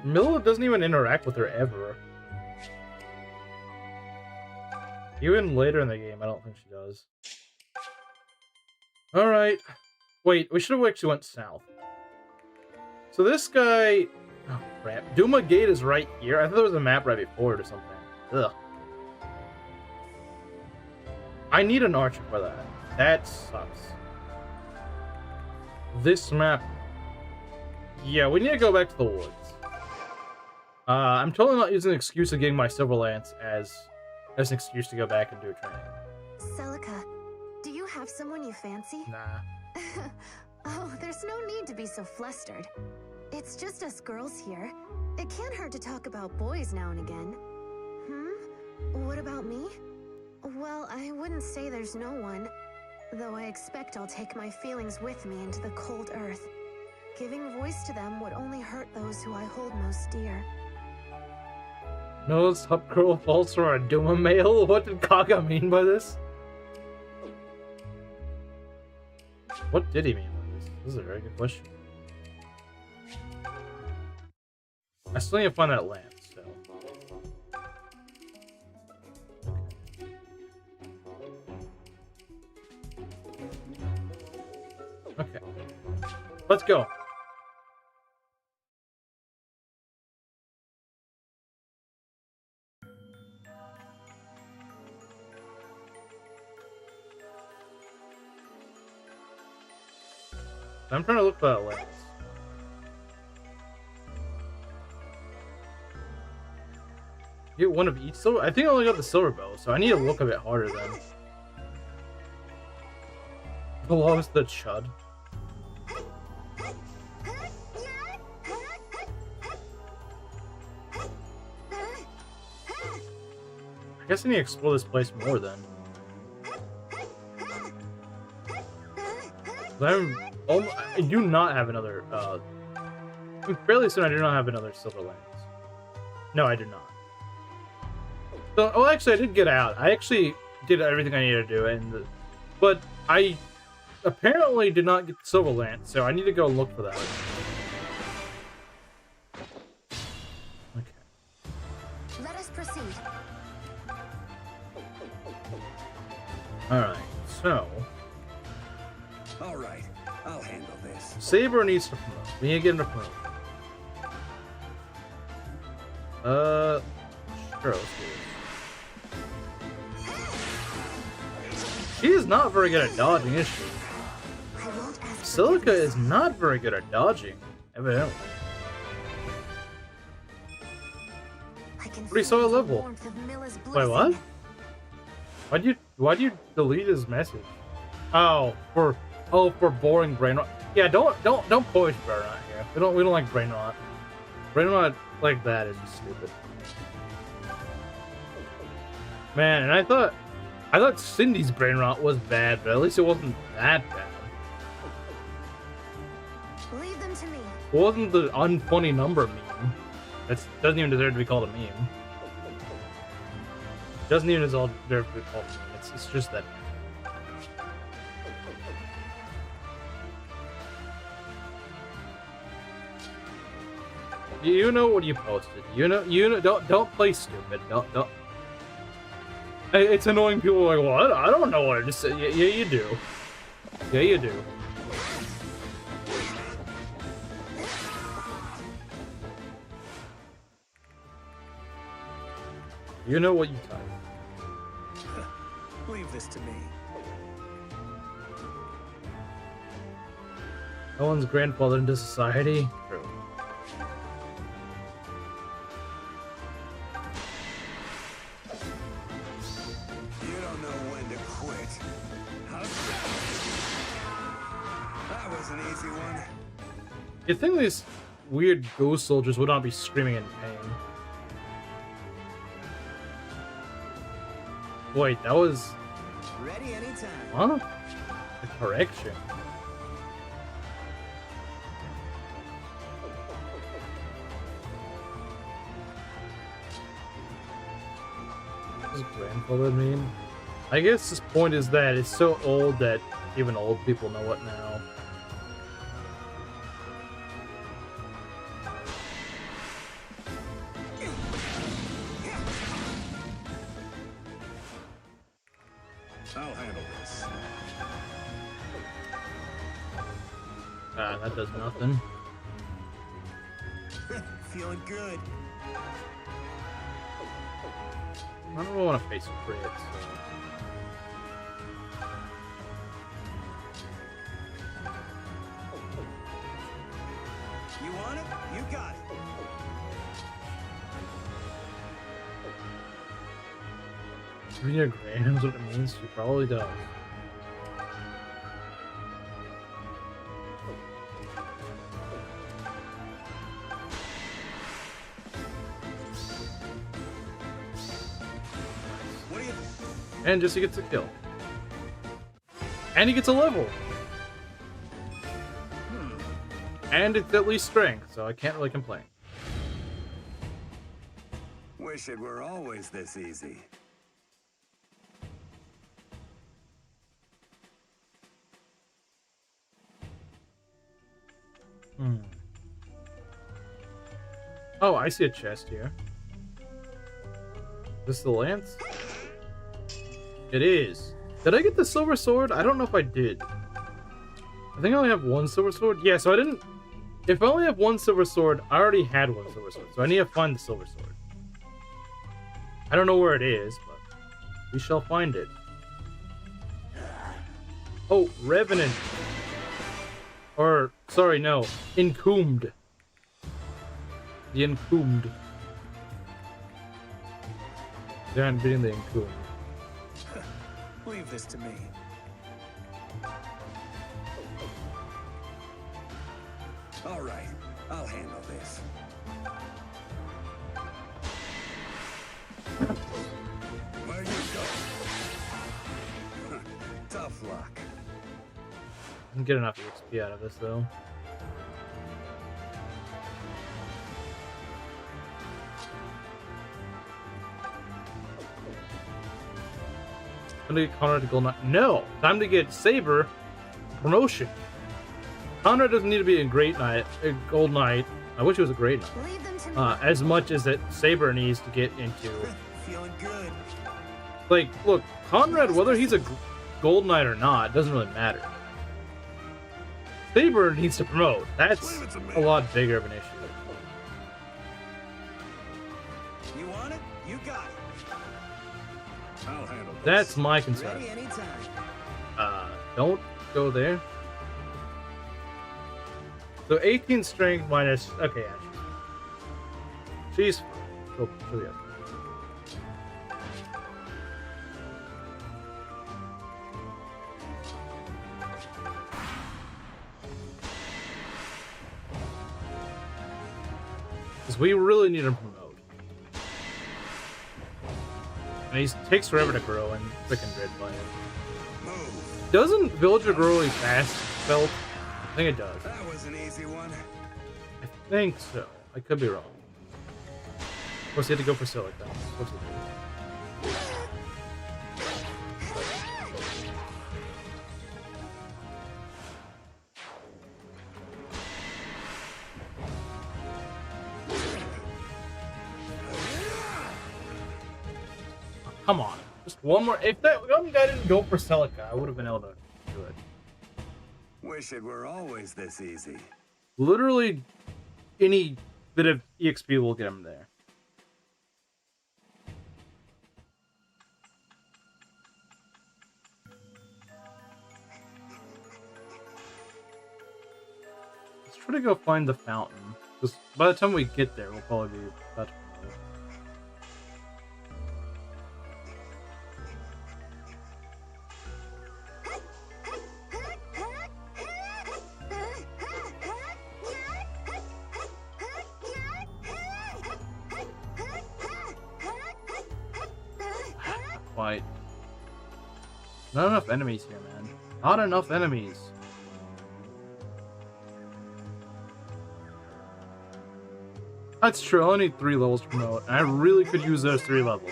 Milla doesn't even interact with her ever. Even later in the game, I don't think she does. Alright. Wait, we should have actually went south. So this guy... Oh, crap. Duma Gate is right here. I thought there was a map right before it or something. Ugh. I need an archer for that. That sucks. This map... Yeah, we need to go back to the woods. I'm totally not using the excuse of getting my Silver Lance as an excuse to go back and do a training. Celica, do you have someone you fancy? Nah. Oh, there's no need to be so flustered. It's just us girls here. It can't hurt to talk about boys now and again. What about me? Well, I wouldn't say there's no one, though I expect I'll take my feelings with me into the cold earth. Giving voice to them would only hurt those who I hold most dear. No, top girl falls for a Duma male? What did Kaga mean by this? What did he mean by this? This is a very good question. I still need to find that lance, so. Okay. Let's go. I'm trying to look for that lance. Get one of each silver? I think I only got the silver bow, so I need to look a bit harder then. Belongs to the chud. I guess I need to explore this place more then. I do not have another, fairly soon I do not have another silver lance. No, I do not. So, well, actually, I did get out. I actually did everything I needed to do, but I apparently did not get the silver lance, so I need to go look for that. Okay. Let us proceed. Alright, so... All right, I'll handle this. Saber needs to promote. We need to get him to promote. Sure, let's do this. She is not very good at dodging, is she? Silica is not very good at dodging, evidently. Pretty solid level. Wait, what? Why'd you delete his message? Oh, for boring brain rot. Yeah, don't push brain rot here. We don't like brain rot. Brain rot like that is just stupid. Man, and I thought Cindy's brain rot was bad, but at least it wasn't that bad. Leave them to me. It wasn't the unfunny number meme. That doesn't even deserve to be called a meme. Doesn't even deserve to be called a meme. It's just that. You know what you posted. You know. Don't play stupid. Don't. It's annoying. People are like, what? I don't know what I just said. Yeah, you do. Yeah, you do. You know what you type. Leave this to me. No one's grandfather into society. True. You don't know when to quit. That was an easy one. You'd think these weird ghost soldiers would not be screaming in pain. Wait, that was... Ready anytime. Huh? The correction. What does grandfather mean? I guess this point is that it's so old that even old people know it now. I'll handle this. Ah, that does nothing. Feeling good. I don't really want to face crits. So. You want it? You got it. Reading your grams what it means? She probably does. What do you... And Jesse gets a kill. And he gets a level. And it's at least strength, so I can't really complain. Wish it were always this easy. Hmm. Oh, I see a chest here. Is this the lance? It is. Did I get the silver sword? I don't know if I did. I think I only have one silver sword. Yeah, so I didn't... If I only have one silver sword, I already had one silver sword. So I need to find the silver sword. I don't know where it is, but we shall find it. Oh, Revenant. Or, sorry, no. Encombed. The Encombed. They're not beating the Encombed. Leave this to me. All right, I'll handle this. Where you go? Tough luck. I can get enough XP out of this, though. Time to get Conrad to Gold Knight. No! Time to get Saber promotion. Conrad doesn't need to be a great knight, a gold knight. I wish he was a great knight. Leave them to me. As much as that Saber needs to get into. Feeling good. Like, look, Conrad, whether he's a gold knight or not, doesn't really matter. Saber needs to promote. That's a lot bigger of an issue. You want it? You got it. I'll handle this. That's my concern. Ready anytime. Don't go there. So 18 strength minus. Okay, yeah. She's fine. She'll be okay. Because we really need to promote. And he takes forever to grow in frickin' Dread Planet. Doesn't Villager grow really fast, Belt? I think it does. That was an easy one. I think so. I could be wrong. Of course, he had to go for Silica. Of course he did. Oh, come on. Just one more. If that one guy didn't go for Celica, I would have been able to do it. Wish it were always this easy. Literally, any bit of EXP will get him there. Let's try to go find the fountain. Because by the time we get there, we'll probably be about to promote. Quite. Not enough enemies here, man. Not enough enemies. That's true. I only need 3 levels to promote, and I really could use those 3 levels.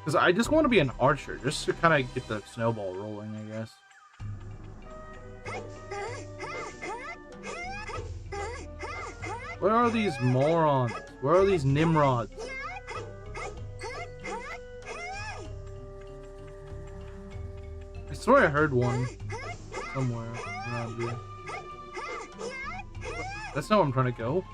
Because I just want to be an archer, just to kind of get the snowball rolling, I guess. Where are these morons? Where are these Nimrods? I swear I heard one somewhere around here. That's not where I'm trying to go.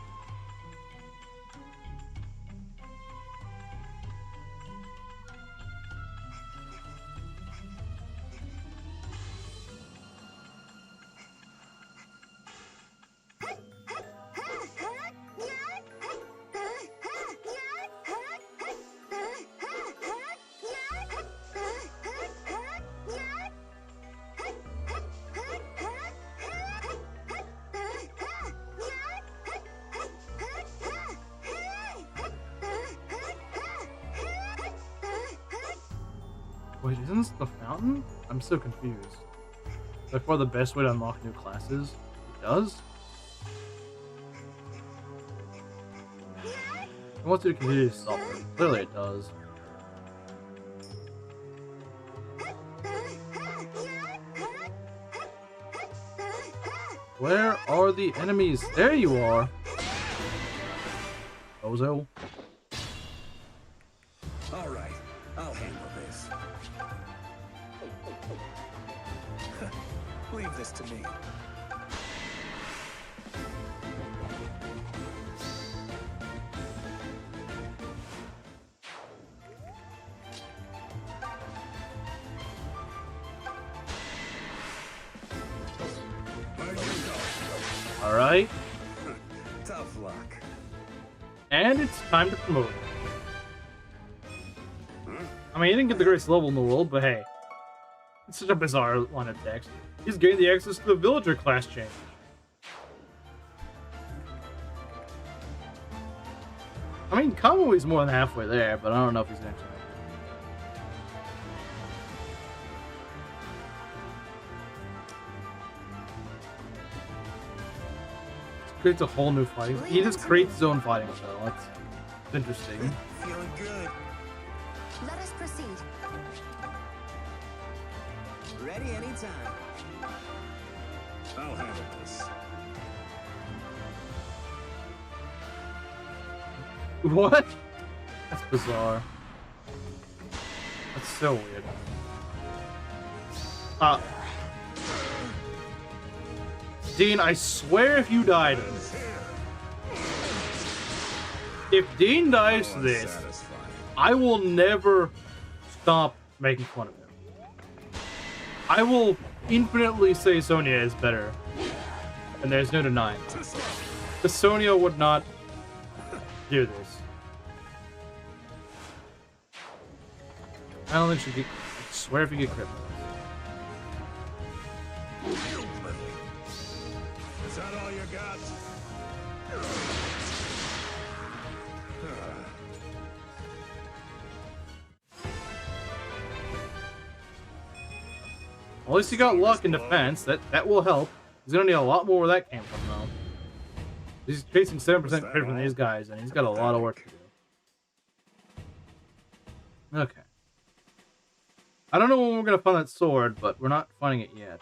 Wait, isn't this the fountain? I'm so confused. By far the best way to unlock new classes? It does? I want you to continue to suffer. Clearly it does. Where are the enemies? There you are. Bozo. All right, I'll handle this. Leave this to me. Alright. Tough luck. And it's time to promote him. I mean, he didn't get the greatest level in the world, but hey. It's such a bizarre line of text. He's gained the access to the villager class change. I mean, Kamui's more than halfway there, but I don't know if he's actually. Creates a whole new fighting. He just creates his own fighting style. That's interesting. Feeling good. Let us proceed. Ready anytime. I'll handle this. What? That's bizarre. That's so weird. Dean, I swear if you died, if Dean dies to this, I will never stop making fun of him. I will infinitely say Sonya is better, and there's no denying it. The Sonya would not do this. I don't think she could. I swear if you get crit. Is that all you got? At least he got luck in defense. That will help. He's gonna need a lot more where that came from, though. He's chasing 7% crit from these guys, and he's got a lot of work to do. Okay. I don't know when we're gonna find that sword, but we're not finding it yet.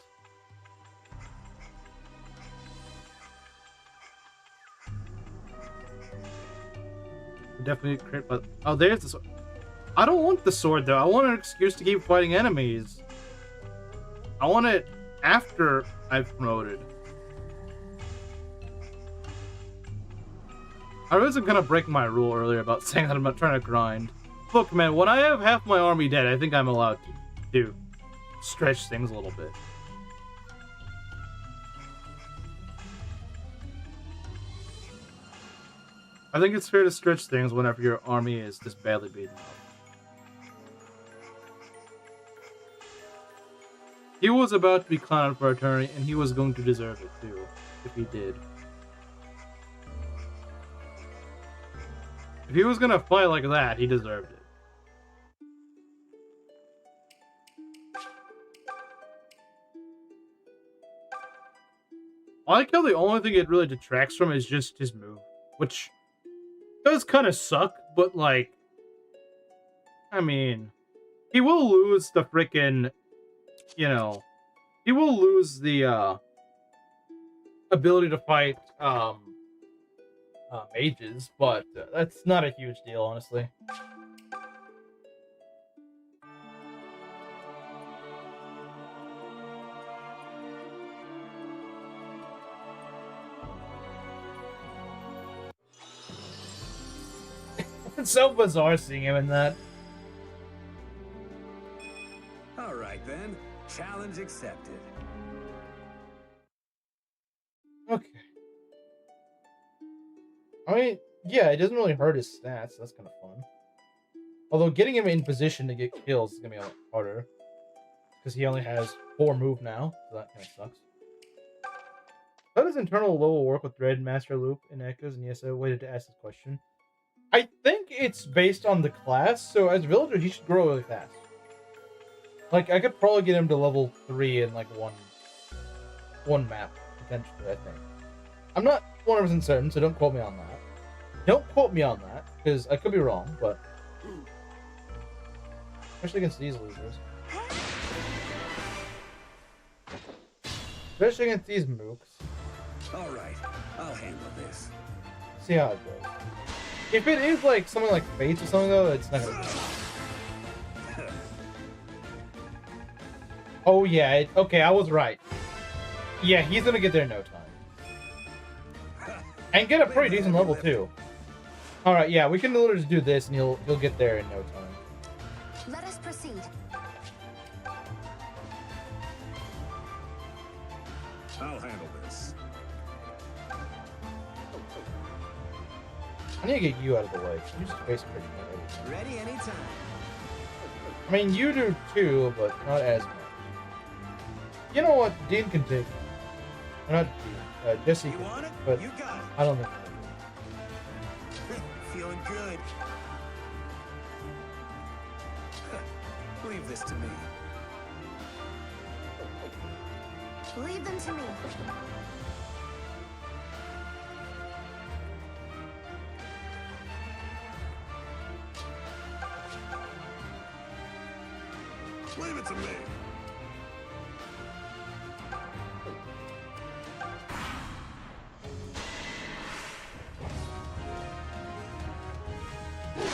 Definitely crit, but oh, there's the sword. I don't want the sword though. I want an excuse to keep fighting enemies. I want it after I've promoted. I wasn't gonna break my rule earlier about saying that I'm not trying to grind. Look, man, when I have half my army dead, I think I'm allowed to stretch things a little bit. I think it's fair to stretch things whenever your army is this badly beaten up. He was about to be clowned for eternity, and he was going to deserve it too, if he did. If he was gonna fight like that, he deserved it. I like how the only thing it really detracts from is just his move, which does kind of suck, but like, I mean, he will lose the frickin', you know, he will lose the ability to fight mages, but that's not a huge deal, honestly. It's so bizarre seeing him in that. All right then, challenge accepted. Okay. I mean, yeah, it doesn't really hurt his stats, so that's kind of fun. Although getting him in position to get kills is gonna be a lot harder. Because he only has 4 move now, so that kind of sucks. How does internal level work with Red Master Loop and Echoes? And yes, I waited to ask this question. I think it's based on the class, so as Villager, he should grow really fast. Like, I could probably get him to level 3 in, like, one map, potentially, I think. I'm not 100% certain, so don't quote me on that. Don't quote me on that, because I could be wrong, but... Especially against these losers. Especially against these mooks. All right, I'll handle this. See how it goes. If it is like something like Fates or something though, it's not gonna. Oh yeah, okay, I was right. Yeah, he's gonna get there in no time. And get a pretty decent level too. Alright, yeah, we can literally just do this and he'll get there in no time. Let us proceed. I'll handle this. I need to get you out of the way. You just face pretty much everything. Ready anytime. I mean, you do too, but not as much. You know what? Dean can take. Or not Dean. Jesse You can, want it? but You got it. I don't think. Feeling good. Leave this to me. Leave them to me. Leave it to me.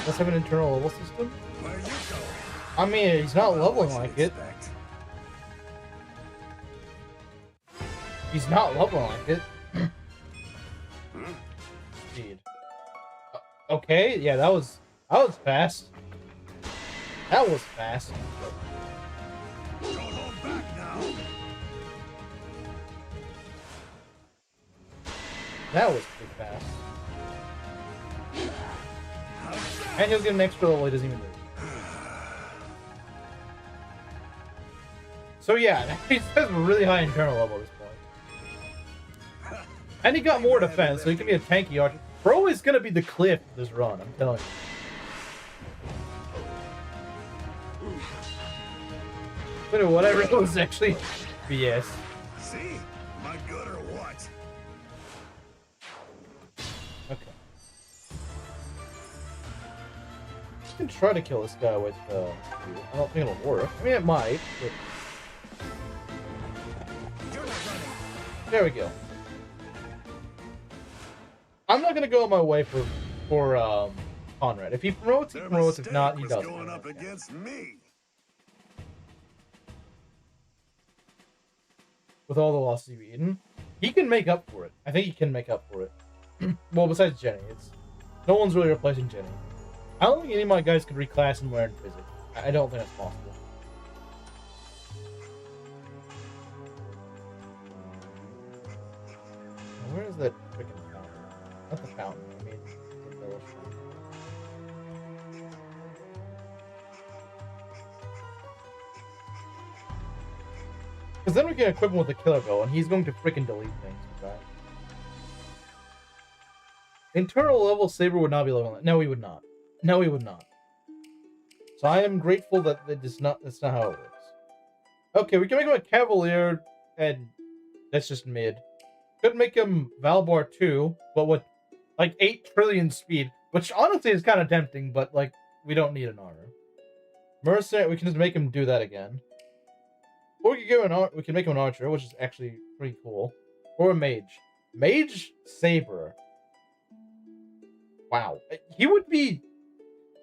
Let's have an internal level system. Where you going? I mean, he's not leveling like it. Expect. He's not leveling like it. Speed. Okay, yeah, that was fast. That was fast. Don't hold back now. That was pretty fast. And he'll get an extra level he doesn't even need. So yeah, he has a really high internal level at this point. And he got more defense, so he can be a tanky archer. Bro is gonna be the cliff of this run, I'm telling you. But whatever, it was actually BS. See? Am I good or what? Okay. You can try to kill this guy with, I don't think it'll work. I mean, it might, but... There we go. I'm not gonna go on my way for Conrad. If he promotes, he Their promotes. If mistake not, he was doesn't. going up against me. With all the losses you've eaten, he can make up for it. I think he can make up for it. Well, besides Jenny, no one's really replacing Jenny. I don't think any of my guys could reclass and learn physics. I don't think that's possible. Now, where is that freaking fountain? Not the fountain. I mean, the village fountain. Because then we can equip him with the killer bow, and he's going to freaking delete things with that. Internal level Saber would not be leveling. No, he would not. No, he would not. So I am grateful that that's not how it works. Okay, we can make him a Cavalier, and that's just mid. Could make him Valbar 2, but with like 8 trillion speed, which honestly is kind of tempting, but like we don't need an armor. Mercenary, we can just make him do that again. Or we can make him an archer, which is actually pretty cool. Or a mage. Mage Saber. Wow. He would be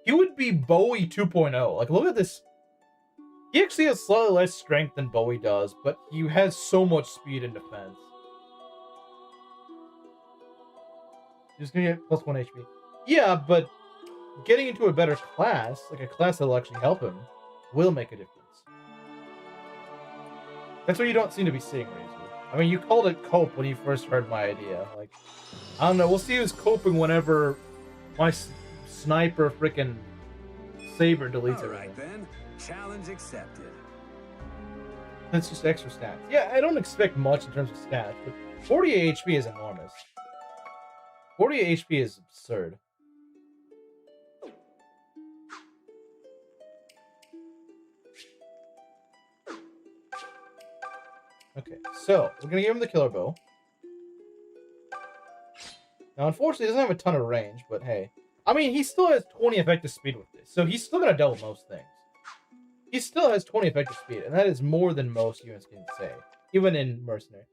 Bowie 2.0. Like, look at this. He actually has slightly less strength than Bowie does, but he has so much speed and defense. He's gonna get plus 1 HP. Yeah, but getting into a better class, like a class that'll actually help him, will make a difference. That's what you don't seem to be seeing, Razor. I mean, you called it cope when you first heard my idea. Like, I don't know. We'll see who's coping whenever my sniper frickin' Saber deletes All everything. right then, challenge accepted. That's just extra stats. Yeah, I don't expect much in terms of stats, but 48 HP is enormous. 48 HP is absurd. Okay, so we're gonna give him the killer bow. Now, unfortunately, he doesn't have a ton of range, but hey. I mean, he still has 20 effective speed with this, so he's still gonna double most things. He still has 20 effective speed, and that is more than most units can say, even in Mercenary.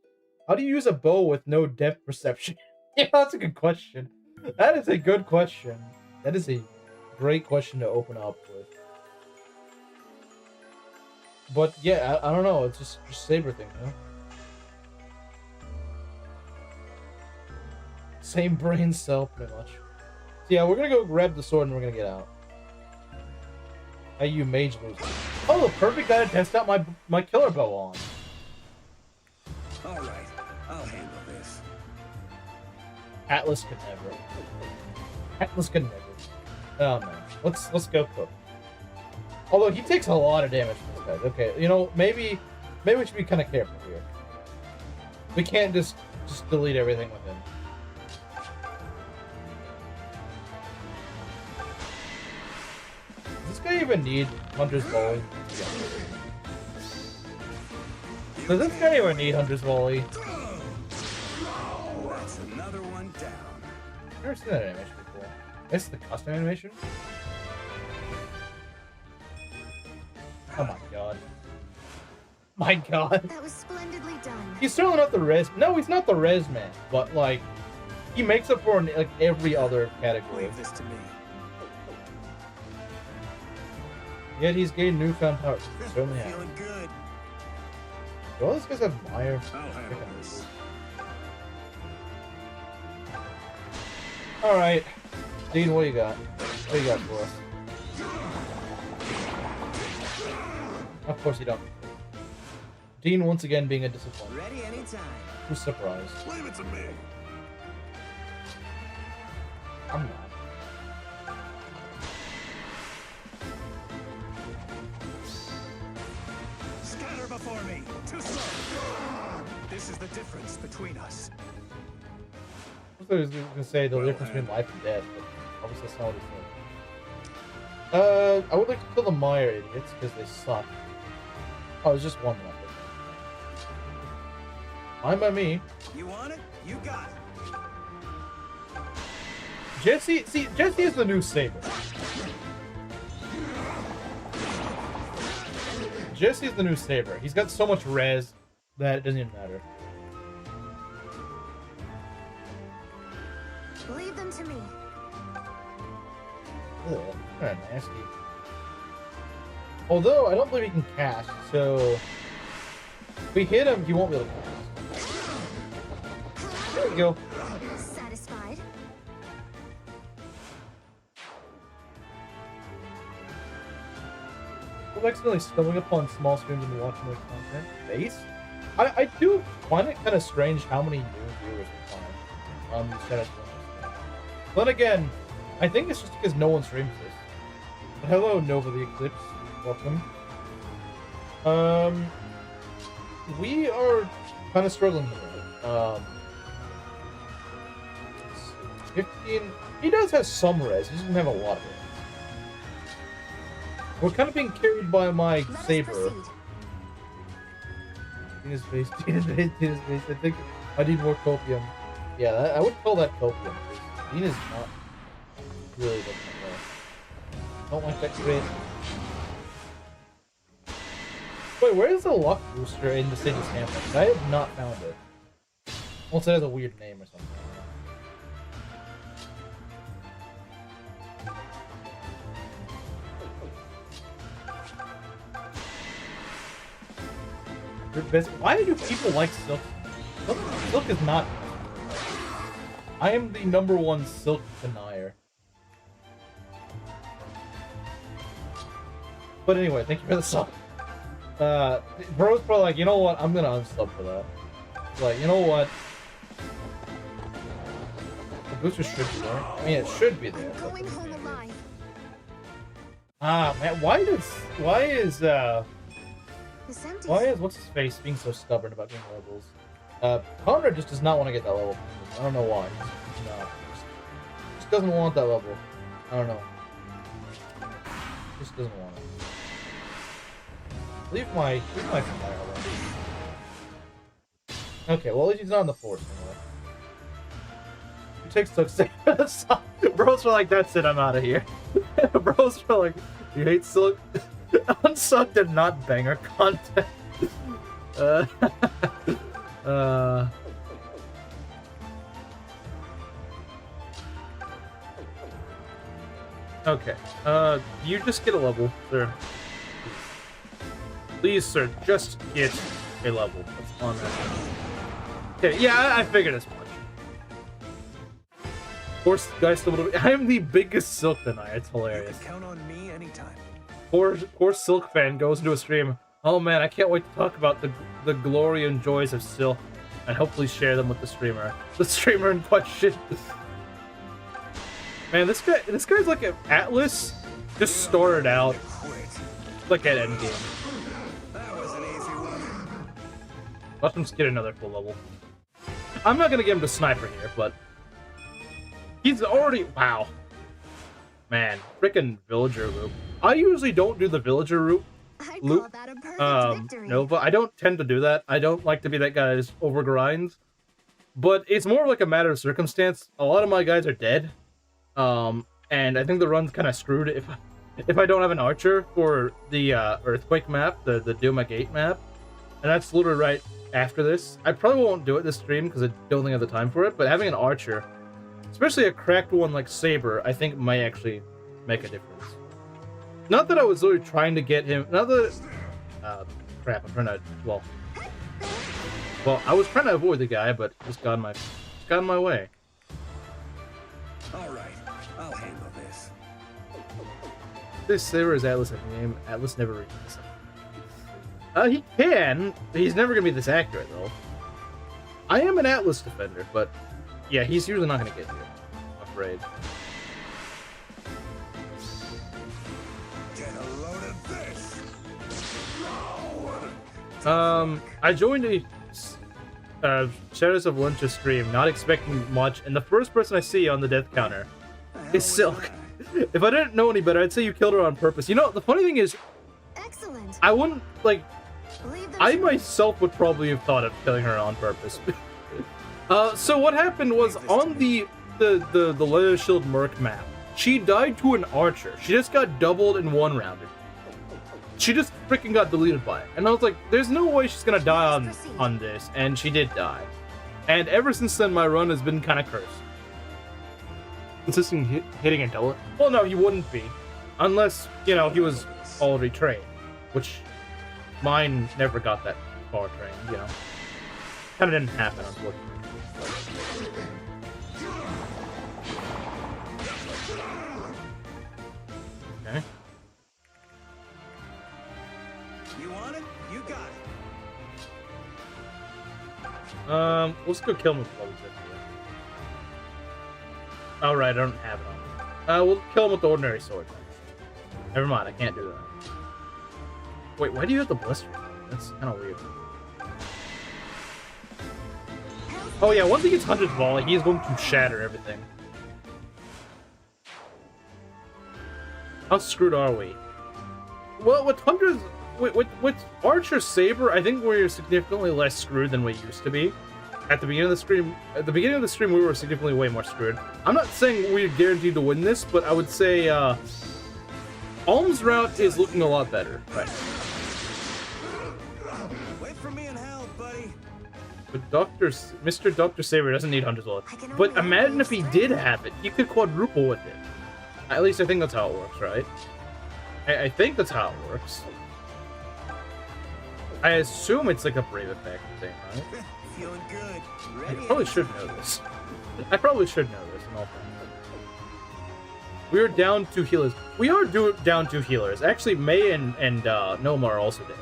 How do you use a bow with no depth perception? Yeah, that's a good question. That is a good question. That is a great question to open up with. But yeah, I don't know. It's just saber thing, you know? Same brain cell, pretty much. So yeah, we're gonna go grab the sword and we're gonna get out. Hey, you mage loser. Oh, the perfect guy to test out my killer bow on. All right, I'll handle this. Atlas could never. Atlas could never. Oh man, let's go cook. Although he takes a lot of damage from this guy. Okay, you know, maybe we should be kind of careful here. We can't just delete everything with him. Does this guy even need Hunter's Volley? Yeah. Does this guy even need Hunter's Volley? That's another one down. I've never seen that animation before. This is the custom animation? Oh my god. My god. That was splendidly done. He's certainly not the res. No, he's not the res man. But like, he makes up for like every other category. Leave this to me. Yet he's gained newfound power. Certainly has. Feeling good. Do all these guys have Meyer? I'll handle this. Alright. Dean, what do you got? What do you got for us? Of course you don't. Dean once again being a disappointment. Ready anytime. Who's surprised? Leave it to me. I'm not. Scatter before me. Too slow. This is the difference between us. I was gonna say the difference between life and death, but obviously that's not what he said. I would like to kill the Meyer idiots because they suck. Oh, there's just one left. Fine by me. You want it? You got it. Jesse, see, Jesse is the new Saber. Jesse's the new Saber. He's got so much res that it doesn't even matter. Leave them to me. Ugh, kind of nasty. Although, I don't believe he can cast, so... If we hit him, he won't be able to cast. There we go. Satisfied? I'm accidentally stumbling upon small streams and watching their content. Base? I do find it kind of strange how many new viewers we find on these channels. But again, I think it's just because no one streams this. But hello, Nova the Eclipse. Welcome. We are kind of struggling here. 15. He does have some res. He doesn't have a lot of res. We're kind of being carried by my Saber. Tina's face, Tina's face, Tina's face. I think I need more copium. Yeah, I would call that copium. Tina's not really looking well. Don't like that crit. Wait, where is the luck booster in the city's campus? I have not found it. Unless it has a weird name or something. Why do people like Silk? Silk is not. I am the #1 Silk denier. But anyway, thank you for the sub. Bro's probably like, you know what? I'm gonna unsub for that. Like, you know what? The booster should be there. I mean, it should be there. Going home alive. Ah, man, why is This empty. what's his face being so stubborn about getting levels? Conrad just does not want to get that level. I don't know why. He's not. Just doesn't want that level. I don't know. Just doesn't want it. Leave my fire alone. Okay, well at least he's not on the force anymore. He takes Silk. Bros are like, that's it, I'm out of here. Bros are like, you hate Silk? Unsubbed and not banger content. Okay. You just get a level, sir. Please, sir, just get a level. That's on that. Okay, yeah, I figured as much. Of course, guys, I am the biggest Silk denier. It's hilarious. You can count on me anytime. Poor Silk fan goes into a stream. Oh man, I can't wait to talk about the glory and joys of Silk, and hopefully share them with the streamer. The streamer in question. Man, this guy's like an Atlas. Just started out like at endgame. That was an easy one. Let him get another full level. I'm not gonna get him to sniper here, but he's already wow. Man, freaking villager loop. I usually don't do the villager loop. I'd call that a perfect victory. No, but I don't tend to do that. I don't like to be that guy that overgrinds. But it's more like a matter of circumstance. A lot of my guys are dead. And I think the run's kind of screwed if I don't have an archer for the earthquake map, the Duma Gate map. And that's literally right after this. I probably won't do it this stream because I don't think I have the time for it, but having an archer, especially a cracked one like Saber, I think might actually make a difference. Not that I was really trying to get him. Not that. Crap! I'm trying to. Well, I was trying to avoid the guy, but just got in my way. All right, I'll handle this. This Saber is Atlas in the game. Atlas never reads this. He can. He's never gonna be this accurate though. I am an Atlas defender, but yeah, he's usually not gonna get you. I'm afraid. I joined a Shadows of Valentia stream, not expecting much, and the first person I see on the death counter is Silk. If I didn't know any better, I'd say you killed her on purpose. You know, the funny thing is, excellent. I wouldn't, like, I myself would probably have thought of killing her on purpose. So what happened was, on the Leia Shield Merc map, she died to an archer. She just got doubled and one-rounded. She just freaking got deleted by it. And I was like, there's no way she's gonna die on this. And she did die. And ever since then, my run has been kind of cursed. Consistent hitting a double. Well, no, he wouldn't be. Unless, you know, he was already trained. Which, mine never got that far trained, you know. Kind of didn't happen, unfortunately. Okay. You want it? You got it. Let's go kill him with level 50. Alright, I don't have it on me. We'll kill him with the ordinary sword. Never mind, I can't do that. Wait, why do you have the blister? That's kind of weird. Oh yeah, once he gets Hunter's Volley, he's going to shatter everything. How screwed are we? Well, with Hunter's... With Archer Saber, I think we're significantly less screwed than we used to be. At the beginning of the stream, we were significantly way more screwed. I'm not saying we're guaranteed to win this, but I would say Alm's route is looking a lot better. Right. Wait for me in hell, buddy. But Mr. Dr. Saber doesn't need Hunter's Volley. But imagine if he did have it. He could quadruple with it. At least I think that's how it works, right? I think that's how it works. I assume it's like a Brave Effect thing, right? Feeling good. I probably should know this. I probably should know this in all fairness. We are down 2 healers. We are down 2 healers. Actually, May and Noma are also dead.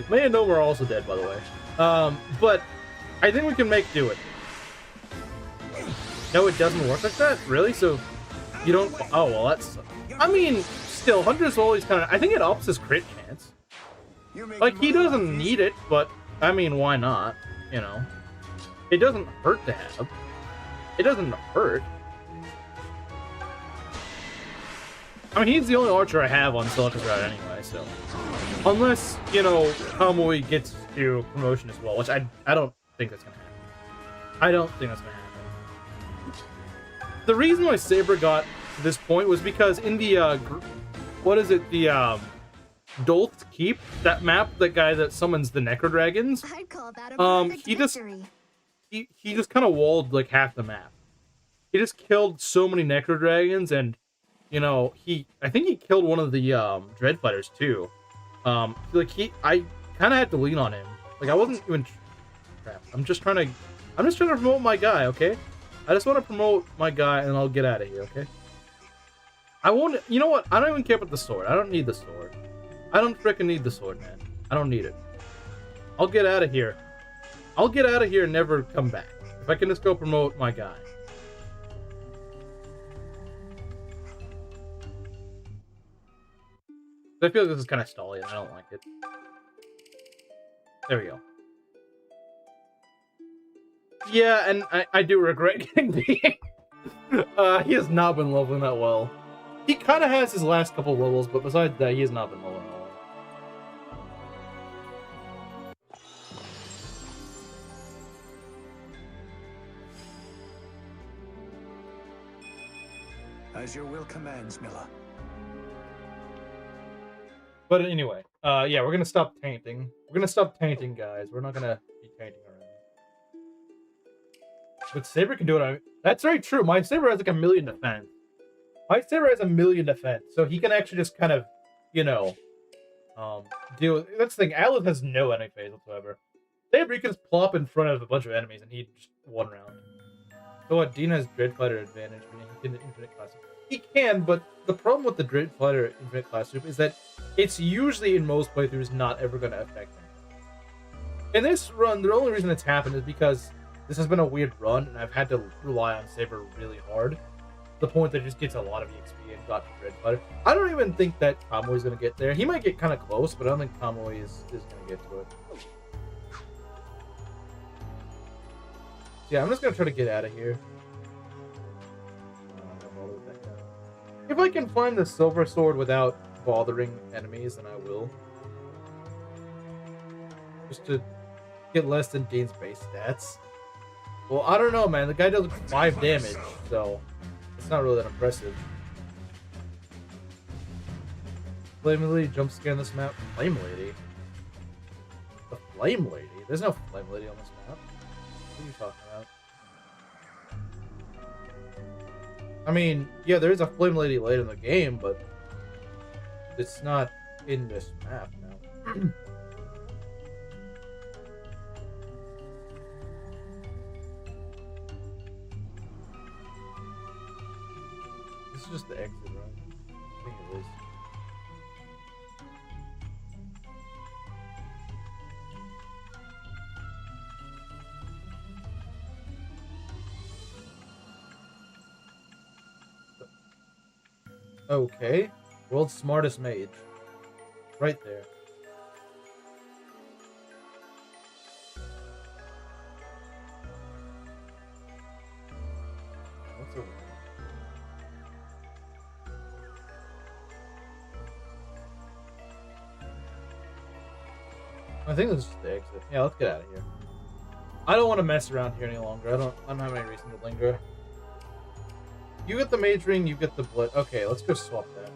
May and Noma are also dead, by the way. But I think we can make do with it. No, it doesn't work like that? Really? So you don't... Oh, well, that's... I mean, still, Hunter's always kind of... I think it ups his crit chance. Like, he doesn't need it, but, I mean, why not? You know? It doesn't hurt to have. It doesn't hurt. I mean, he's the only archer I have on Silica's route anyway, so... Unless, you know, Kamui gets to promotion as well, which I don't think that's gonna happen. I don't think that's gonna happen. The reason why Saber got to this point was because in the, what is it, the, Dolth's Keep, that map, that guy that summons the Necro Dragons, I'd call that a perfect victory. He just kind of walled like half the map. He just killed so many Necro Dragons, and you know, I think he killed one of the dread fighters too. Like I kind of had to lean on him. Like I wasn't even. Crap. I'm just trying to promote my guy. Okay. I just want to promote my guy, and I'll get out of here. Okay. I won't. You know what? I don't even care about the sword. I don't need the sword. I don't freaking need the sword, man. I don't need it. I'll get out of here. I'll get out of here and never come back. If I can just go promote my guy. I feel like this is kind of stally, and I don't like it. There we go. Yeah, and I do regret getting beat. He has not been leveling that well. He kind of has his last couple levels, but besides that, he has not been leveling that well. As your will commands, Milla. But anyway, yeah, we're gonna stop tainting. We're gonna stop tainting, guys. We're not gonna be tainting our enemy. But Saber can do it. That's very true. My Saber has like 1,000,000 defense. My Saber has 1,000,000 defense, so he can actually just kind of, you know, deal with. That's the thing. Atlas has no enemy phase whatsoever. Saber, you can just plop in front of a bunch of enemies and he just one round. So what? Dean has Dreadfighter advantage when he can infinite class. He can, but the problem with the Dreadfighter infinite class soup is that it's usually in most playthroughs not ever going to affect him. In this run, the only reason it's happened is because this has been a weird run, and I've had to rely on Saber really hard. To the point that it just gets a lot of EXP and got to Dreadfighter. I don't even think that Kamui's going to get there. He might get kind of close, but I don't think Kamui is going to get to it. Yeah, I'm just going to try to get out of here. If I can find the silver sword without bothering enemies, then I will. Just to get less than Dean's base stats. Well, I don't know, man. The guy does 5 damage, so it's not really that impressive. Flame Lady jump scare on this map. Flame Lady? The Flame Lady? There's no Flame Lady on this map. What are you talking about? I mean, yeah, there is a Flame Lady later in the game, but it's not in this map now. This is just the exit, right? I think it is. Okay. World's smartest mage. Right there. What's over there? I think this is the exit. Yeah, let's get out of here. I don't want to mess around here any longer. I don't have any reason to linger. You get the mage ring, you get the blood. Okay, let's go swap that.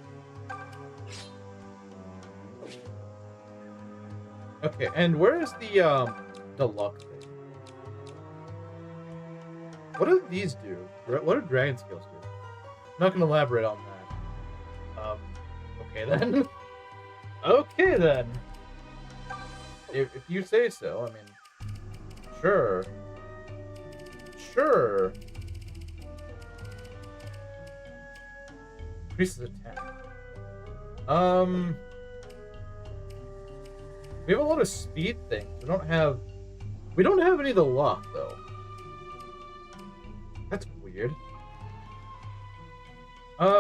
Okay, and where is the luck thing? What do these do? What do dragon skills do? I'm not gonna elaborate on that. Okay then. Okay then. If you say so, I mean, sure. Sure. Increases attack. We have a lot of speed things. We don't have any of the luck though. That's weird.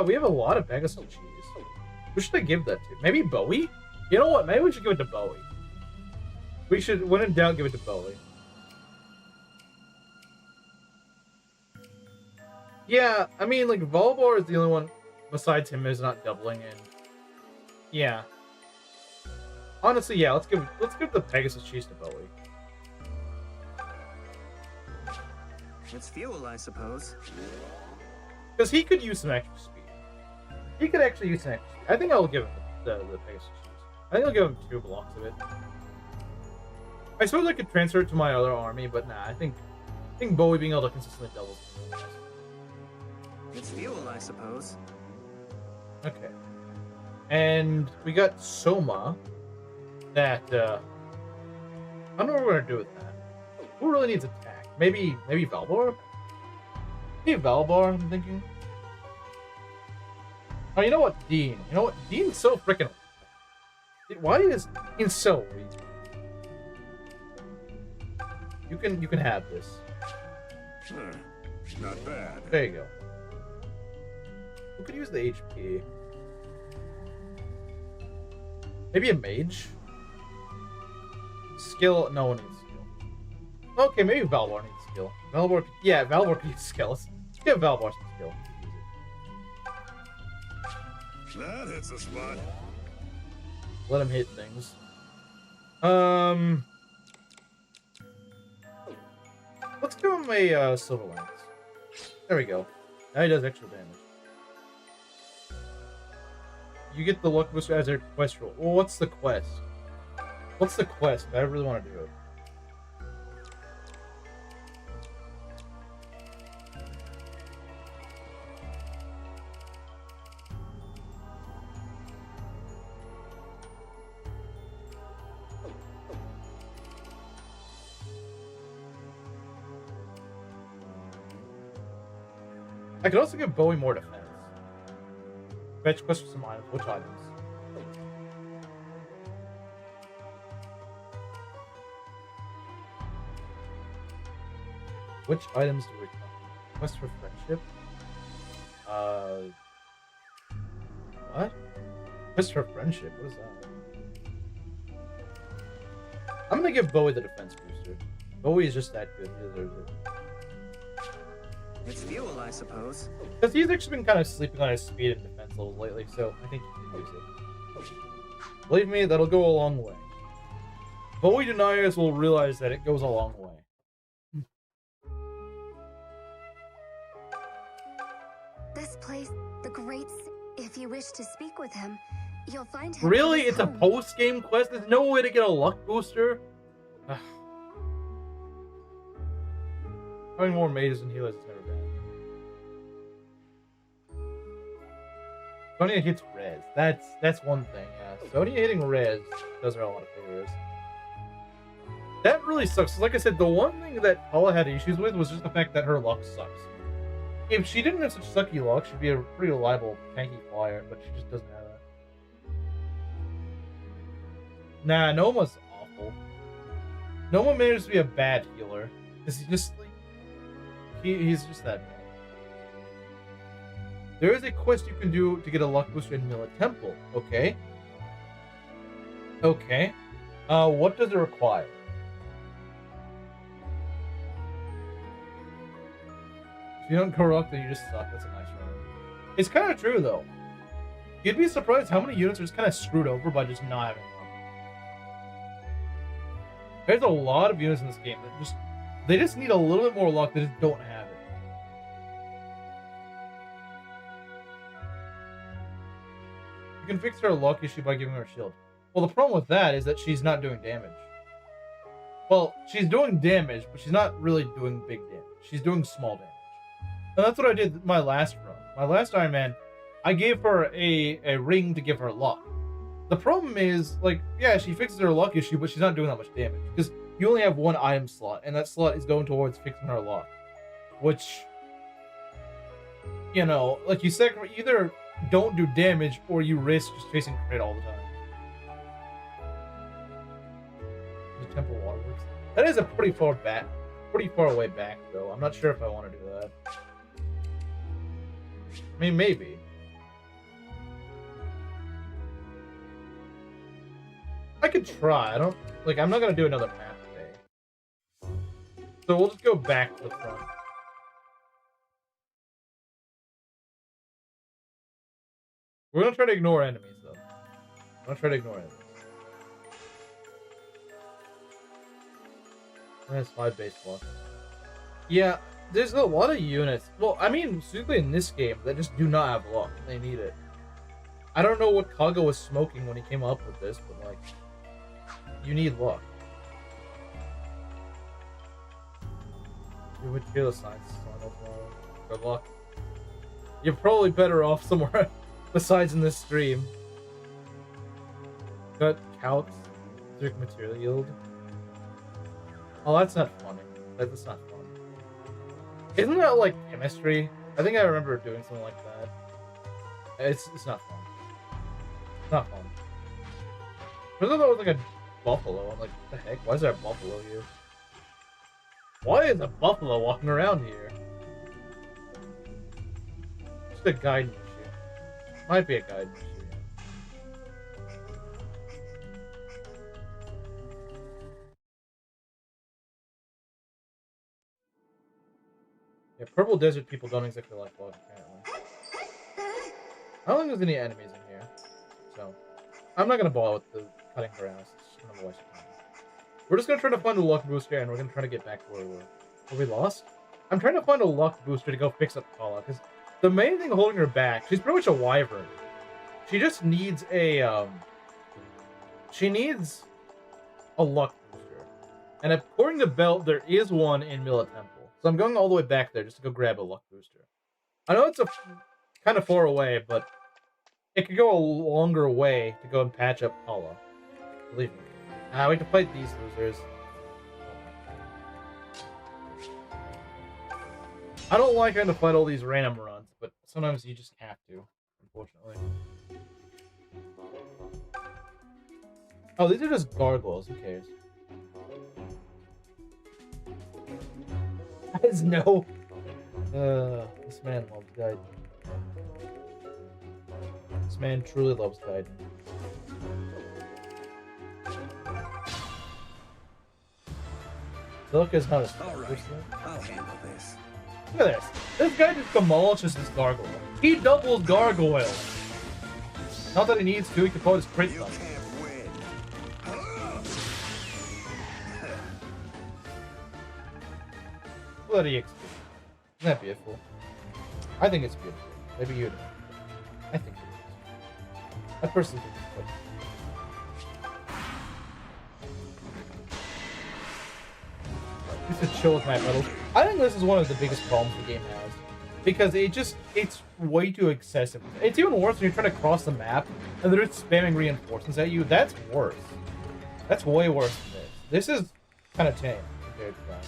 We have a lot of Pegasus cheese. Who should I give that to? Maybe Bowie? You know what? Maybe we should give it to Bowie. We should, when in doubt, give it to Bowie. Yeah, I mean, like, Volbar is the only one besides him who's not doubling, and yeah. Honestly, yeah, let's give the Pegasus cheese to Bowie. It's fuel, I suppose. Because he could use some extra speed. He could actually use some extra speed. I think I'll give him the Pegasus cheese. I think I'll give him 2 blocks of it. I suppose I could transfer it to my other army, but nah, I think Bowie being able to consistently double is really nice. It's fuel, I suppose. Okay. And we got Soma. That, I don't know what we're gonna do with that. Who really needs attack? Maybe Valbar? Maybe Valbar, I'm thinking. Oh, you know what? Dean. You know what? Dean's so freaking... Why is Dean so weak? You can have this. Not bad. There you go. Who could use the HP? Maybe a mage? Skill? No one needs skill. Okay, maybe Valvar needs skill. Valvar, yeah, Valvar needs skill. Let's give Valvar some skill. That hits the spot. Let him hit things. Let's give him a Silver Lance. There we go. Now he does extra damage. You get the luck booster as a quest roll. Well, what's the quest? What's the quest? I really want to do it. I could also give Bowie more defense. Fetch quest for some items. Which items? Which items do we talk about? Quest for friendship? What? Quest for friendship? What is that? I'm gonna give Bowie the defense booster. Bowie is just that good. He deserves it. It's fuel, I suppose. Because he's actually been kind of sleeping on his speed and defense levels lately, so I think he can use it. Believe me, that'll go a long way. Bowie deniers will realize that it goes a long way. This place, the Greats, if you wish to speak with him, you'll find him. Really? It's a post-game quest? There's no way to get a luck booster? Having more mages and healers is never bad. Sonya hits res. That's one thing, yeah. Sonya hitting res does her a lot of favors. That really sucks. Like I said, the one thing that Paula had issues with was just the fact that her luck sucks. If she didn't have such sucky luck, she'd be a pretty reliable tanky flyer, but she just doesn't have that. Nah, Noma's awful. Noma manages to be a bad healer. Because he just, like, he's just that bad. There is a quest you can do to get a luck booster in Mila Temple. Okay. Okay. What does it require? If you don't go rock, then you just suck. That's a nice round. It's kind of true, though. You'd be surprised how many units are just kind of screwed over by just not having luck. There's a lot of units in this game that they just need a little bit more luck. They just don't have it. You can fix her luck issue by giving her a shield. Well, the problem with that is that she's not doing damage. Well, she's doing damage, but she's not really doing big damage. She's doing small damage. And that's what I did my last run. My last Iron Man, I gave her a ring to give her luck. The problem is, like, yeah, she fixes her luck issue, but she's not doing that much damage. Because you only have one item slot, and that slot is going towards fixing her luck. Which, you know, like, you either don't do damage, or you risk just facing crit all the time. The Temple Waterworks. That is a pretty far away back, though. I'm not sure if I want to do that. I mean, maybe. I could try. I'm not gonna do another map today. So we'll just go back to the front. We're gonna try to ignore enemies, though. I'm gonna try to ignore enemies. That's 5 base blocks. Yeah, there's a lot of units. Well, I mean, specifically in this game, that just do not have luck. They need it. I don't know what Kaga was smoking when he came up with this, but, like, you need luck. You would feel the signs. Good luck. You're probably better off somewhere. Besides in this stream. Got calcs, strict material yield. Oh, that's not funny. That's not fun. Isn't that like chemistry? I think I remember doing something like that. It's not fun. It's not fun. I thought that was like a buffalo. I'm like, what the heck? Why is there a buffalo here? Why is a buffalo walking around here? Just a guidance issue. Might be a guidance issue. Yeah, purple desert people don't exactly like blood, apparently. I don't think there's any enemies in here. So, I'm not gonna bother with the cutting grass. It's just gonna waste time. We're just gonna try to find a luck booster, and we're gonna try to get back to where we were. Were we lost? I'm trying to find a luck booster to go fix up Paula, because the main thing holding her back, she's pretty much a wyvern. She just needs a, she needs a luck booster. And according to Belt, there is one in Mila Temple. So I'm going all the way back there just to go grab a luck booster. I know it's a kind of far away, but it could go a longer way to go and patch up Paula. Believe me. We have to fight these losers. I don't like having to fight all these random runs, but sometimes you just have to, unfortunately. Oh, these are just gargoyles. Who cares? Guys, no. This man loves Gaiden. This man truly loves Gaiden. Silica's not as All right, I'll handle this. Look at this. This guy just demolishes this gargoyle. He doubles gargoyles. Not that he needs to, he could probably just crit them. Bloody XP. Isn't that beautiful? I think it's beautiful. Maybe you don't. I think it is. I personally think it's good. Just to chill with my medals. I think this is one of the biggest problems the game has. Because it's way too excessive. It's even worse when you're trying to cross the map and they're just spamming reinforcements at you. That's worse. That's way worse than this. This is kind of tame compared to that.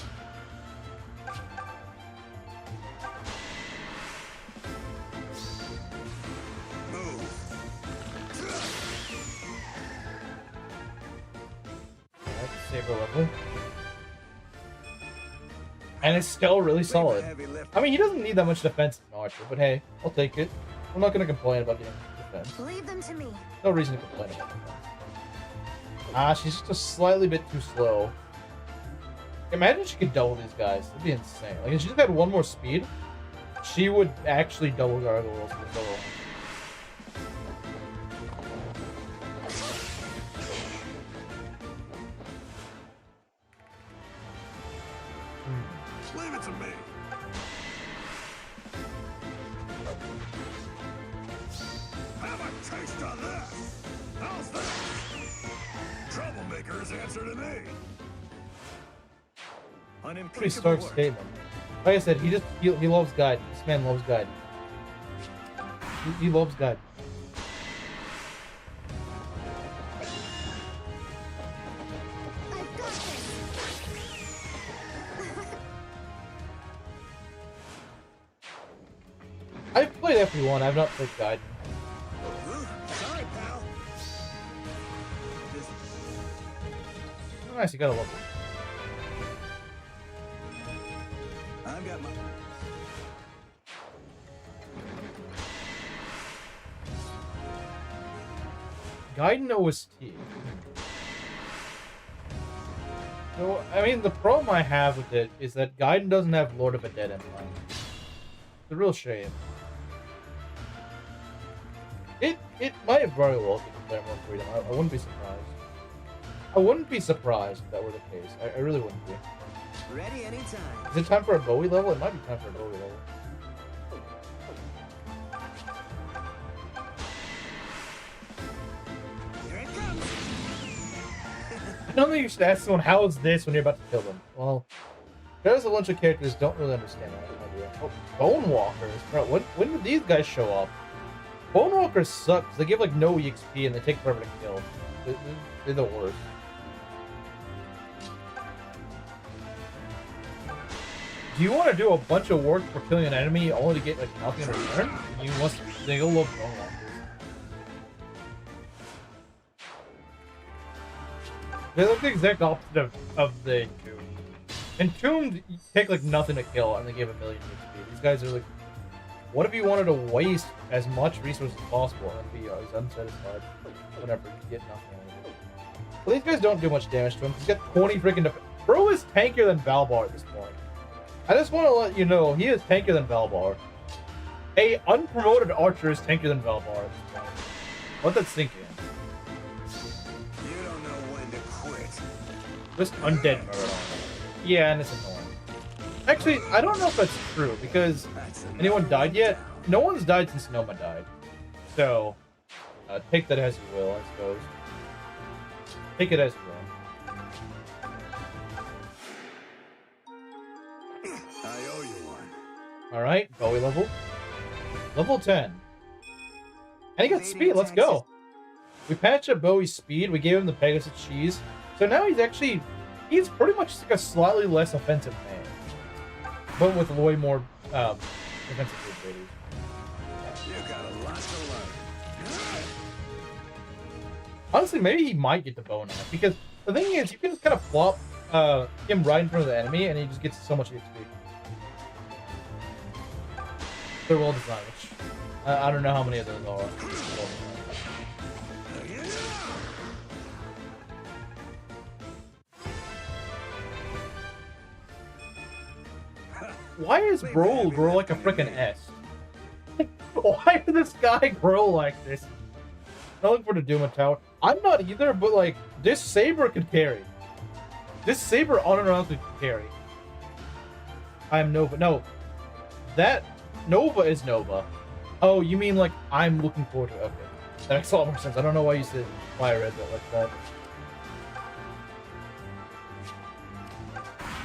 Saber level. And it's still really solid. I mean, he doesn't need that much defense as an archer, but hey, I'll take it. I'm not going to complain about getting defense. Leave them to me. No reason to complain about defense. Ah, she's just a slightly bit too slow. Imagine she could double these guys. That'd be insane. Like, if she just had one more speed, she would actually double gargoyles for solo. Leave it to me. Have a taste of this. How's that? Troublemaker's answer to me. Pretty stark statement. Like I said, he loves Gaiden. This man loves Gaiden. He loves Gaiden. I've got this. I've played FP1, I've not played Gaiden. Sorry, pal. Oh, nice, you got a level. I've got my... Gaiden OST. So, I mean, the problem I have with it is that Gaiden doesn't have Lord of the Dead Empire. It's a real shame. It might very well declare more freedom. I wouldn't be surprised. I wouldn't be surprised if that were the case. I really wouldn't be. Ready anytime. Is it time for a Bowie level? It might be time for a Bowie level. Here it comes. I don't think you should ask someone, how is this when you're about to kill them? Well, there's a bunch of characters don't really understand that idea. Oh, Bone Walkers. Bro, when did these guys show up? Bone Walkers suck because they give like no EXP and they take forever to kill. They're the worst. Do you want to do a bunch of work for killing an enemy only to get like nothing in return? You must. They go love Bone Walkers. They look the exact opposite of the Entombed. Entombed, you take like nothing to kill and they give a million EXP. These guys are like, what if you wanted to waste as much resources as possible and be always unsatisfied whenever you get nothing out of it? Well, these guys don't do much damage to him. He's got 20 freaking Bro is tankier than Valbar at this point. I just want to let you know, he is tankier than Valbar. A unpromoted archer is tankier than Valbar at this point. Let that sink in. You don't know when to quit. Just undead murder. Yeah, and it's annoying. Actually, I don't know if that's true, because anyone died yet? No one's died since Noma died. So, take that as you will, I suppose. Take it as you will. I owe you one. Alright, Bowie level. Level 10. And he got speed, let's go. We patched up Bowie's speed, we gave him the Pegasus cheese. So now he's pretty much like a slightly less offensive man. But with way more defensive capabilities. You got a lot to learn. Honestly, maybe he might get the bow knife, because the thing is, you can just kind of flop him right in front of the enemy, and he just gets so much XP. They're well designed, which I don't know how many of those are. Why is Brawl grow like a frickin' S? Why did this guy grow like this? Not looking for the Duma Tower. I'm not either, but like, this Saber could carry. This Saber on and around could carry. I am Nova. No. That Nova is Nova. Oh, you mean like I'm looking forward to it. Okay. That makes a lot more sense. I don't know why you said why I read that like that.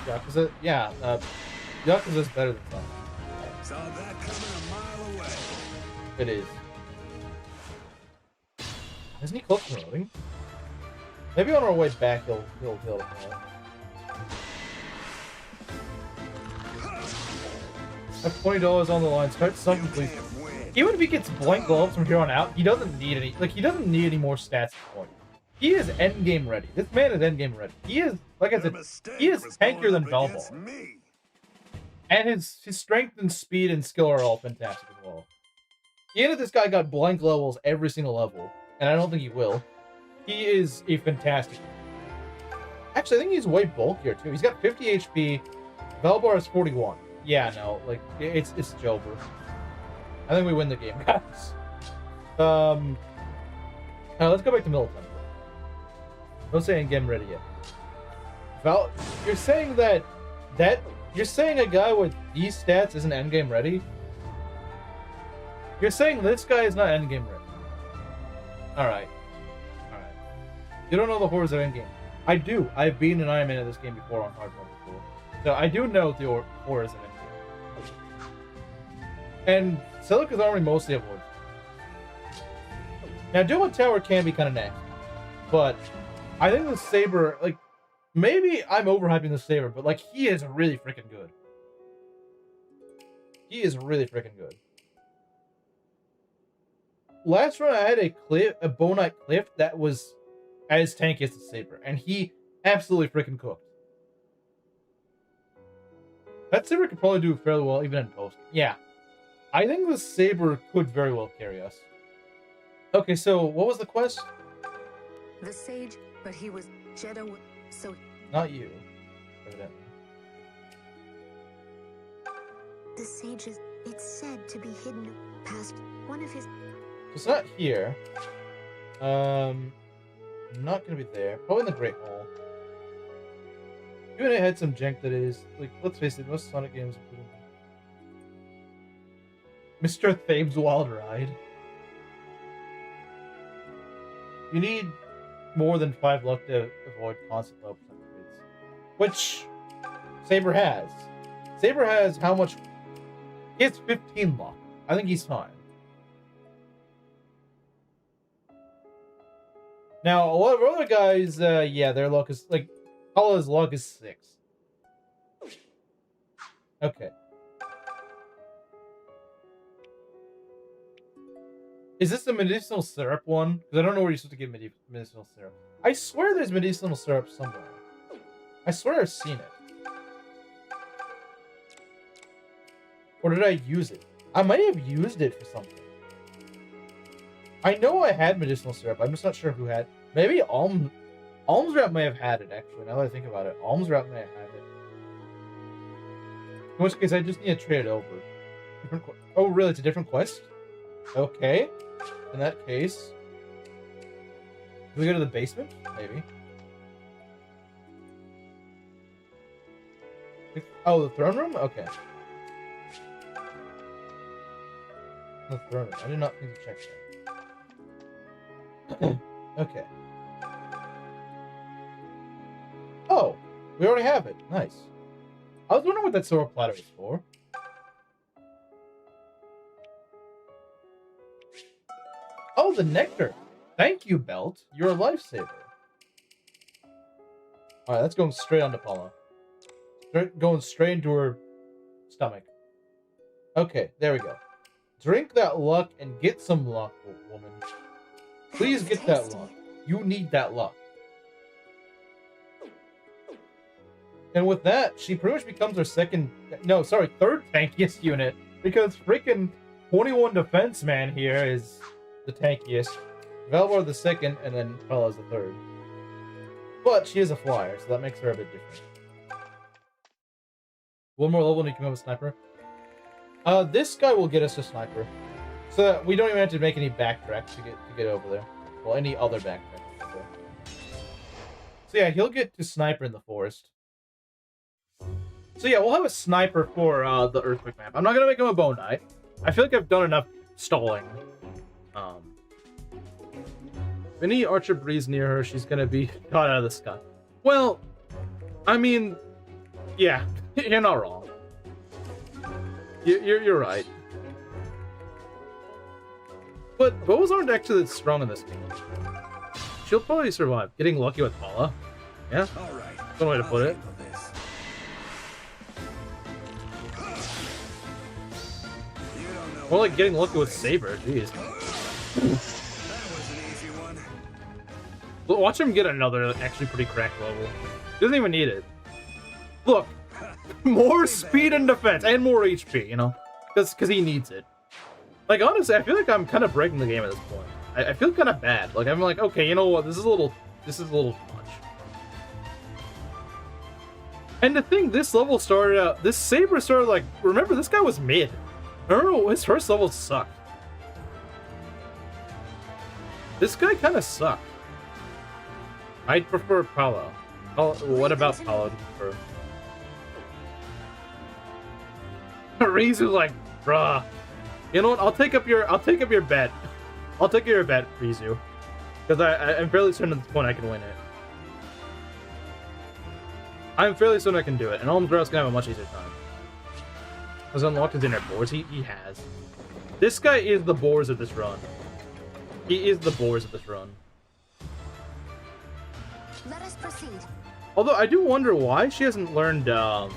Yakuza, yeah, Yakuza's better than Sonic. Saw that coming a mile away. It is. Isn't he close to loading? Maybe on our way back he'll Have $20 on the line. Start something, please. Even if he gets blank gloves from here on out, he doesn't need any. Like, he doesn't need any more stats at this point. He is endgame ready. This man is endgame ready. He is, like I said, he is tankier than Valbar. And his strength and speed and skill are all fantastic as well. Even if this guy got blank levels every single level, and I don't think he will, he is a fantastic. Actually, I think he's way bulkier too. He's got 50 HP. Valbar is 41. Yeah, no, like it's Jober. I think we win the game, guys. Let's go back to Militant. Don't say I'm getting ready yet. Val, you're saying you're saying a guy with these stats isn't endgame ready? You're saying this guy is not endgame ready. Alright. Alright. You don't know the horrors of endgame. I do. I've been an Ironman in this game before on hard mode before. So I do know the horrors of endgame. And Celica's army mostly avoids. Now, Duma Tower can be kind of nasty. But I think the Saber, like, maybe I'm overhyping the Saber, but, like, he is really freaking good. He is really freaking good. Last run, I had a Bonite Cliff that was as tanky as the Saber, and he absolutely freaking cooked. That Saber could probably do fairly well, even in post. Yeah. I think the Saber could very well carry us. Okay, so what was the quest? The sage, but he was Jeddah, so... Not you, evidently. The sage is... It's said to be hidden past one of his... It's not here. Not gonna be there. Probably in the Great Hall. Even it had some jank that is... Like, let's face it, most Sonic games include... Mr. Thabe's Wild Ride. You need more than 5 luck to avoid constant low percentages. Which Saber has. Saber has how much? He has 15 luck. I think he's fine. Now, a lot of other guys, yeah, their luck is, like, Paula's luck is 6. Okay. Is this the medicinal syrup one? Because I don't know where you're supposed to get medicinal syrup. I swear there's medicinal syrup somewhere. I swear I've seen it. Or did I use it? I might have used it for something. I know I had medicinal syrup. I'm just not sure who had. Maybe Almsrat may have had it, actually, now that I think about it. Almsrat may have had it. In which case, I just need to trade it over. Oh, really? It's a different quest? Okay. In that case... Do we go to the basement? Maybe. Oh, the throne room? Okay. The throne room. I did not think to check that. Okay. Oh! We already have it. Nice. I was wondering what that silver platter was for. Oh, the nectar! Thank you, Belt. You're a lifesaver. Alright, that's going straight onto Paula. Going straight into her stomach. Okay, there we go. Drink that luck and get some luck, woman. Please get that luck. You need that luck. And with that, she pretty much becomes our third tankiest unit. Because freaking 21 defense man here is the tankiest. Valvar the second, and then Paula's the third. But she is a flyer, so that makes her a bit different. One more level and you can have a sniper. This guy will get us a sniper. So that we don't even have to make any backtracks to get over there. Well, any other backtracks. So yeah, he'll get to sniper in the forest. So yeah, we'll have a sniper for the earthquake map. I'm not gonna make him a bone knight. I feel like I've done enough stalling. If any archer breeze near her, she's gonna be shot out of the sky. Well, I mean, yeah, you're not wrong. You're right. But bows aren't actually that strong in this game. She'll probably survive. Getting lucky with Paula. Yeah, that's one way to put it. More like getting lucky with Saber, jeez. Watch him get another actually pretty cracked level. He doesn't even need it. Look, more speed and defense, and more HP, you know? Because he needs it. Like, honestly, I feel like I'm kind of breaking the game at this point. I feel kind of bad. Like, I'm like, okay, you know what? This is a little much. And to think this level started out, this Saber started like, remember, this guy was mid. Remember, his first level sucked. This guy kind of sucked. I'd prefer Paolo. What about Paolo? Reese's like, bruh. You know what? I'll take up your bet. I'll take your bet, Rizu. Because I'm fairly certain at this point I can win it. I'm fairly certain I can do it, and Almsbro's gonna have a much easier time. Has unlocked his inner boars. He has. This guy is the boars of this run. He is the boars of this run. Let us proceed. Although I do wonder why she hasn't learned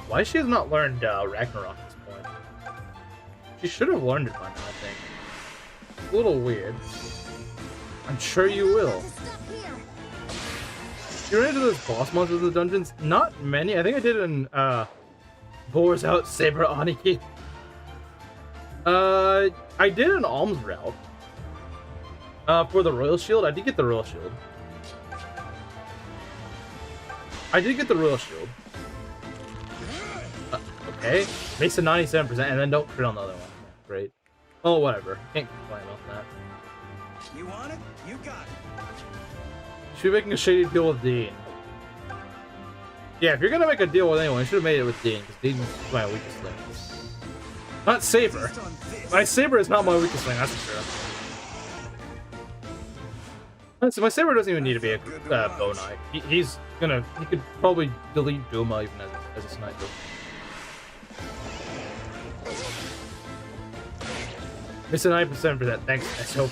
why she has not learned Ragnarok at this point. She should have learned it by now, I think. It's a little weird. I'm sure you will. You ran into those boss monsters of the dungeons? Not many. I think I did in Boars Out Saber Aniki. I did an Alms route. For the Royal Shield, I did get the Royal Shield. Okay. Makes it 97%, and then don't crit on the other one. Great. Oh, whatever. Can't complain about that. You want it? You got it. Should be making a shady deal with Dean. Yeah, if you're gonna make a deal with anyone, you should have made it with Dean, because Dean's my weakest link. Not Saber. My Saber is not my weakest link, that's for sure. So my Saber doesn't even need to be a bow knight. He could probably delete Duma even as a sniper. It's a 9% for that. Thanks, SOB.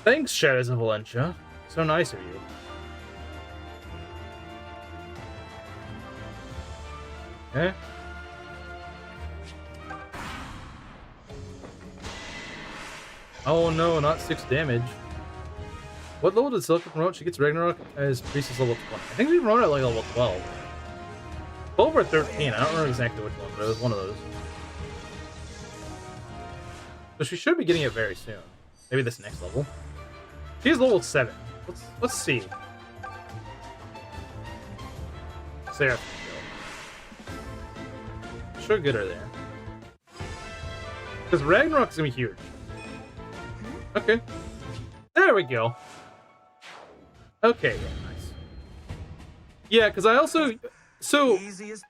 Thanks, Shadows of Valentia. So nice of you. Okay. Oh no, not 6 damage. What level did Silica promote? She gets Ragnarok as Priestess level 20. I think we promoted at like level 12. 12 or 13, I don't remember exactly which one, but it was one of those. So she should be getting it very soon. Maybe this next level. She's level 7. Let's see. Sarah. Should get her there. Because Ragnarok's gonna be huge. Okay. There we go. Okay, yeah, nice. Yeah, because I also... So,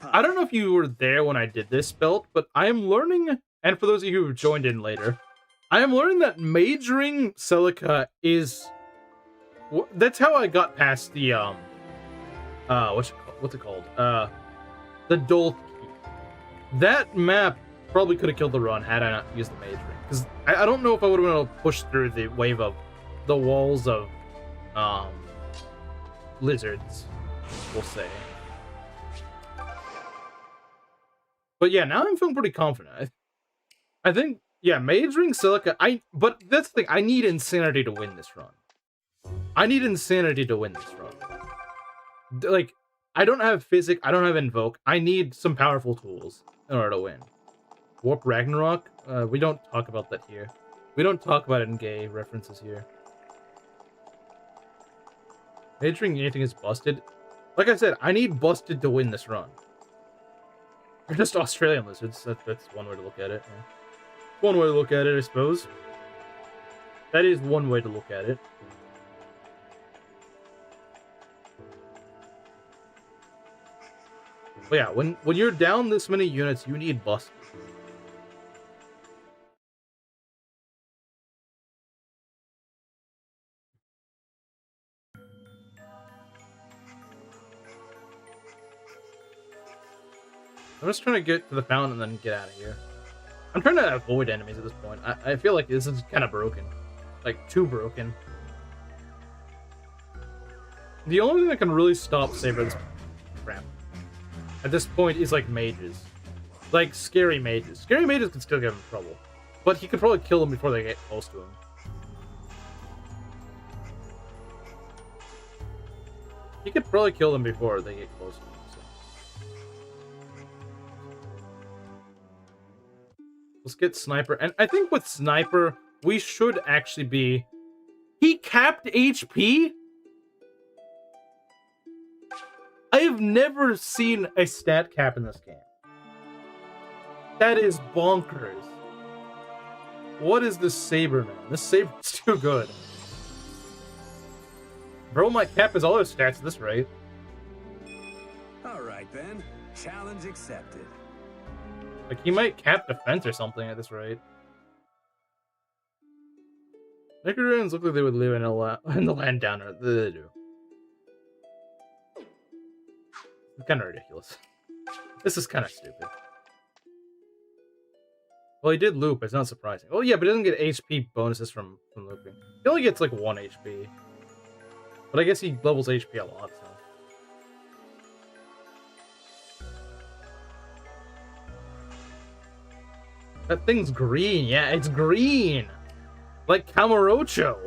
I don't know if you were there when I did this belt, but I am learning, and for those of you who joined in later, I am learning that majoring Celica is... That's how I got past the, what's it called? The Dole Key. That map probably could have killed the run had I not used the majoring. Because I don't know if I would have been able to push through the wave of the walls of, lizards, we'll say. But yeah, now I'm feeling pretty confident. I think, yeah, majoring Celica, but that's the thing, I need Insanity to win this run. I need Insanity to win this run. Like, I don't have Physic, I don't have Invoke, I need some powerful tools in order to win. Warp Ragnarok, we don't talk about that here. We don't talk about it in gay references here. Majoring anything is busted. Like I said, I need busted to win this run. They're just Australian lizards. That's one way to look at it. Yeah. One way to look at it, I suppose. That is one way to look at it. But yeah, when you're down this many units, you need busted. I'm just trying to get to the fountain and then get out of here. I'm trying to avoid enemies at this point. I feel like this is kind of broken. Like, too broken. The only thing that can really stop Saber at this point is, like, mages. Like, scary mages. Scary mages can still get him in trouble. But he could probably kill them before they get close to him. He could probably kill them before they get close to him. Let's get Sniper. And I think with Sniper, we should actually be... He capped HP? I have never seen a stat cap in this game. That is bonkers. What is this Saber, man? This Saber is too good. Bro might cap his other stats at this rate. Alright then. Challenge accepted. Like, he might cap defense or something at this rate. Necrons look like they would live in the land down there. They do. It's kind of ridiculous. This is kind of stupid. Well, he did loop. It's not surprising. Oh, yeah, but he doesn't get HP bonuses from looping. He only gets, like, 1 HP. But I guess he levels HP a lot, so... That thing's green. Yeah, it's green. Like Camarocho.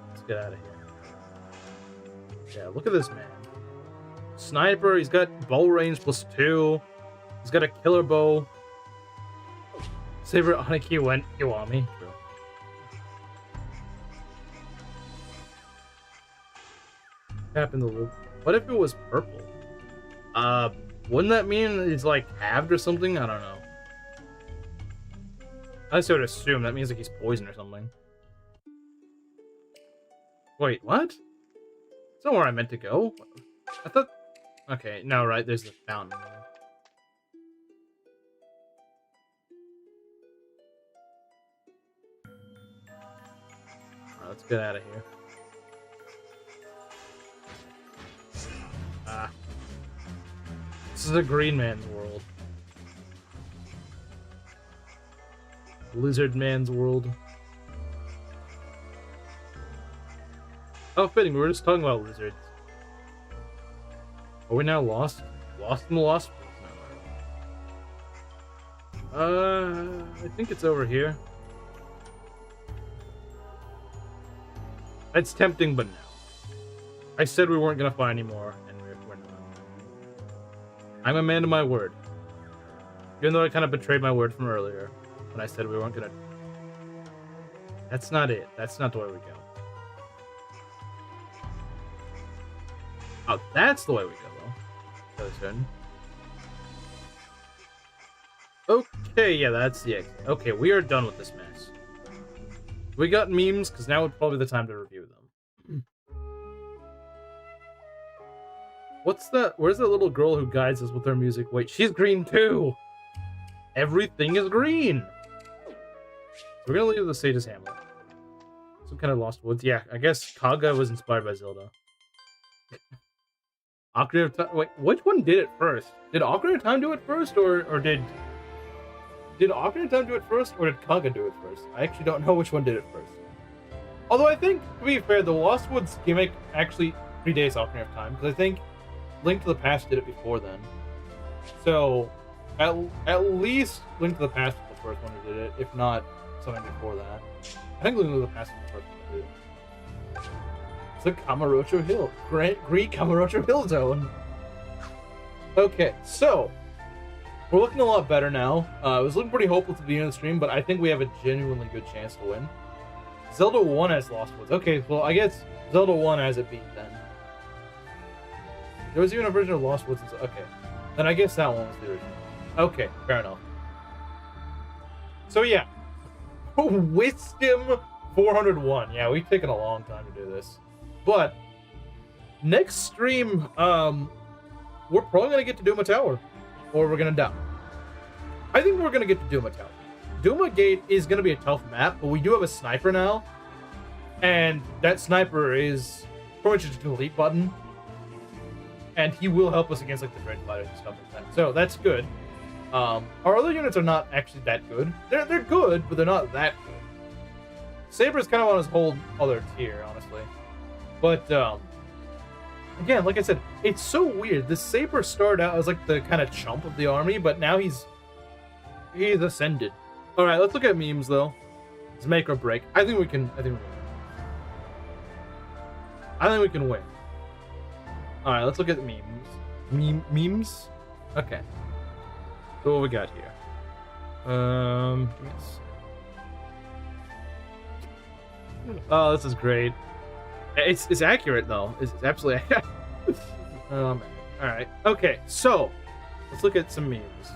Let's get out of here. Yeah, look at this man. Sniper, he's got bow range +2. He's got a killer bow. Saber Aniki went Kiwami. True. Tap in the loop. What if it was purple? Wouldn't that mean it's like halved or something? I don't know. I just would assume that means like he's poisoned or something. Wait, what? That's not where I meant to go. I thought... Okay, no, right, there's the fountain. Alright, let's get out of here. Ah. This is a green man's world. Lizard man's world. Oh, fitting. We were just talking about lizards. Are we now lost? Lost in the lost? I think it's over here. It's tempting, but no. I said we weren't gonna find any more, and we're not. I'm a man of my word. Even though I kind of betrayed my word from earlier, when I said we weren't gonna... That's not it. That's not the way we go. Oh, that's the way we go, though. That was good. Okay, yeah, that's the exit. Okay, we are done with this mess. We got memes, because now would probably be the time to review them. What's that? Where's that little girl who guides us with her music? Wait, she's green too! Everything is green! So we're gonna leave the Sage's Hamlet. Some kind of Lost Woods. Yeah, I guess Kaga was inspired by Zelda. Ocarina of Time. Wait, which one did it first? Did Ocarina of Time do it first, or did Ocarina of Time do it first, or did Kaga do it first? I actually don't know which one did it first. Although I think, to be fair, the Lost Woods gimmick actually predates Ocarina of Time, because I think Link to the Past did it before then. So, at least Link to the Past was the first one who did it, if not something before that. I think Link to the Past was the first one to do it. It's the Kamurocho Hill. Great Kamurocho Hill Zone. Okay, so we're looking a lot better now. It was looking pretty hopeful at the beginning of the stream, but I think we have a genuinely good chance to win. Zelda 1 has Lost Woods. Okay, well, I guess Zelda 1 has it beat then. There was even a version of Lost Woods. Okay, then I guess that one was the original. Okay, fair enough. So yeah, Wisdom 401. Yeah, we've taken a long time to do this. But next stream, we're probably gonna get to Duma Tower, or we're gonna die. I think we're gonna get to Duma Tower. Duma Gate is gonna be a tough map, but we do have a sniper now, and that sniper is pretty much just a delete button, and he will help us against like the Dread Fighters and stuff like that. So that's good. Our other units are not actually that good. They're good, but they're not that good. Saber's kind of on his whole other tier, honestly. But, again, like I said, it's so weird. This Saber started out as, like, the kind of chump of the army, but now he's ascended. Alright, let's look at memes, though. Let's make or break. I think we can win. Alright, let's look at the memes. Memes? Okay. So what we got here? Yes. Oh, this is great. It's accurate though. It's absolutely accurate. All right. Okay. So let's look at some memes.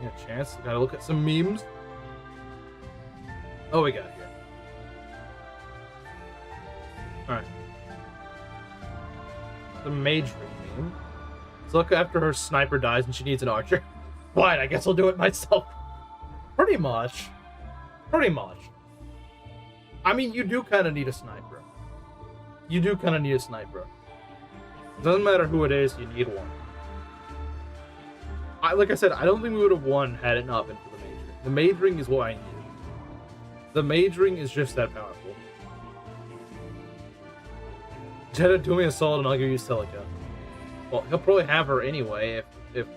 Got a chance. Gotta look at some memes. Oh, we got here. All right. The Mage meme. Let's look after her sniper dies and she needs an archer. Fine. I guess I'll do it myself. Pretty much. I mean, you do kind of need a sniper. Doesn't matter who it is, you need one. Like I said, I don't think we would have won had it not been for the Mage Ring. The Mage Ring is what I needed. The Mage Ring is just that powerful. Jeddah, do me a solid and I'll give you Celica. Well, he'll probably have her anyway if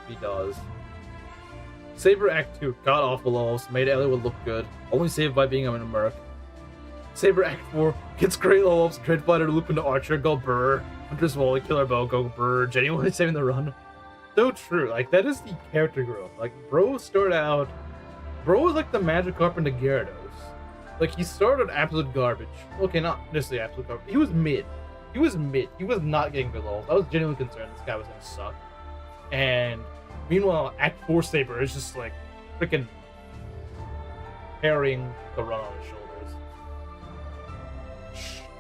he does. Saber Act 2, god awful levels, made Ellie look good. Only saved by being a merc. Saber Act 4, gets great levels, Dread Fighter loop into Archer, go brr. Hunter's Volley, Killer Bow, go brr. Genuinely saving the run. So true, like that is the character growth. Like Bro was like the Magikarp into Gyarados. Like he started absolute garbage. Okay, not necessarily absolute garbage. He was mid. He was not getting good levels. I was genuinely concerned this guy was gonna suck. And meanwhile, Act 4 Saber is just like freaking carrying the run on his shoulders.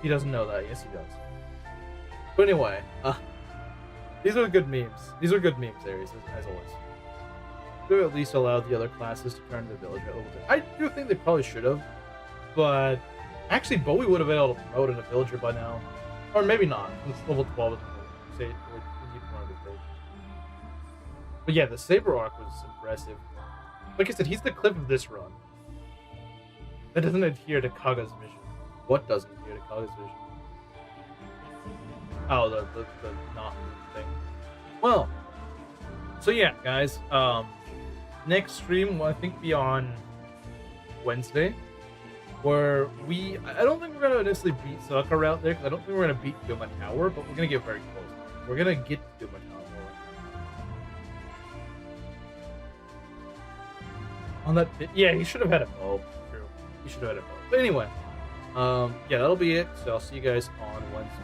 He doesn't know that. Yes, he does. But anyway, these are good memes. These are good memes, Aries, as always. could at least allow the other classes to turn the villager a little bit. I do think they probably should have, but actually Bowie would have been able to promote in a villager by now, or maybe not. It's level 12. Say, but yeah, the Saber arc was impressive. Like I said, he's the clip of this run. That doesn't adhere to Kaga's vision. What doesn't adhere to Kaga's vision? Oh, the not thing. Well, so yeah, guys. Next stream will I think be on Wednesday, where I don't think we're gonna necessarily beat Sakura out there, because I don't think we're gonna beat Duma Tower, but we're gonna get very close. We're gonna get to Duma Tower. On that bit, yeah, he should have had a bow. True, he should have had a bow. But anyway, yeah, that'll be it. So I'll see you guys on Wednesday.